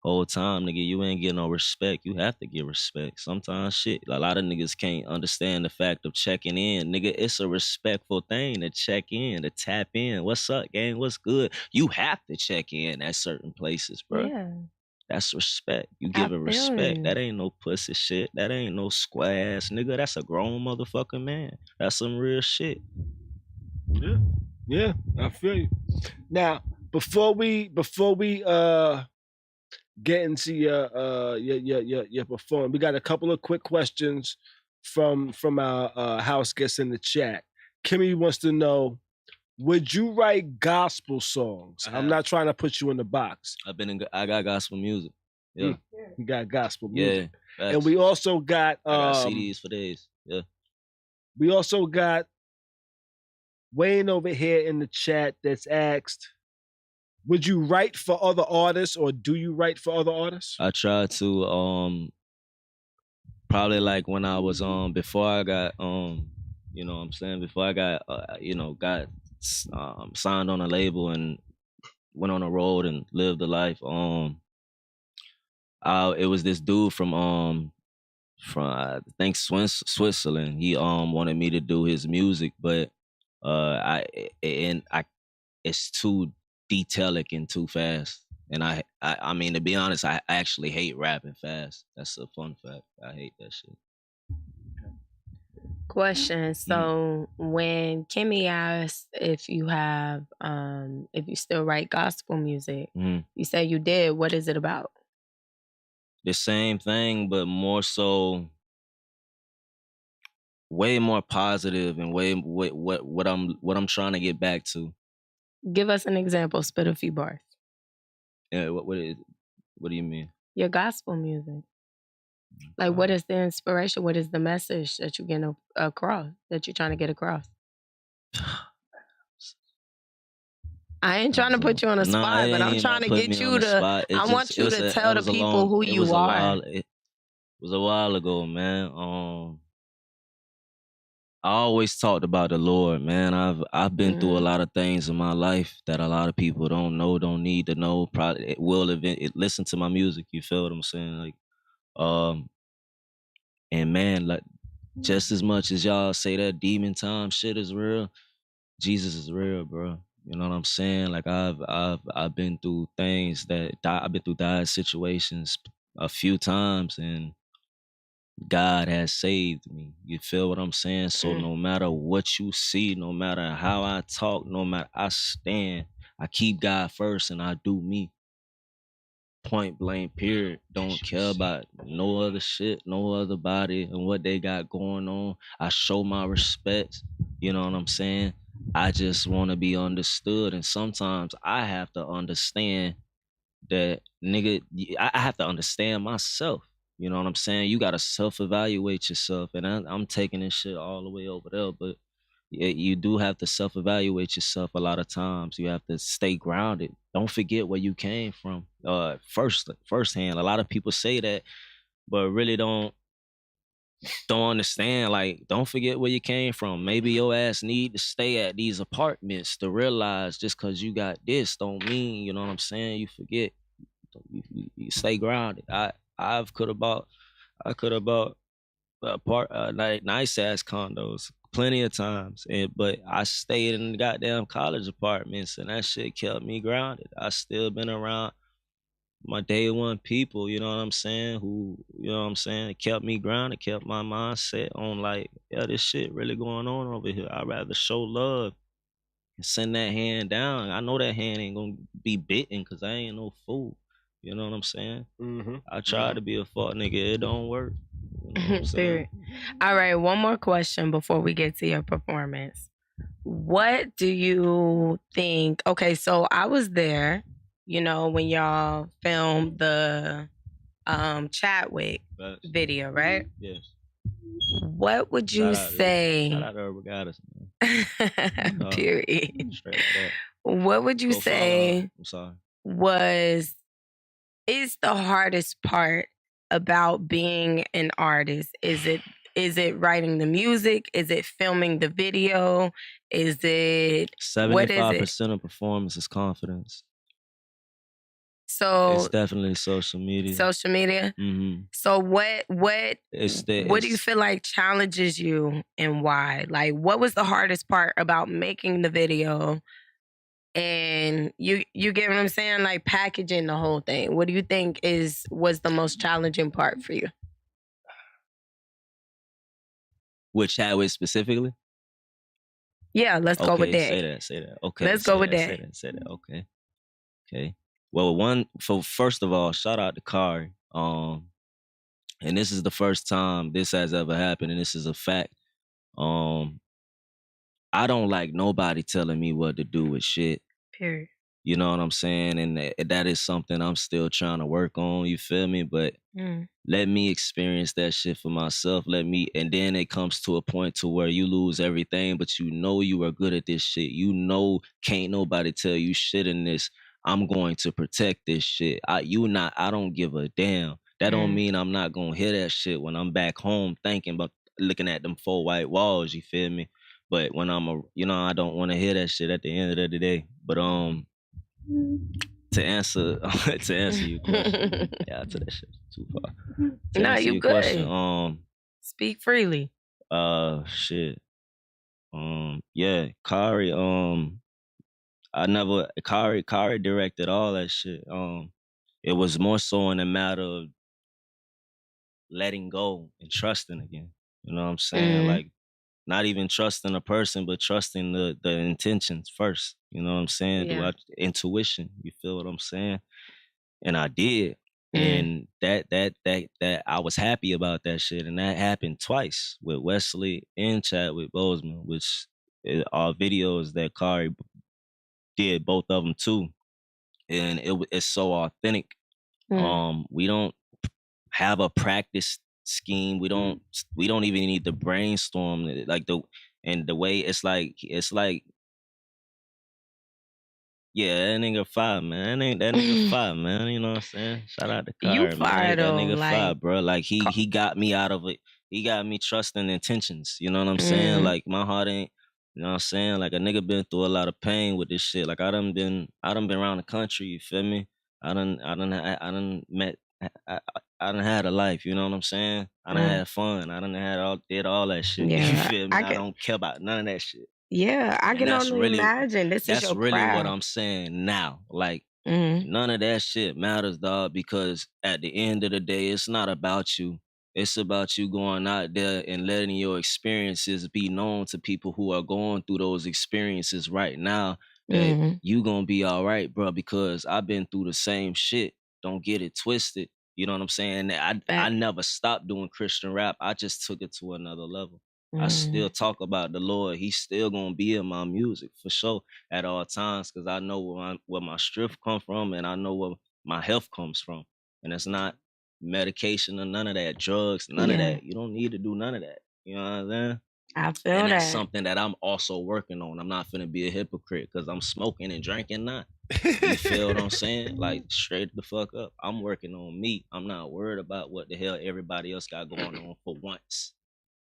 S3: Whole time, nigga, you ain't getting no respect. You have to get respect. Sometimes shit, a lot of niggas can't understand the fact of checking in. Nigga, it's a respectful thing to check in, to tap in. What's up, gang? What's good? You have to check in at certain places, bro. Yeah. That's respect. You giving respect. That ain't no pussy shit. That ain't no square ass nigga. That's a grown motherfucking man. That's some real shit.
S2: Yeah, I feel you. Now, before we get into your performance, we got a couple of quick questions from our house guests in the chat. Kimmy wants to know, would you write gospel songs? I'm not trying to put you in the box.
S3: I got gospel music. Yeah.
S2: You got gospel music.
S3: Yeah.
S2: And we also got
S3: I got CDs for days. Yeah.
S2: We also got Wayne over here in the chat that's asked, would you write for other artists, or do you write for other artists?
S3: I try to probably like when I was before I got you know what I'm saying, before I got got signed on a label and went on a road and lived a life. It was this dude from I think Switzerland. He wanted me to do his music, but I it's too detailic and too fast. And I mean, to be honest, I actually hate rapping fast. That's a fun fact. I hate that shit.
S6: Question. So when Kimmy asked if you have, if you still write gospel music, you say you did. What is it about?
S3: The same thing, but more so, way more positive and way what I'm trying to get back to.
S6: Give us an example. Spit a few bars.
S3: Yeah, what do you mean?
S6: Your gospel music. Like, what is the inspiration? What is the message that you're getting across, that you're trying to get across? I ain't trying to put you on the spot, but I'm trying to get you to, I want you to tell the people who you are.
S3: It was a while ago, man. I always talked about the Lord, man. I've been through a lot of things in my life that a lot of people don't know, don't need to know. Probably listen to my music. You feel what I'm saying? Like, and man, like, just as much as y'all say that demon time shit is real, Jesus is real, bro. You know what I'm saying? Like, I've been through things I've been through dire situations a few times, and God has saved me. You feel what I'm saying? So no matter what you see, no matter how I talk, no matter, I stand. I keep God first and I do me. Point blank, period. Don't care about no other shit, no other body and what they got going on. I show my respect. You know what I'm saying? I just want to be understood. And sometimes I have to understand that, nigga, I have to understand myself. You know what I'm saying? You got to self-evaluate yourself. And I'm taking this shit all the way over there. But you do have to self-evaluate yourself a lot of times. You have to stay grounded. Don't forget where you came from. Firsthand. A lot of people say that, but really don't understand. Like, don't forget where you came from. Maybe your ass need to stay at these apartments to realize just because you got this don't mean, you know what I'm saying, you forget. You stay grounded. I could have bought nice ass condos plenty of times, but I stayed in the goddamn college apartments, and that shit kept me grounded. I still been around my day one people, you know what I'm saying, who, you know what I'm saying, it kept me grounded, kept my mindset on, like, yeah, this shit really going on over here. I'd rather show love and send that hand down. I know that hand ain't gonna be bitten because I ain't no fool. You know what I'm saying? I try to be a fuck nigga. It don't work. You know what I'm saying?
S6: All right, one more question before we get to your performance. What do you think? Okay, so I was there, you know, when y'all filmed the Chadwick video, right?
S3: Yes.
S6: What would you say?
S3: Shout out to Regattas, man.
S6: Period.
S3: Straight like that.
S6: What would you say
S3: I'm sorry.
S6: is the hardest part about being an artist? Is it writing the music? Is it filming the video? Is it
S3: 75% of performance is confidence.
S6: So
S3: it's definitely social media.
S6: Social media.
S3: Mm-hmm.
S6: So what do you feel like challenges you and why? Like, what was the hardest part about making the video? And you get what I'm saying? Like, packaging the whole thing. What do you think was the most challenging part for you?
S3: With Chadwick specifically?
S6: Yeah, let's go with that.
S3: Say that. Okay.
S6: Let's go with that.
S3: Say that. Okay. Well, first of all, shout out to Khary. And this is the first time this has ever happened, and this is a fact. I don't like nobody telling me what to do with shit.
S6: Period.
S3: You know what I'm saying? And that is something I'm still trying to work on, you feel me? But let me experience that shit for myself. And then it comes to a point to where you lose everything, but you know you are good at this shit. You know can't nobody tell you shit in this. I'm going to protect this shit. I don't give a damn. That don't mean I'm not gonna hear that shit when I'm back home thinking about looking at them 4 white walls, you feel me? But when I don't want to hear that shit at the end of the day. But to answer your question, yeah, to that shit too far.
S6: No, you good.
S3: Question,
S6: speak freely.
S3: Shit. Yeah, Khary. Khary directed all that shit. It was more so in a matter of letting go and trusting again. You know what I'm saying? Like, not even trusting a person, but trusting the intentions first. You know what I'm saying?
S6: Yeah.
S3: Intuition. You feel what I'm saying? And I did. And that I was happy about that shit. And that happened twice with Wesley and Chadwick Boseman, which are videos that Khary did, both of them too. And it's so authentic. We don't have a practice scheme. We don't even need to brainstorm like the way it's like yeah, that nigga fire, man. That nigga fire, man. You know what I'm saying? Shout out to Khary,
S6: You
S3: man.
S6: fire
S3: That
S6: though,
S3: nigga
S6: like,
S3: fire, bro. Like he got me out of it. He got me trusting intentions. You know what I'm saying? Like my heart ain't. You know what I'm saying? Like a nigga been through a lot of pain with this shit. Like I done been around the country. You feel me? I done had a life. You know what I'm saying? I done had fun. I done did all that shit.
S6: Yeah,
S3: You feel me? I
S6: get-
S3: don't care about none of that shit.
S6: Yeah, I can
S3: that's
S6: only imagine. This is
S3: That's
S6: your
S3: really what
S6: craft.
S3: I'm saying now. Like none of that shit matters, dog, because at the end of the day, it's not about you. It's about you going out there and letting your experiences be known to people who are going through those experiences right now. That you gonna be all right, bro, because I've been through the same shit. Don't get it twisted. You know what I'm saying? I never stopped doing Christian rap. I just took it to another level. I still talk about the Lord. He's still gonna be in my music for sure at all times, because I know where my strength come from, and I know where my health comes from. And it's not medication or none of that, drugs, none of that. You don't need to do none of that. You know what I'm saying?
S6: I feel
S3: and that's
S6: that.
S3: something that I'm also working on. I'm not finna be a hypocrite because I'm smoking and drinking now. You feel what I'm saying? Like, straight the fuck up. I'm working on me. I'm not worried about what the hell everybody else got going on for once.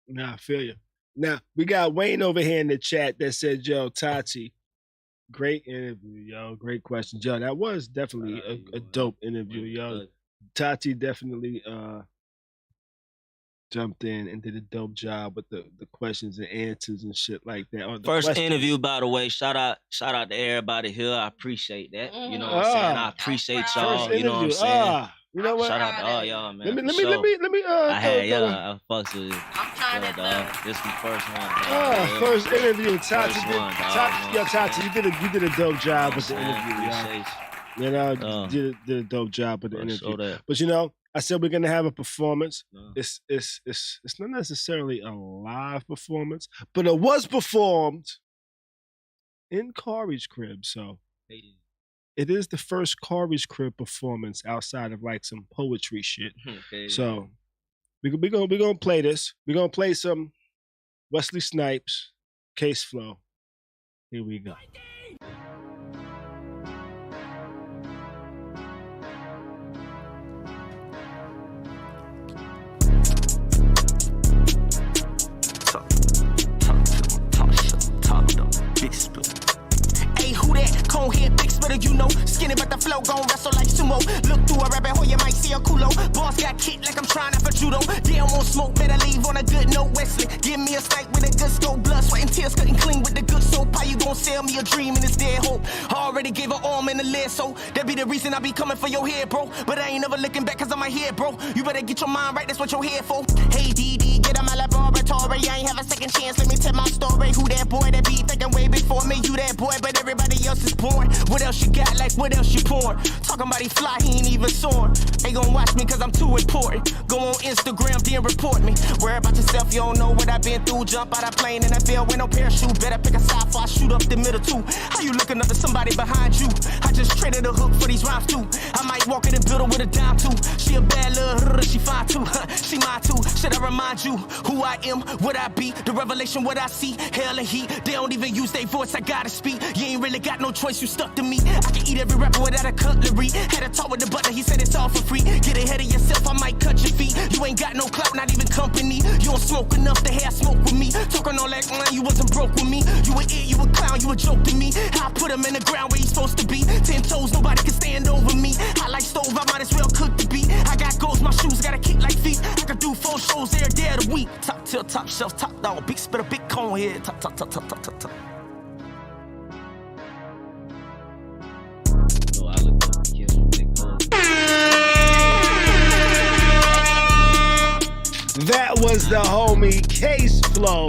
S2: Nah, I feel you. Now, we got Wayne over here in the chat that said, yo, Tati, great interview, yo. Great questions. Yo, that was definitely a dope interview, yo. Tati definitely jumped in and did a dope job with the questions and answers and shit like that.
S3: First interview, by the way. Shout out to everybody here. I appreciate that. You know what I'm saying? I appreciate y'all. You know what I'm saying?
S2: You know what?
S3: Shout out to all y'all, man.
S2: Let me.
S3: I had y'all. I fucks with it.
S5: I'm trying to
S3: dog. This is the first one.
S2: First interview, Tati.
S3: Tati,
S2: you did a dope job with the interview,
S3: appreciate
S2: you know, did a dope job with the interview. But you know, I said we're gonna have a performance. It's not necessarily a live performance, but it was performed in Khary's crib. So it is the first Khary's crib performance outside of like some poetry shit. So we're gonna play this. We're gonna play some Wesley Snipes, Case Flow. Here we go.
S7: Hey, who that? Conehead, big splitter, you know. Skinny, but the flow gon' wrestle like sumo. Look through a rabbit hole, you might see a culo. Boss got kicked like I'm trying out for judo. Damn, won't smoke, better leave on a good note. Wesley, give me a snipe with a good scope. Blood, sweat, and tears cutting clean with the good soap. How you gon' sell me a dream and it's dead hope? Already gave her arm and a leg, so that be the reason I be coming for your head, bro. But I ain't never looking back cause I'm my head, bro. You better get your mind right, that's what you're here for. Hey, DD, get on my laboratory. I ain't have a second chance, let me tell my story. Who that boy that be thinking way before me? You that boy, but everybody else is born. What else you got, like what else you pouring? Talking about he fly, he ain't even soaring. They gon' watch me cause I'm too important. Go on Instagram, then report me. Worry about yourself, you don't know what I've been through. Jump out of plane and I fell with no parachute. Better pick a side before I shoot up the middle too. How you looking up to somebody behind you? I just traded a hook for these rhymes too. I might walk in the building with a dime too. She a bad little she fine too. She mine too. Should I remind you who I am, what I be? The revelation, what I see, hell and heat. They don't even use their voice, I gotta speak. You ain't really got no choice, you stuck to me. I can eat every rapper without a cutlery. Had a talk with the butler, he said it's all for free. Get ahead of yourself, I might cut your feet. You ain't got no clout, not even company. You don't smoke enough to have smoke with me. Talking all that you wasn't broke with me. You an idiot, you a clown, you a joke to me. I put him in the ground where he's supposed to be. 10 toes, nobody can stand over me. I like stove, I might as well cook the beat. I got goals, my shoes got a kick like feet. I could do 4 shows every day of the week. Top tier, top shelf, top dog, big spit a big cone head. Top.
S2: That was the homie Case Flow.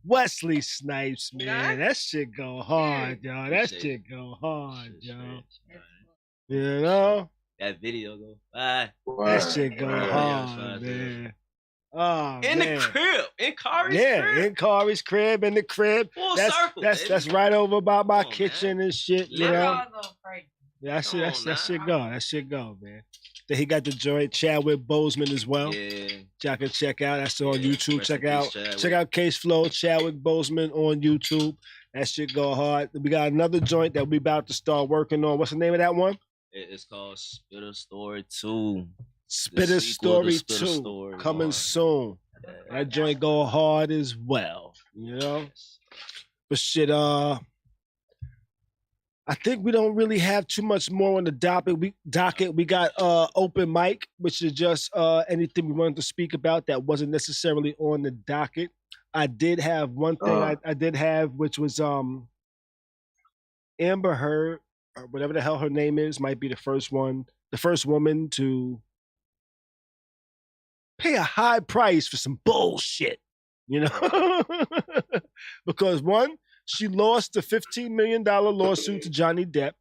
S2: Wesley Snipes, man. That shit go hard, yo. That shit go hard, yo. You know?
S3: That video go. Bye.
S2: That shit go hard, man. Oh,
S3: in
S2: man.
S3: the crib. In Khary's crib.
S2: Yeah, in Khary's crib, in the crib.
S3: Full
S2: that's,
S3: circle.
S2: That's right over by my kitchen and shit, you know? Yeah, that shit go. That shit go, man. Then he got the joint Chadwick Boseman as well. Yeah. Y'all can check out. That's on YouTube. Check out Case Flow, Chadwick Boseman on YouTube. That shit go hard. We got another joint that we about to start working on. What's the name of that one?
S3: It's called Spitter Story 2.
S2: Spitter Story 2 coming soon. That joint go hard as well. You know? But shit, I think we don't really have too much more on the docket. We got open mic, which is just anything we wanted to speak about that wasn't necessarily on the docket. I did have one thing I did have, which was Amber Heard, or whatever the hell her name is, might be the first woman to pay a high price for some bullshit, you know? Because one, she lost the $15 million lawsuit to Johnny Depp.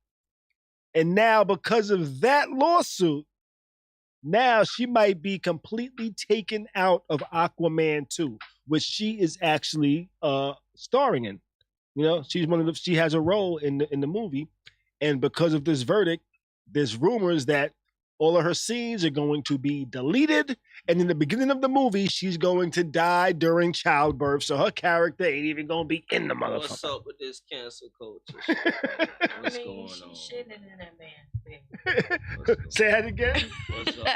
S2: And now, because of that lawsuit, now she might be completely taken out of Aquaman 2, which she is actually starring in. You know, she has a role in the movie. And because of this verdict, there's rumors that all of her scenes are going to be deleted. And in the beginning of the movie, she's going to die during childbirth. So her character ain't even going to be in the motherfucker.
S3: What's up with this cancel culture? What's going on?
S5: She shitted in that man's bed.
S2: Say that again?
S3: What's up?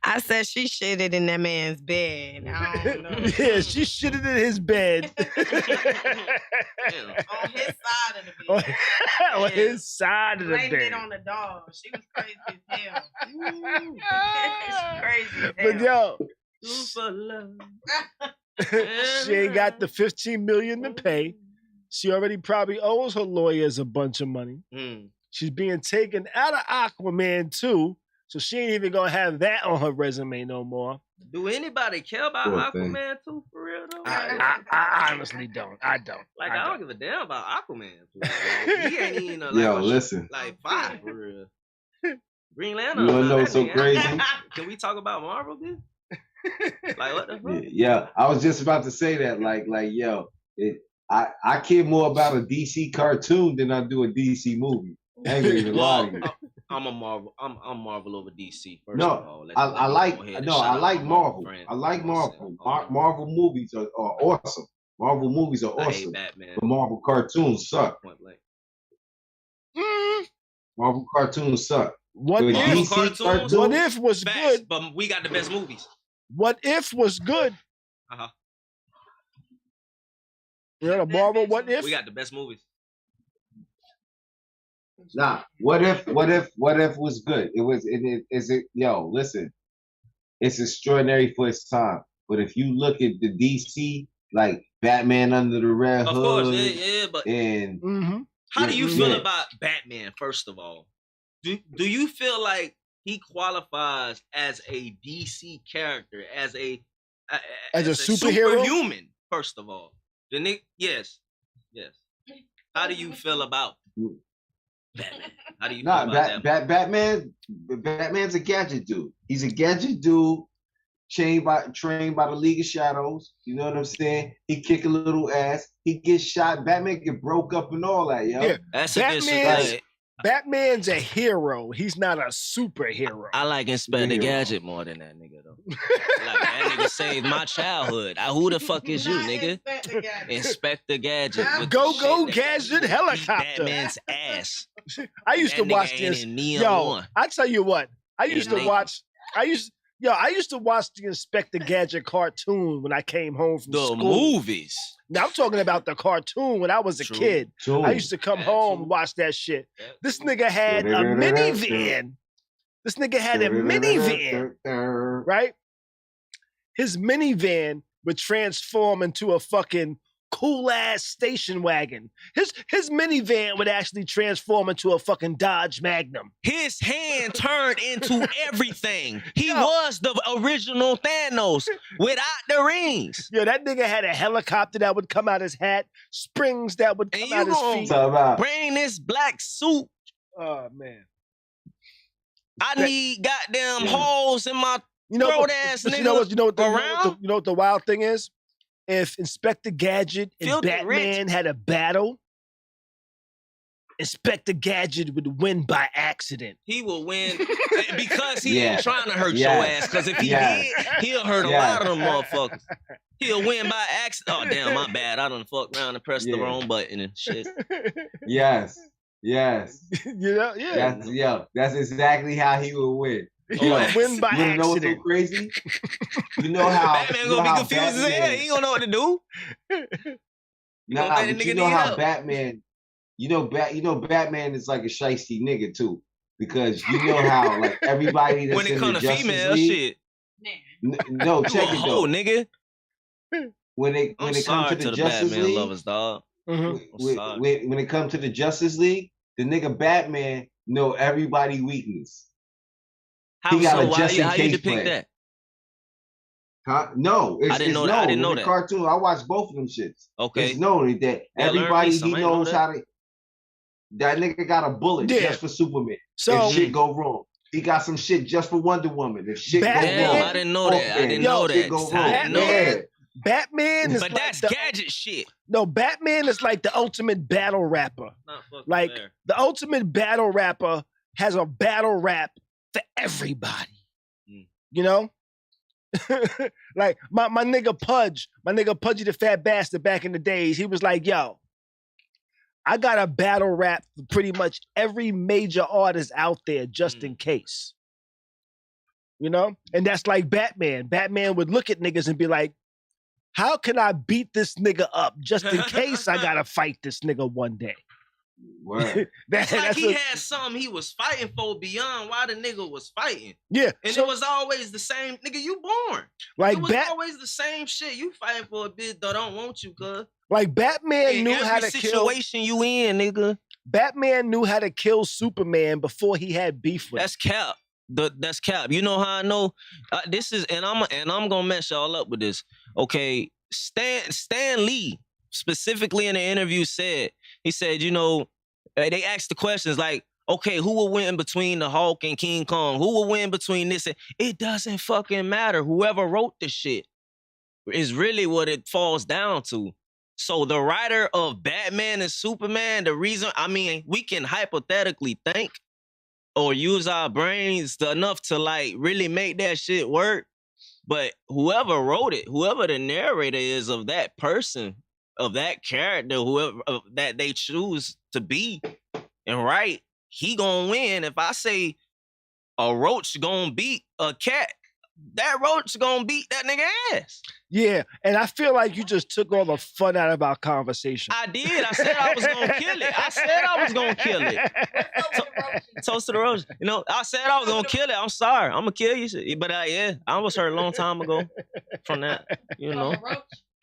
S6: I said she shitted in that man's bed. I don't know.
S2: Yeah, she shitted in his bed.
S6: On his side of the bed.
S2: On his side of the bed.
S6: Blamed it on the dog. She was crazy as hell. She's crazy as hell.
S2: But yo,
S3: Super love.
S2: she ain't got the $15 million to pay. She already probably owes her lawyers a bunch of money. She's being taken out of Aquaman 2, so she ain't even gonna have that on her resume no more.
S3: Do anybody care about Aquaman 2 for real though?
S2: I honestly don't. I don't.
S3: Like I don't give a damn about Aquaman. He ain't even
S4: listen.
S3: Like fine for real. Green Lantern.
S4: You wanna know what's so crazy?
S3: Can we talk about Marvel, dude? Like what the fuck?
S4: Yeah, I was just about to say that. Like, yo, I care more about a DC cartoon than I do a DC movie. I ain't gonna even lie to you.
S3: I'm a Marvel. I'm Marvel over DC. First
S4: No,
S3: of all,
S4: I like Marvel. I like Marvel. Marvel movies are awesome. Marvel movies are awesome.
S3: I hate Batman.
S4: But Marvel cartoons suck. Marvel cartoons suck.
S2: What if was good?
S3: But we got the best movies.
S2: What if was good? You know, the Marvel What If?
S3: We got the best movies.
S4: Nah, what if was good? Yo, listen, it's extraordinary for its time. But if you look at the DC, like Batman Under the Red Hood,
S3: of course, yeah, but
S4: and
S3: how do you feel about Batman? First of all, do you feel like he qualifies as a DC character, as a
S2: superhero,
S3: superhuman? First of all, yes. How do you feel about Batman? How do you feel about that?
S4: Batman's a gadget dude. He's a gadget dude trained by the League of Shadows. You know what I'm saying? He kick a little ass. He gets shot. Batman get broke up and all that, yo.
S2: Yeah,
S3: that's
S2: Batman's a hero. He's not a superhero.
S3: I like Inspector Gadget more than that nigga though. Like that nigga saved my childhood. Who the fuck is you, nigga? Inspector Gadget.
S2: Go Gadget helicopter.
S3: Batman's ass.
S2: I used to watch this. Yo, I tell you what. I used to watch the Inspector Gadget cartoon when I came home from school.
S3: The movies.
S2: Now I'm talking about the cartoon when I was a kid. I used to come home and watch that shit. This nigga had a minivan. This nigga had a minivan, right? His minivan would transform into a fucking cool ass station wagon. His minivan would actually transform into a fucking Dodge Magnum.
S3: His hand turned into everything. He was the original Thanos without the rings.
S2: Yo, that nigga had a helicopter that would come out his hat, springs that would come out his feet.
S3: Bring this black suit.
S2: Oh man.
S3: I need goddamn holes in my throat ass nigga.
S2: You know what the wild thing is? If Inspector Gadget and
S3: Filthy
S2: Batman had a battle, Inspector Gadget would win by accident.
S3: He will win because he ain't trying to hurt your ass. Because if he did, he'll hurt a lot of them motherfuckers. He'll win by accident. Oh, damn, my bad. I done fucked around and pressed the wrong button and shit.
S4: Yes.
S2: You know,
S4: that's exactly how he would win.
S2: He would win by accident.
S4: You know what's so crazy? You know how
S3: Batman gonna be confused as hell. He don't know what to do.
S4: Batman. You know Batman is like a shiesty nigga too, because you know how like everybody that's
S3: when it
S4: in
S3: comes
S4: the
S3: to
S4: Justice
S3: female
S4: League,
S3: shit.
S4: No, check it though,
S3: nigga.
S4: When it comes to the Justice
S3: Batman
S4: League,
S3: lovers, dog.
S4: When it comes to the Justice League, the nigga Batman know everybody's weakness.
S3: How you depict that?
S4: Huh? No, I didn't know that. Cartoon, I watched both of them shits.
S3: Okay,
S4: it's known that everybody he knows how to. That nigga got a bullet just for Superman. So if shit go wrong, he got some shit just for Wonder Woman. If shit go wrong,
S3: I didn't know that. I didn't know that.
S2: Batman is
S3: but that's gadget shit.
S2: No, Batman is like the ultimate battle rapper. Like the ultimate battle rapper has a battle rap for everybody. You know? Like my nigga Pudgy the Fat Bastard back in the days, he was like, yo, I got a battle rap for pretty much every major artist out there just in case. You know? And that's like Batman. Batman would look at niggas and be like, how can I beat this nigga up just in case I gotta fight this nigga one day?
S3: It's like he had something he was fighting for beyond why the nigga was fighting.
S2: Yeah.
S3: And it was always the same. Nigga, you born.
S2: Like
S3: it was always the same shit. You fighting for a bitch that don't want you, cuz.
S2: Like Batman knew how to kill.
S3: Situation you in, nigga.
S2: Batman knew how to kill Superman before he had beef with him.
S3: That's cap. That's cap. You know how I know? This is, and I'm gonna mess y'all up with this. Okay, Stan Lee specifically in the interview said, he said, you know, they asked the questions like, okay, who will win between the Hulk and King Kong? Who will win between this? It doesn't fucking matter. Whoever wrote the shit is really what it falls down to. So the writer of Batman and Superman, the reason, I mean, we can hypothetically think or use our brains enough to like really make that shit work. But whoever wrote it, whoever the narrator is of that person, of that character, whoever that they choose to be and write, he gonna win. If I say a roach gonna beat a cat, that roach gonna beat that nigga ass.
S2: Yeah, and I feel like you just took all the fun out of our conversation.
S3: I did. I said I was gonna kill it. I said I was gonna kill it. Toast to the roach. You know, I said I was gonna kill it. I'm sorry. I'm gonna kill you. But yeah, I was hurt a long time ago from that. You know.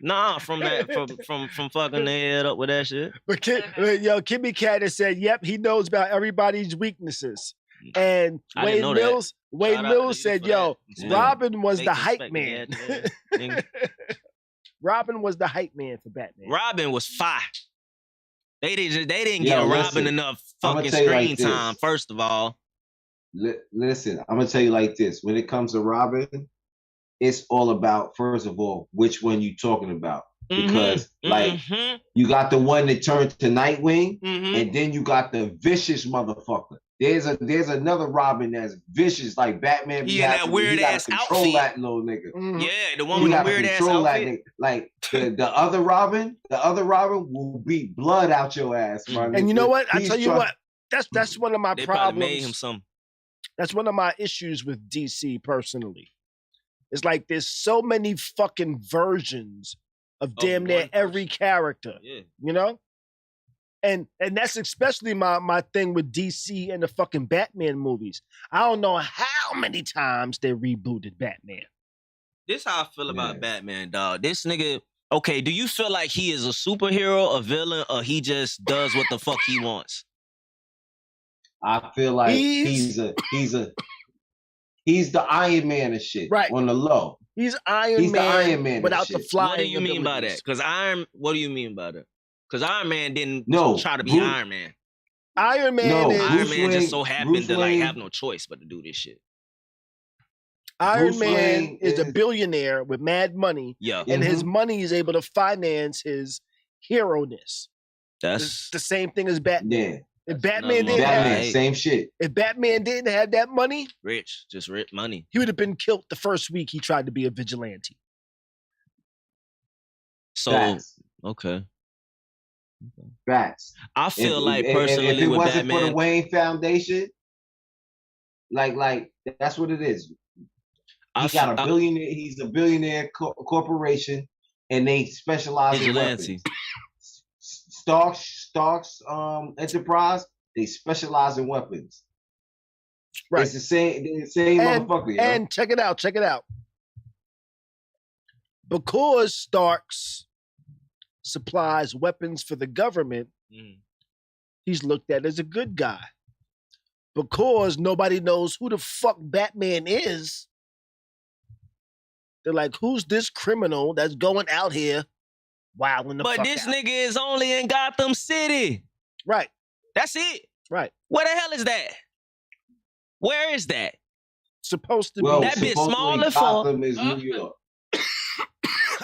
S3: Nah, from that, from fucking their head up with that shit.
S2: But Kimmy Cat has said, yep, he knows about everybody's weaknesses. And Wade Mills said, yo, Robin was the hype man. Robin was the hype man for Batman.
S3: Robin was fire. They didn't give Robin enough fucking screen time, first of all.
S4: Listen, I'm going to tell you like this. When it comes to Robin, it's all about, first of all, which one you talking about. Because, you got the one that turned to Nightwing, and then you got the vicious motherfucker. There's another Robin that's vicious, like Batman.
S3: Yeah, that weird ass outfit.
S4: That little nigga.
S3: Yeah, the one with the weird ass outfit.
S4: Like the other Robin will beat blood out your ass, man.
S2: And you know what? I tell you what, that's one of my problems.
S3: Made him some.
S2: That's one of my issues with DC personally. It's like there's so many fucking versions of damn near every character. Yeah. You know? And that's especially my thing with DC and the fucking Batman movies. I don't know how many times they rebooted Batman.
S3: This how I feel about Batman, dog. This nigga, Okay, do you feel like he is a superhero, a villain, or he just does what the fuck he wants?
S4: I feel like he's the Iron Man and shit.
S2: Right.
S4: On the low.
S2: He's Iron Man.
S4: The Iron Man
S2: without the flying.
S3: What do you mean by that? What do you mean by that? Because Iron Man didn't try to be Iron Man.
S2: Iron Man
S3: Iron Man just so happened to like have no choice but to do this shit.
S2: Iron Man is a billionaire with mad money.
S3: Yeah.
S2: And his money is able to finance his hero-ness.
S3: That's
S2: the same thing as Batman.
S4: Yeah.
S2: If Batman didn't have
S4: same shit.
S2: If Batman didn't have that money,
S3: rich money,
S2: he would have been killed the first week he tried to be a vigilante.
S3: So okay.
S4: Facts.
S3: I feel like personally
S4: if it
S3: with
S4: wasn't
S3: Batman,
S4: for the Wayne Foundation, like that's what it is. He's a billionaire corporation, and they specialize in weapons. Stark's enterprise, they specialize in weapons.
S2: Right.
S4: It's the same motherfucker.
S2: And check it out. Because Stark's supplies weapons for the government, he's looked at as a good guy. Because nobody knows who the fuck Batman is, they're like, who's this criminal that's going out here wilding the fuck out?
S3: But this nigga is only in Gotham City.
S2: Right.
S3: That's it.
S2: Right.
S3: Where the hell is that? Where is that?
S2: Supposed to
S4: be.
S3: That bitch smaller for
S4: Gotham is New York.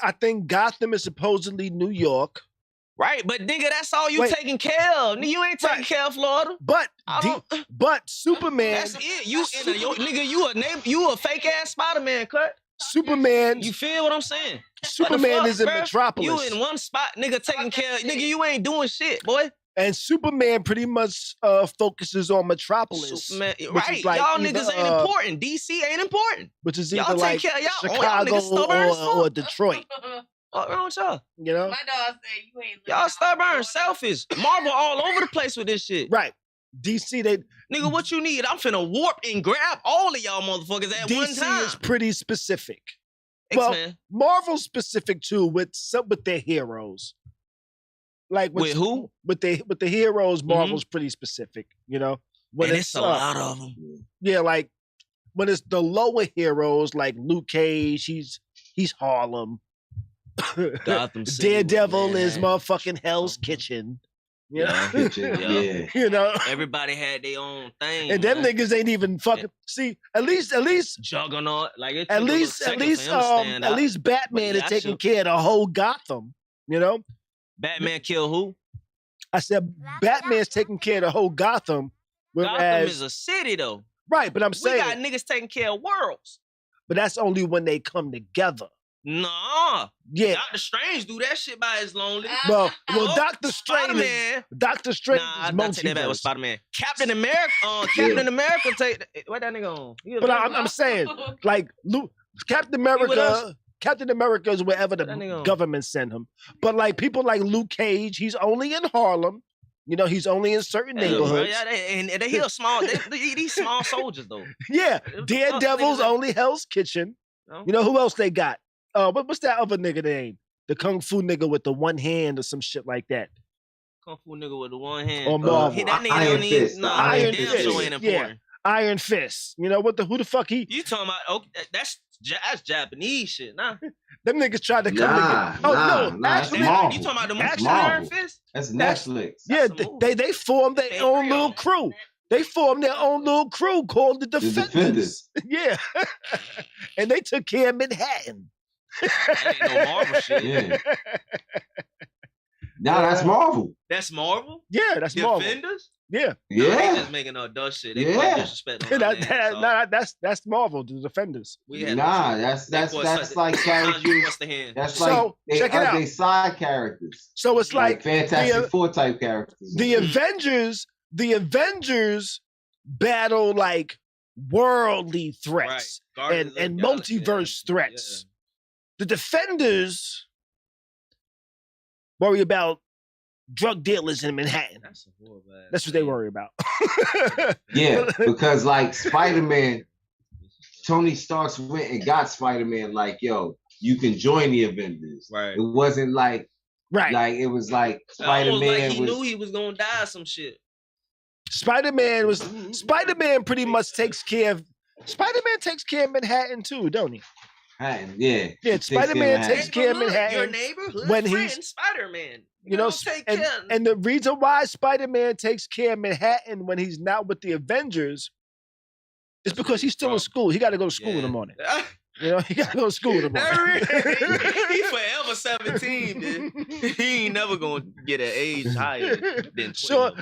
S2: I think Gotham is supposedly New York.
S3: Right, but nigga, that's all you taking care of. You ain't taking care of Florida.
S2: But Superman.
S3: That's it. You a fake ass Spider-Man, cut.
S2: Superman.
S3: You feel what I'm saying?
S2: Superman is in Metropolis.
S3: You in one spot, nigga, taking care of, nigga, you ain't doing shit, boy.
S2: And Superman pretty much focuses on Metropolis.
S3: Superman, right, like y'all niggas ain't important. DC ain't important.
S2: Which is
S3: y'all
S2: either like Chicago or Detroit.
S3: What's wrong with y'all?
S2: You know?
S5: My dog said you ain't.
S3: Y'all stubborn, selfish. Marvel all over the place with this shit.
S2: Right. DC, they...
S3: Nigga, what you need? I'm finna warp and grab all of y'all motherfuckers at one time.
S2: DC is pretty specific.
S3: X-Men.
S2: Well, Marvel's specific too with their heroes. Like
S3: with who?
S2: With the heroes, Marvel's pretty specific, you know?
S3: When it's a lot of them.
S2: Yeah, like when it's the lower heroes, like Luke Cage, he's Harlem.
S3: Gotham City,
S2: Daredevil is motherfucking Hell's Kitchen. You know?
S3: Yeah.
S2: You know?
S3: Everybody had their own thing.
S2: And them niggas ain't even fucking see, at least
S3: Juggernaut. Like
S2: at least Batman is taking care of the whole Gotham, you know?
S3: Batman kill who?
S2: I said Batman's taking care of the whole Gotham.
S3: Gotham is a city though.
S2: Right, but I'm saying
S3: we got niggas taking care of worlds.
S2: But that's only when they come together.
S3: Nah.
S2: Yeah.
S3: Dr. Strange do that shit by his lonely.
S2: Well, Dr. Strange is multiverse.
S3: Spider-Man. Captain America take what that nigga on?
S2: But I'm saying, like Captain America is wherever the government send him. But like people like Luke Cage, he's only in Harlem. You know, he's only in certain neighborhoods.
S3: And they small. These small soldiers though.
S2: Yeah, Daredevil's only Hell's Kitchen. No? You know who else they got? What's that other nigga name? The Kung Fu nigga with the one hand or some shit like that.
S3: Kung Fu nigga with the one hand.
S2: Or Marvel.
S3: That nigga don't need. Iron Fist. Ain't important.
S2: Yeah. Iron Fist. You know who the fuck he?
S3: You talking about? Oh, that's Japanese shit, nah.
S2: Them niggas tried to come together.
S4: Actually,
S3: you talking about the movie Iron Fist?
S4: That's Netflix.
S2: Yeah, they formed their own little crew. They formed their own little crew called the Defenders. Yeah, and they took care of Manhattan.
S3: That ain't no Marvel shit.
S4: Yeah. Nah, that's Marvel.
S3: That's Marvel?
S2: Yeah, that's Marvel.
S3: Defenders?
S2: Yeah.
S3: Yeah. They just making no dumb shit. They disrespect
S2: that's Marvel, the Defenders.
S4: That's like characters. That's like
S2: check it out.
S4: They side characters.
S2: So it's like
S4: Fantastic Four type characters.
S2: The Avengers battle like worldly threats and multiverse threats. Yeah. The Defenders worry about drug dealers in Manhattan. That's what they worry about.
S4: Yeah, because like Spider-Man, Tony Stark went and got Spider-Man like, yo, you can join the Avengers.
S3: Right.
S4: It wasn't like it was like Spider-Man
S3: he knew he was gonna die some shit.
S2: Spider-Man pretty much takes care of Manhattan too, don't he?
S4: Manhattan, yeah.
S2: Yeah, Spider-Man takes care of Manhattan.
S3: Your neighborhood
S2: when
S3: friend,
S2: he's
S3: Spider-Man.
S2: You know, and the reason why Spider-Man takes care of Manhattan when he's not with the Avengers is because he's still in school. He got to go to school in the morning. You know, he got to go to school in the morning.
S3: He forever 17, dude. He ain't never gonna get an age higher than 12.
S2: Sure.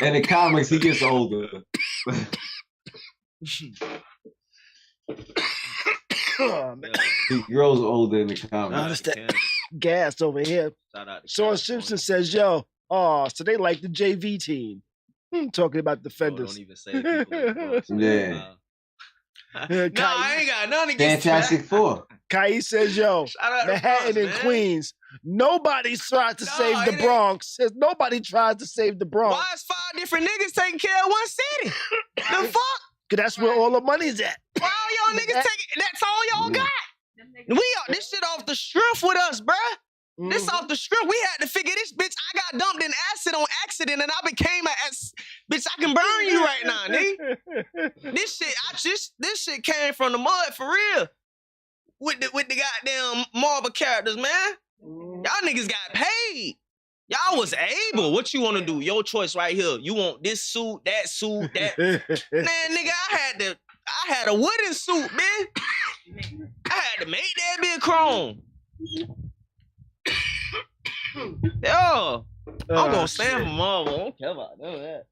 S4: In the comics, he gets older.
S2: Oh, man.
S4: He grows older in the comics.
S2: Gas over here. Sean Simpson says, "Yo, so they like the JV team." Talking about defenders.
S3: Don't even say people.
S4: Yeah.
S3: No, I ain't got nothing against
S4: Fantastic Four.
S2: Kai says, "Yo, Manhattan and Queens. Nobody tried to save the Bronx. Says nobody tried to save the Bronx.
S7: Why is 5 different niggas taking care of one city? The fuck?
S2: Cause that's where all the money's at.
S7: Why all y'all niggas taking? That's all y'all got. This shit off the strip with us, bruh. This off the strip. We had to figure this bitch. I got dumped in acid on accident, and I became bitch. I can burn you right now, nigga. This shit came from the mud for real. With the goddamn Marvel characters, man. Y'all niggas got paid. Y'all was able. What you want to do? Your choice right here. You want this suit, that suit, that. Man, nigga, I had a wooden suit, man. I had to make that bit chrome. Yo, I'm gonna stand for Marvel. I don't care about none of that.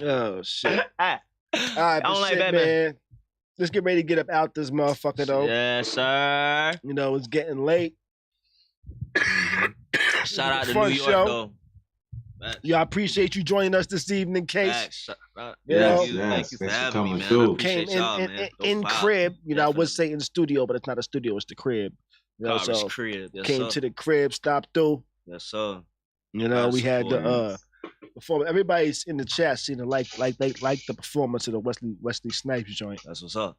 S2: Oh shit! All right,
S3: I don't like Batman.
S2: Man. Let's get ready to get up out this motherfucker though.
S3: Yes, sir.
S2: You know it's getting late.
S3: Shout out to New York though.
S2: Yeah, I appreciate you joining us this evening, Case.
S3: Thank you for having me, man.
S2: Came in crib. You know, I would say in the studio, but it's not a studio; it's the crib. You know, so
S3: crib. Yes,
S2: came to the crib, stopped through.
S3: Yes, sir.
S2: You know, we had the performance. Everybody's in the chat seeing the like the performance of the Wesley Snipes joint.
S3: That's what's up.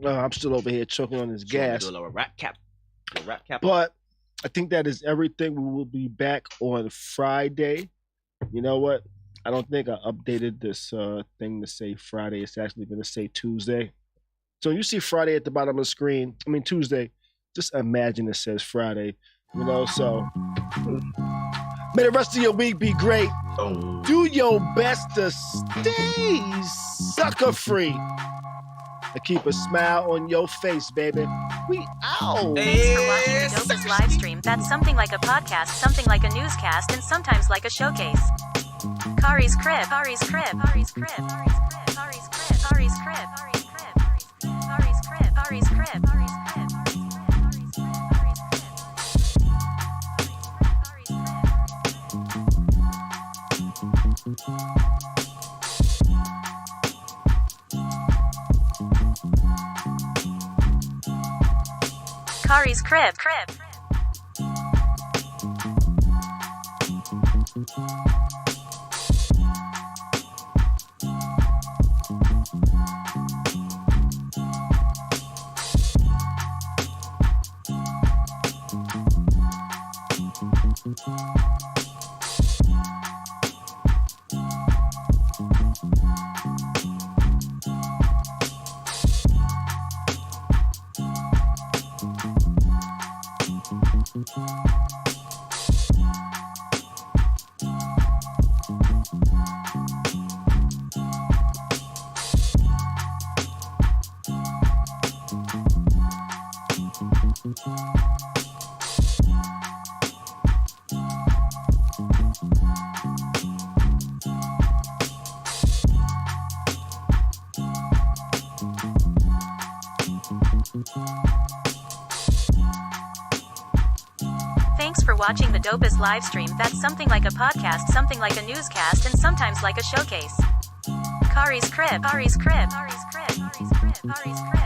S2: I'm still over here choking on this gas.
S3: A rap cap.
S2: But I think that is everything. We will be back on Friday. You know what? I don't think I updated this thing to say Friday. It's actually going to say Tuesday. So you see Friday at the bottom of the screen. I mean Tuesday. Just imagine it says Friday. You know, so may the rest of your week be great. Do your best to stay sucker free. And keep a smile on your face, baby. We out.
S1: Thanks for watching the dopest live stream. That's something like a podcast, something like a newscast, and sometimes like a showcase. Khary's crib. Khary's crib. Khary's crib. Khary's crib. Khary's crib. Khary's crib. Khary's crib. Khary's crib. Khary's crib. Khary's crib. Thanks for watching the dopest live stream. That's something like a podcast, something like a newscast, and sometimes like a showcase. Khary's crib. Khary's crib. Khary's crib. Khary's crib. Khary's crib.